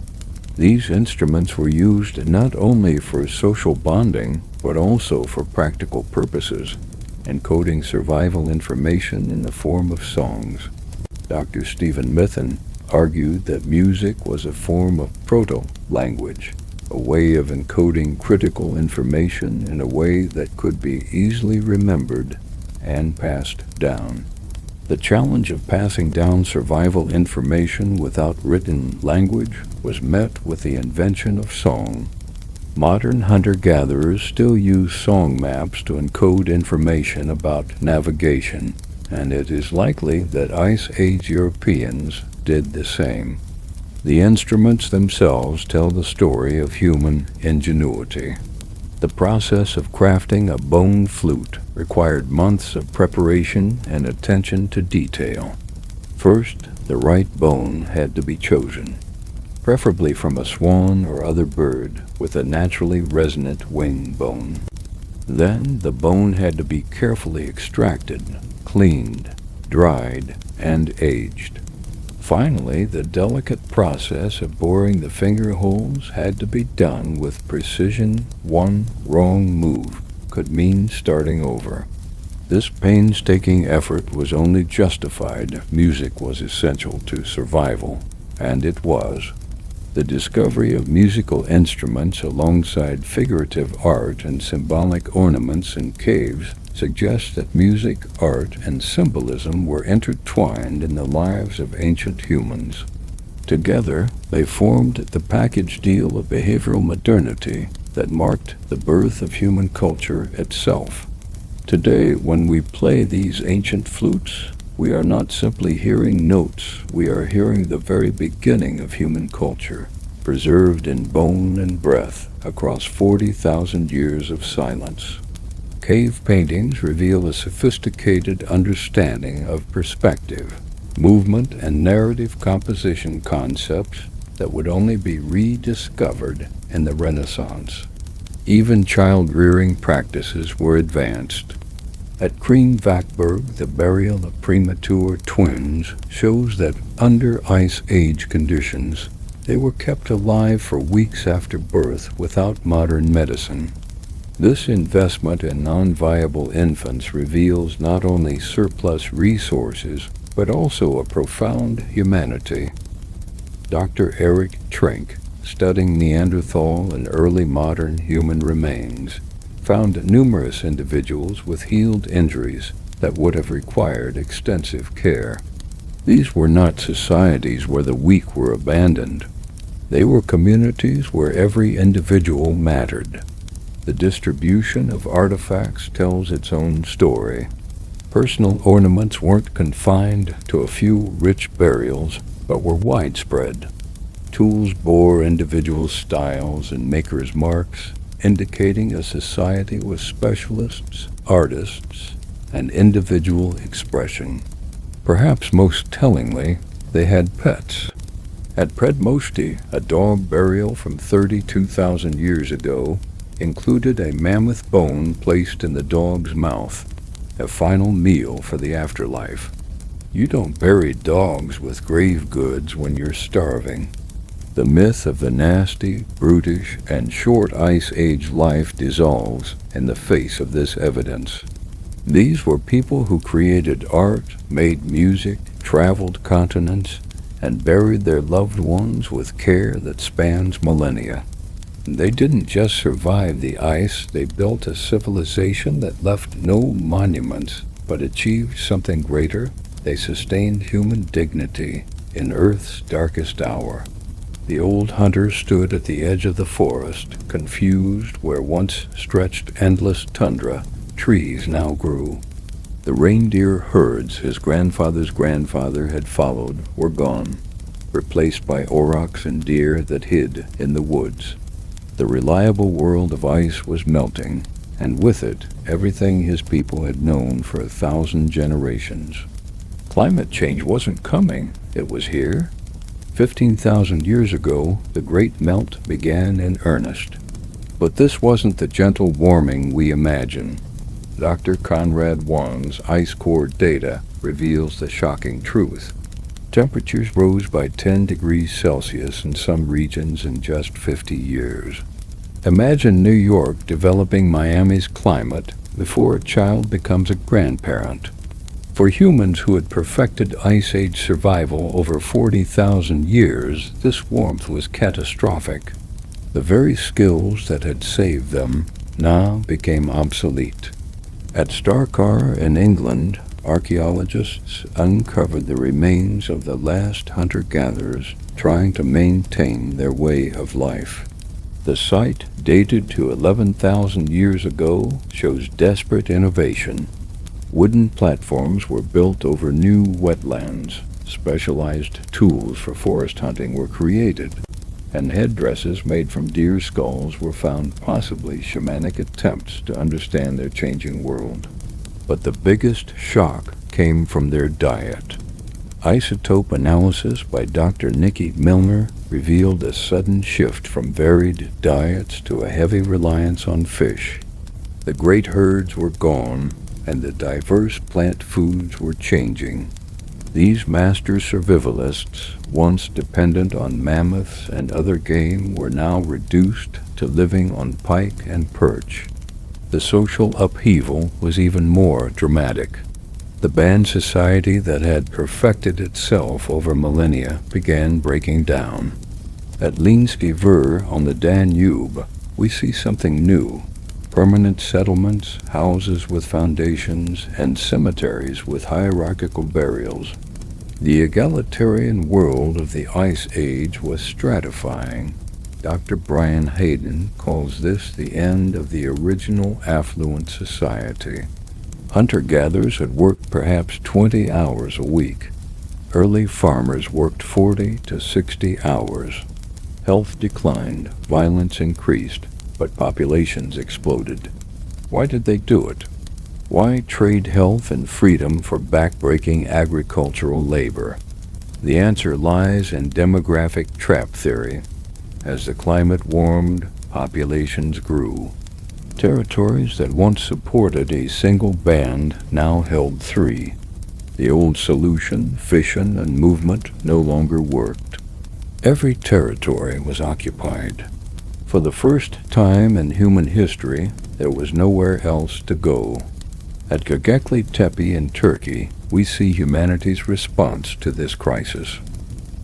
These instruments were used not only for social bonding, but also for practical purposes, encoding survival information in the form of songs. Dr. Stephen Mithen argued that music was a form of proto-language, a way of encoding critical information in a way that could be easily remembered and passed down. The challenge of passing down survival information without written language was met with the invention of song. Modern hunter-gatherers still use song maps to encode information about navigation, and it is likely that Ice Age Europeans did the same. The instruments themselves tell the story of human ingenuity. The process of crafting a bone flute required months of preparation and attention to detail. First, the right bone had to be chosen, preferably from a swan or other bird with a naturally resonant wing bone. Then, the bone had to be carefully extracted, cleaned, dried, and aged. Finally, the delicate process of boring the finger holes had to be done with precision. One wrong move could mean starting over. This painstaking effort was only justified if music was essential to survival, and it was. The discovery of musical instruments alongside figurative art and symbolic ornaments in caves suggests that music, art, and symbolism were intertwined in the lives of ancient humans. Together, they formed the package deal of behavioral modernity that marked the birth of human culture itself. Today, when we play these ancient flutes, we are not simply hearing notes, we are hearing the very beginning of human culture, preserved in bone and breath across 40,000 years of silence. Cave paintings reveal a sophisticated understanding of perspective, movement, and narrative composition concepts that would only be rediscovered in the Renaissance. Even child-rearing practices were advanced. At Kreenvackberg, the burial of premature twins shows that under Ice Age conditions, they were kept alive for weeks after birth without modern medicine. This investment in non-viable infants reveals not only surplus resources, but also a profound humanity. Dr. Eric Trink, studying Neanderthal and early modern human remains, found numerous individuals with healed injuries that would have required extensive care. These were not societies where the weak were abandoned. They were communities where every individual mattered. The distribution of artifacts tells its own story. Personal ornaments weren't confined to a few rich burials, but were widespread. Tools bore individual styles and makers' marks, indicating a society with specialists, artists, and individual expression. Perhaps most tellingly, they had pets. At Predmosti, a dog burial from 32,000 years ago included a mammoth bone placed in the dog's mouth, a final meal for the afterlife. You don't bury dogs with grave goods when you're starving. The myth of the nasty, brutish, and short Ice Age life dissolves in the face of this evidence. These were people who created art, made music, traveled continents, and buried their loved ones with care that spans millennia. They didn't just survive the ice, they built a civilization that left no monuments, but achieved something greater. They sustained human dignity in Earth's darkest hour. The old hunter stood at the edge of the forest, confused where once stretched endless tundra, trees now grew. The reindeer herds his grandfather's grandfather had followed were gone, replaced by aurochs and deer that hid in the woods. The reliable world of ice was melting, and with it, everything his people had known for 1,000 generations. Climate change wasn't coming, it was here. 15,000 years ago, the Great Melt began in earnest. But this wasn't the gentle warming we imagine. Dr. Conrad Wong's ice core data reveals the shocking truth. Temperatures rose by 10 degrees Celsius in some regions in just 50 years. Imagine New York developing Miami's climate before a child becomes a grandparent. For humans who had perfected Ice Age survival over 40,000 years, this warmth was catastrophic. The very skills that had saved them now became obsolete. At Starcar in England, archaeologists uncovered the remains of the last hunter-gatherers trying to maintain their way of life. The site, dated to 11,000 years ago, shows desperate innovation. Wooden platforms were built over new wetlands, specialized tools for forest hunting were created, and headdresses made from deer skulls were found, possibly shamanic attempts to understand their changing world. But the biggest shock came from their diet. Isotope analysis by Dr. Nikki Milner revealed a sudden shift from varied diets to a heavy reliance on fish. The great herds were gone, and the diverse plant foods were changing. These master survivalists, once dependent on mammoths and other game, were now reduced to living on pike and perch. The social upheaval was even more dramatic. The band society that had perfected itself over millennia began breaking down. At Leenski Ver on the Danube, we see something new. permanent settlements, houses with foundations, and cemeteries with hierarchical burials. The egalitarian world of the Ice Age was stratifying. Dr. Brian Hayden calls this the end of the original affluent society. Hunter-gatherers had worked perhaps 20 hours a week. Early farmers worked 40 to 60 hours. Health declined, violence increased, but populations exploded. Why did they do it? Why trade health and freedom for backbreaking agricultural labor? The answer lies in demographic trap theory. As the climate warmed, populations grew. Territories that once supported a single band now held three. The old solution, fission, and movement no longer worked. Every territory was occupied. For the first time in human history, there was nowhere else to go. At Göbekli Tepe in Turkey, we see humanity's response to this crisis.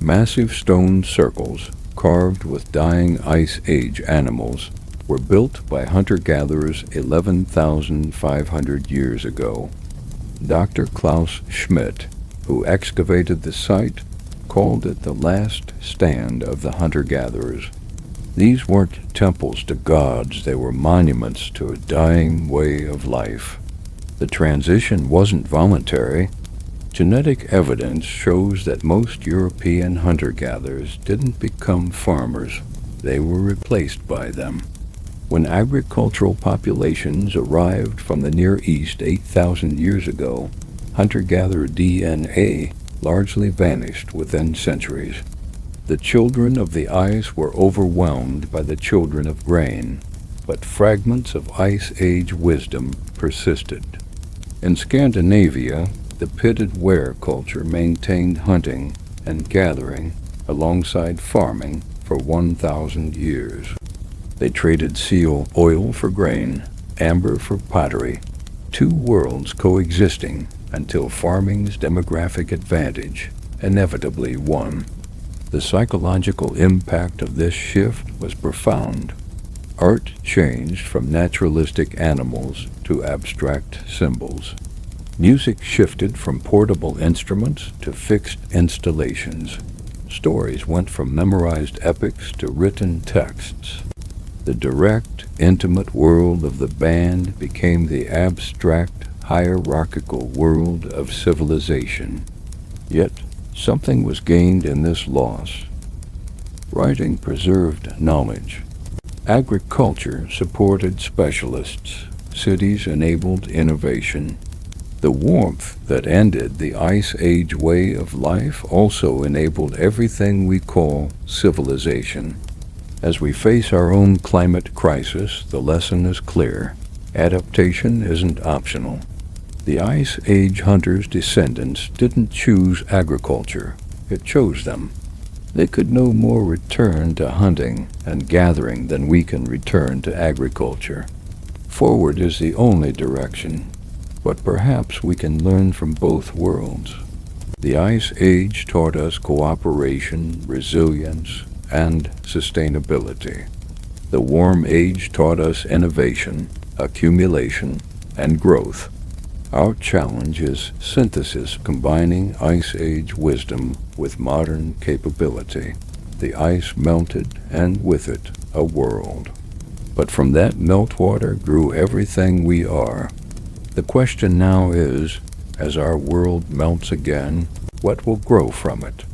Massive stone circles, carved with dying Ice Age animals, were built by hunter-gatherers 11,500 years ago. Dr. Klaus Schmidt, who excavated the site, called it the last stand of the hunter-gatherers. These weren't temples to gods, they were monuments to a dying way of life. The transition wasn't voluntary. Genetic evidence shows that most European hunter-gatherers didn't become farmers, they were replaced by them. When agricultural populations arrived from the Near East 8,000 years ago, hunter-gatherer DNA largely vanished within centuries. The children of the ice were overwhelmed by the children of grain, but fragments of Ice Age wisdom persisted. In Scandinavia, the pitted ware culture maintained hunting and gathering alongside farming for 1,000 years. They traded seal oil for grain, amber for pottery, two worlds coexisting until farming's demographic advantage inevitably won. The psychological impact of this shift was profound. Art changed from naturalistic animals to abstract symbols. Music shifted from portable instruments to fixed installations. Stories went from memorized epics to written texts. The direct, intimate world of the band became the abstract, hierarchical world of civilization. Yet, something was gained in this loss. Writing preserved knowledge. Agriculture supported specialists. Cities enabled innovation. The warmth that ended the Ice Age way of life also enabled everything we call civilization. As we face our own climate crisis, the lesson is clear. Adaptation isn't optional. The Ice Age hunters' descendants didn't choose agriculture. It chose them. They could no more return to hunting and gathering than we can return to agriculture. Forward is the only direction, but perhaps we can learn from both worlds. The Ice Age taught us cooperation, resilience, and sustainability. The Warm Age taught us innovation, accumulation, and growth. Our challenge is synthesis, combining Ice Age wisdom with modern capability. The ice melted, and with it, a world. But from that meltwater grew everything we are. The question now is, as our world melts again, what will grow from it?